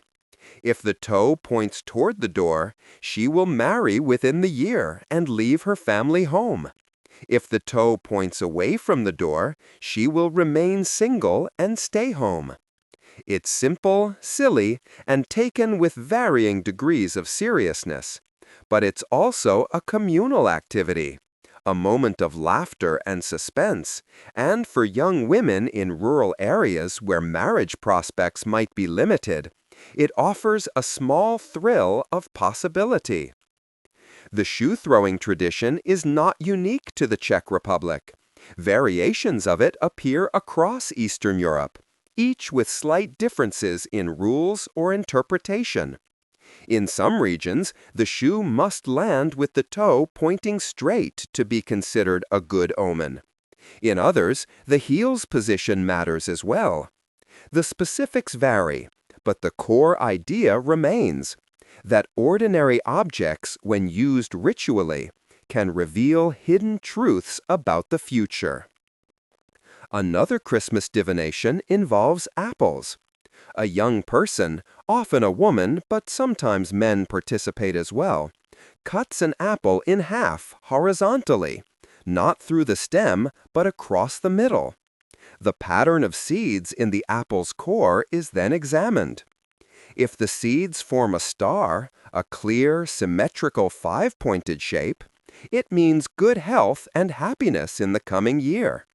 If the toe points toward the door, she will marry within the year and leave her family home. If the toe points away from the door, she will remain single and stay home. It's simple, silly, and taken with varying degrees of seriousness. But it's also a communal activity, a moment of laughter and suspense, and for young women in rural areas where marriage prospects might be limited, it offers a small thrill of possibility. The shoe-throwing tradition is not unique to the Czech Republic. Variations of it appear across Eastern Europe, each with slight differences in rules or interpretation. In some regions, the shoe must land with the toe pointing straight to be considered a good omen. In others, the heel's position matters as well. The specifics vary, but the core idea remains that ordinary objects, when used ritually, can reveal hidden truths about the future. Another Christmas divination involves apples. A young person, often a woman, but sometimes men participate as well, cuts an apple in half horizontally, not through the stem, but across the middle. The pattern of seeds in the apple's core is then examined. If the seeds form a star, a clear, symmetrical five-pointed shape, it means good health and happiness in the coming year.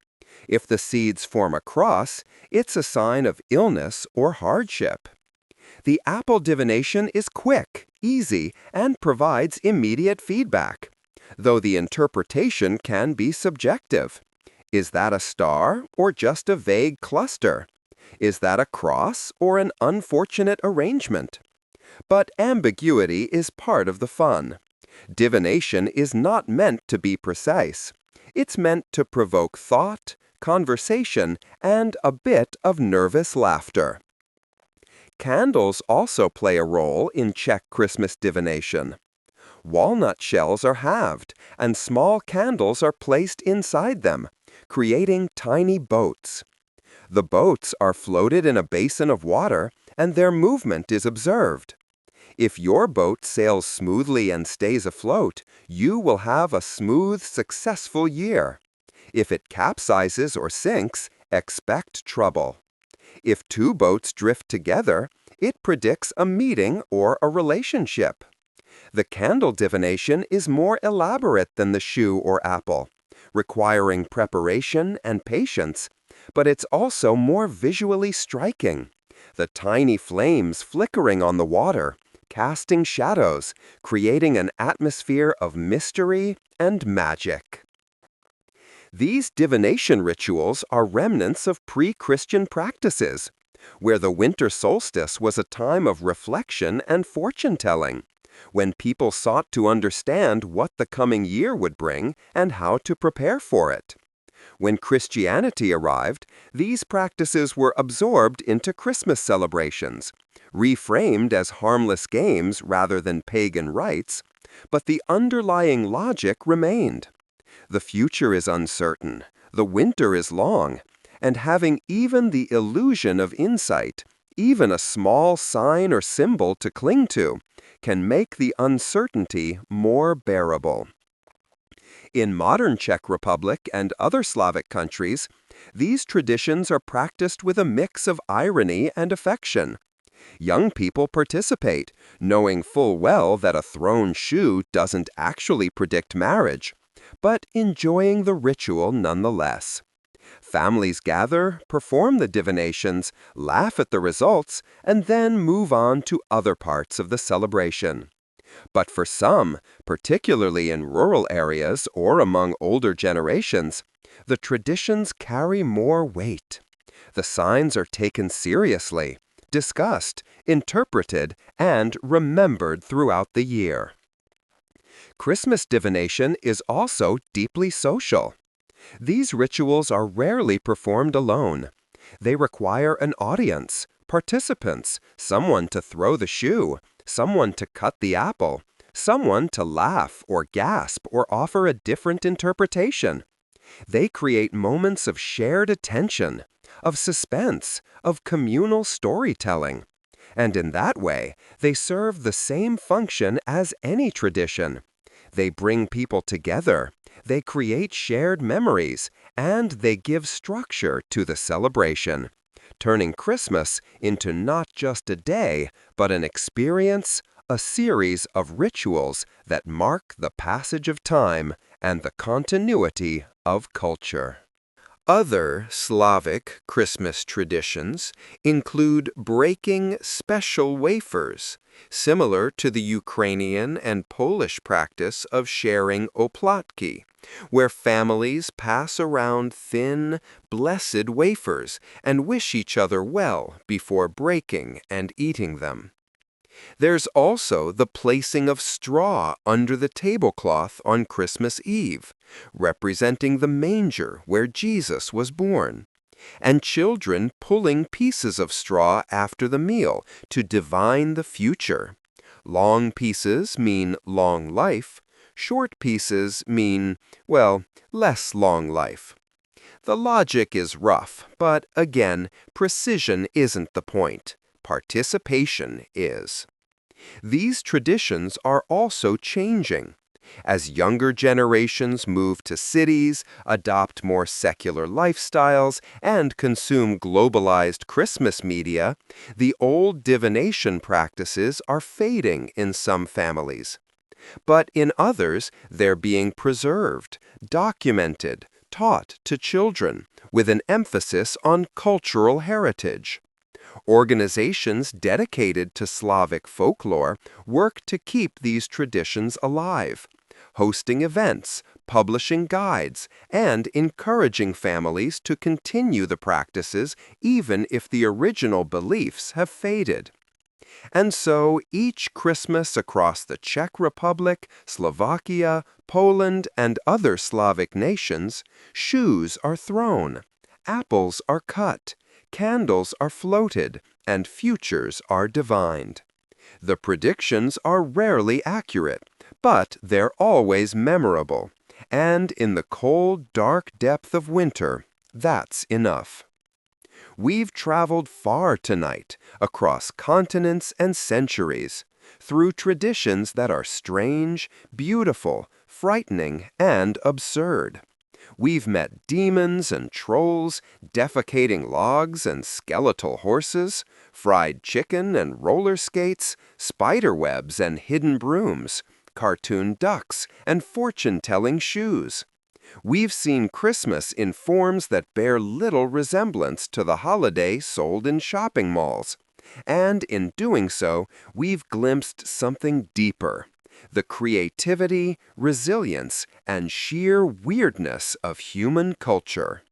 If the seeds form a cross, it's a sign of illness or hardship. The apple divination is quick, easy, and provides immediate feedback, though the interpretation can be subjective. Is that a star or just a vague cluster? Is that a cross or an unfortunate arrangement? But ambiguity is part of the fun. Divination is not meant to be precise. It's meant to provoke thought, conversation, and a bit of nervous laughter. Candles also play a role in Czech Christmas divination. Walnut shells are halved, and small candles are placed inside them, creating tiny boats. The boats are floated in a basin of water, and their movement is observed. If your boat sails smoothly and stays afloat, you will have a smooth, successful year. If it capsizes or sinks, expect trouble. If two boats drift together, it predicts a meeting or a relationship. The candle divination is more elaborate than the shoe or apple, requiring preparation and patience, but it's also more visually striking. The tiny flames flickering on the water, casting shadows, creating an atmosphere of mystery and magic. These divination rituals are remnants of pre-Christian practices, where the winter solstice was a time of reflection and fortune-telling, when people sought to understand what the coming year would bring and how to prepare for it. When Christianity arrived, these practices were absorbed into Christmas celebrations, reframed as harmless games rather than pagan rites, but the underlying logic remained. The future is uncertain, the winter is long, and having even the illusion of insight, even a small sign or symbol to cling to, can make the uncertainty more bearable. In modern Czech Republic and other Slavic countries, these traditions are practiced with a mix of irony and affection. Young people participate, knowing full well that a thrown shoe doesn't actually predict marriage, but enjoying the ritual nonetheless. Families gather, perform the divinations, laugh at the results, and then move on to other parts of the celebration. But for some, particularly in rural areas or among older generations, the traditions carry more weight. The signs are taken seriously, discussed, interpreted, and remembered throughout the year. Christmas divination is also deeply social. These rituals are rarely performed alone. They require an audience, participants, someone to throw the shoe, someone to cut the apple, someone to laugh or gasp or offer a different interpretation. They create moments of shared attention, of suspense, of communal storytelling. And in that way, they serve the same function as any tradition. They bring people together, they create shared memories, and they give structure to the celebration, turning Christmas into not just a day, but an experience, a series of rituals that mark the passage of time and the continuity of culture. Other Slavic Christmas traditions include breaking special wafers, similar to the Ukrainian and Polish practice of sharing oplatki, where families pass around thin, blessed wafers and wish each other well before breaking and eating them. There's also the placing of straw under the tablecloth on Christmas Eve, representing the manger where Jesus was born, and children pulling pieces of straw after the meal to divine the future. Long pieces mean long life, short pieces mean, well, less long life. The logic is rough, but again, precision isn't the point. Participation is. These traditions are also changing. As younger generations move to cities, adopt more secular lifestyles, and consume globalized Christmas media, the old divination practices are fading in some families. But in others, they're being preserved, documented, taught to children, with an emphasis on cultural heritage. Organizations dedicated to Slavic folklore work to keep these traditions alive, hosting events, publishing guides, and encouraging families to continue the practices even if the original beliefs have faded. And so each Christmas across the Czech Republic, Slovakia, Poland, and other Slavic nations, shoes are thrown, apples are cut, candles are floated, and futures are divined. The predictions are rarely accurate, but they're always memorable. And in the cold, dark depth of winter, that's enough. We've traveled far tonight, across continents and centuries, through traditions that are strange, beautiful, frightening, and absurd. We've met demons and trolls, defecating logs and skeletal horses, fried chicken and roller skates, spider webs and hidden brooms, cartoon ducks and fortune-telling shoes. We've seen Christmas in forms that bear little resemblance to the holiday sold in shopping malls. And in doing so, we've glimpsed something deeper: the creativity, resilience, and sheer weirdness of human culture.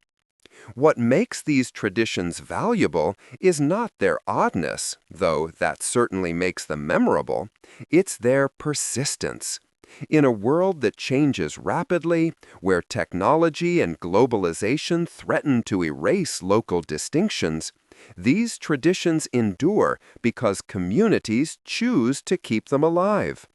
What makes these traditions valuable is not their oddness, though that certainly makes them memorable. It's their persistence. In a world that changes rapidly, where technology and globalization threaten to erase local distinctions, these traditions endure because communities choose to keep them alive.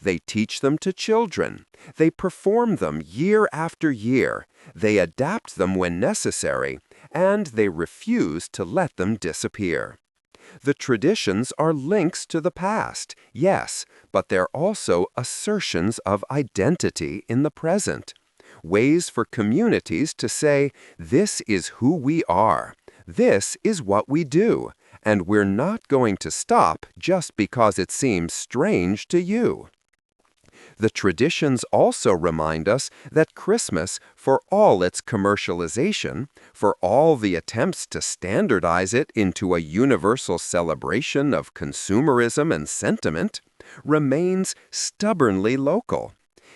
They teach them to children. They perform them year after year. They adapt them when necessary, and they refuse to let them disappear. The traditions are links to the past, yes, but they're also assertions of identity in the present. Ways for communities to say, this is who we are, this is what we do, and we're not going to stop just because it seems strange to you. The traditions also remind us that Christmas, for all its commercialization, for all the attempts to standardize it into a universal celebration of consumerism and sentiment, remains stubbornly local.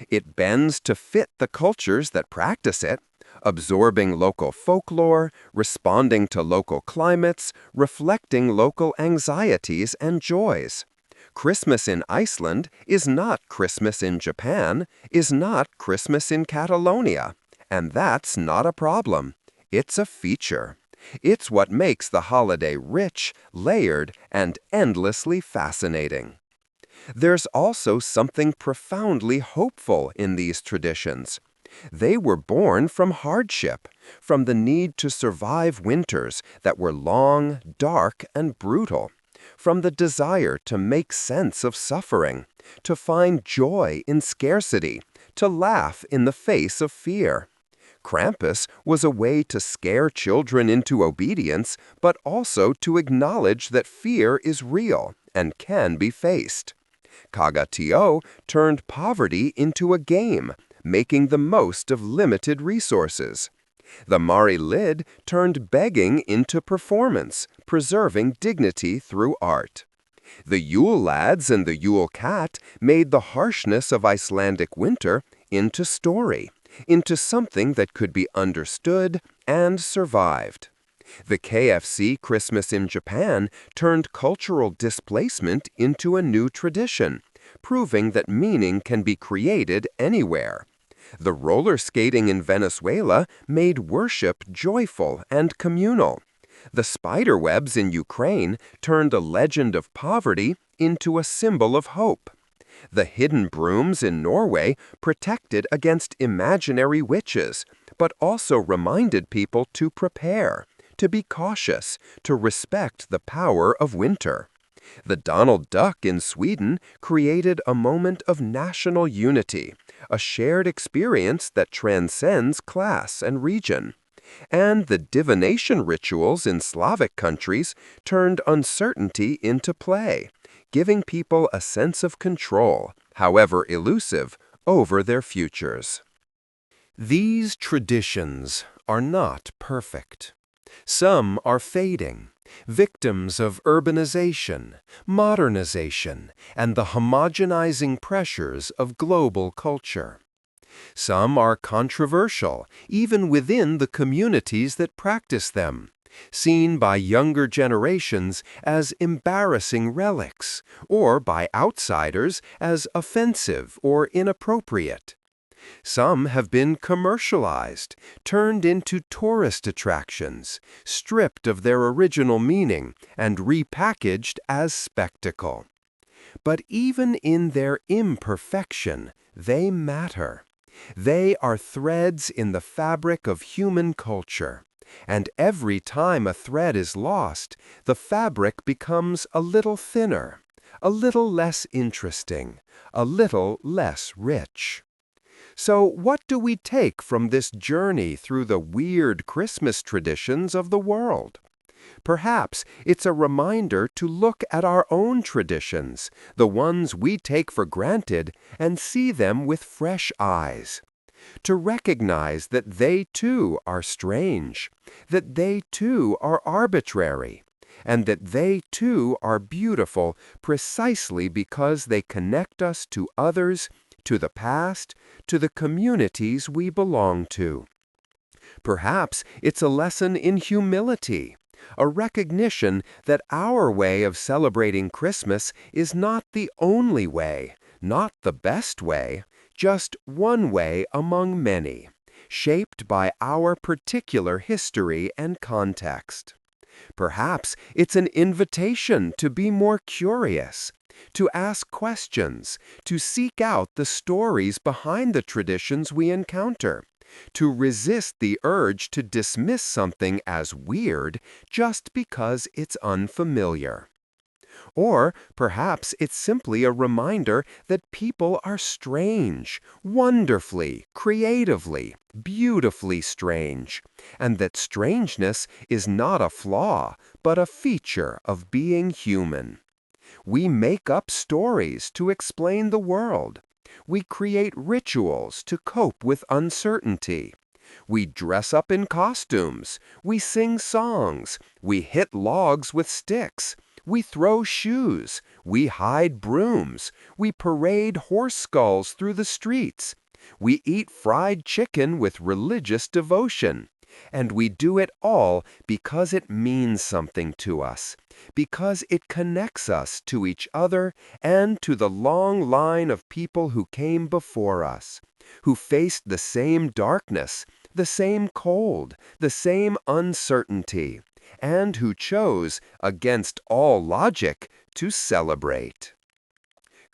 It bends to fit the cultures that practice it, absorbing local folklore, responding to local climates, reflecting local anxieties and joys. Christmas in Iceland is not Christmas in Japan, is not Christmas in Catalonia. And that's not a problem. It's a feature. It's what makes the holiday rich, layered, and endlessly fascinating. There's also something profoundly hopeful in these traditions. They were born from hardship, from the need to survive winters that were long, dark, and brutal, from the desire to make sense of suffering, to find joy in scarcity, to laugh in the face of fear. Krampus was a way to scare children into obedience, but also to acknowledge that fear is real and can be faced. Kagatio turned poverty into a game, making the most of limited resources. The Mari Lid turned begging into performance, preserving dignity through art. The Yule Lads and the Yule Cat made the harshness of Icelandic winter into story, into something that could be understood and survived. The KFC Christmas in Japan turned cultural displacement into a new tradition, proving that meaning can be created anywhere. The roller skating in Venezuela made worship joyful and communal. The spider webs in Ukraine turned a legend of poverty into a symbol of hope. The hidden brooms in Norway protected against imaginary witches, but also reminded people to prepare, to be cautious, to respect the power of winter. The Donald Duck in Sweden created a moment of national unity, a shared experience that transcends class and region. And the divination rituals in Slavic countries turned uncertainty into play, giving people a sense of control, however elusive, over their futures. These traditions are not perfect. Some are fading, victims of urbanization, modernization, and the homogenizing pressures of global culture. Some are controversial, even within the communities that practice them, seen by younger generations as embarrassing relics, or by outsiders as offensive or inappropriate. Some have been commercialized, turned into tourist attractions, stripped of their original meaning, and repackaged as spectacle. But even in their imperfection, they matter. They are threads in the fabric of human culture, and every time a thread is lost, the fabric becomes a little thinner, a little less interesting, a little less rich. So what do we take from this journey through the weird Christmas traditions of the world? Perhaps it's a reminder to look at our own traditions, the ones we take for granted, and see them with fresh eyes. To recognize that they too are strange, that they too are arbitrary, and that they too are beautiful precisely because they connect us to others, to the past, to the communities we belong to. Perhaps it's a lesson in humility, a recognition that our way of celebrating Christmas is not the only way, not the best way, just one way among many, shaped by our particular history and context. Perhaps it's an invitation to be more curious, to ask questions, to seek out the stories behind the traditions we encounter, to resist the urge to dismiss something as weird just because it's unfamiliar. Or perhaps it's simply a reminder that people are strange, wonderfully, creatively, beautifully strange, and that strangeness is not a flaw, but a feature of being human. We make up stories to explain the world. We create rituals to cope with uncertainty. We dress up in costumes. We sing songs. We hit logs with sticks. We throw shoes. We hide brooms. We parade horse skulls through the streets. We eat fried chicken with religious devotion. And we do it all because it means something to us, because it connects us to each other and to the long line of people who came before us, who faced the same darkness, the same cold, the same uncertainty, and who chose, against all logic, to celebrate.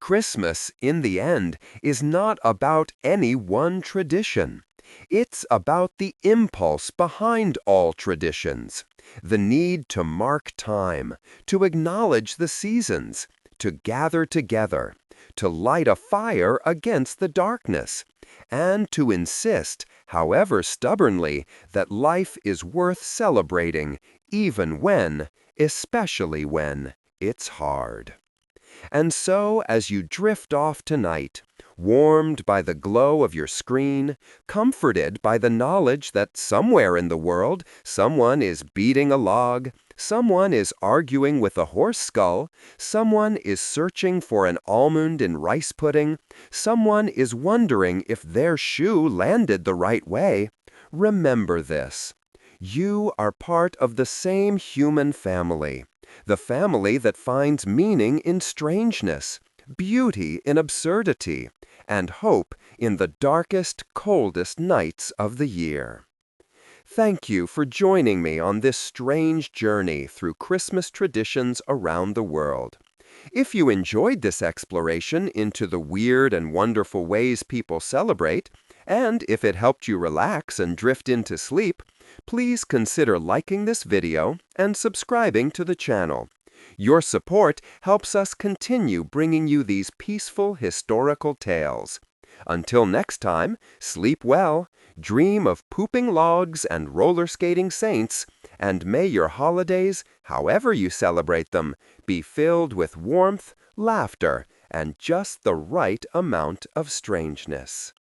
Christmas, in the end, is not about any one tradition. It's about the impulse behind all traditions, the need to mark time, to acknowledge the seasons, to gather together, to light a fire against the darkness, and to insist, however stubbornly, that life is worth celebrating, even when, especially when, it's hard. And so, as you drift off tonight, warmed by the glow of your screen, comforted by the knowledge that somewhere in the world someone is beating a log, someone is arguing with a horse skull, someone is searching for an almond in rice pudding, someone is wondering if their shoe landed the right way, remember this. You are part of the same human family, the family that finds meaning in strangeness, beauty in absurdity, and hope in the darkest, coldest nights of the year. Thank you for joining me on this strange journey through Christmas traditions around the world. If you enjoyed this exploration into the weird and wonderful ways people celebrate, and if it helped you relax and drift into sleep, please consider liking this video and subscribing to the channel. Your support helps us continue bringing you these peaceful historical tales. Until next time, sleep well, dream of pooping logs and roller skating saints, and may your holidays, however you celebrate them, be filled with warmth, laughter, and just the right amount of strangeness.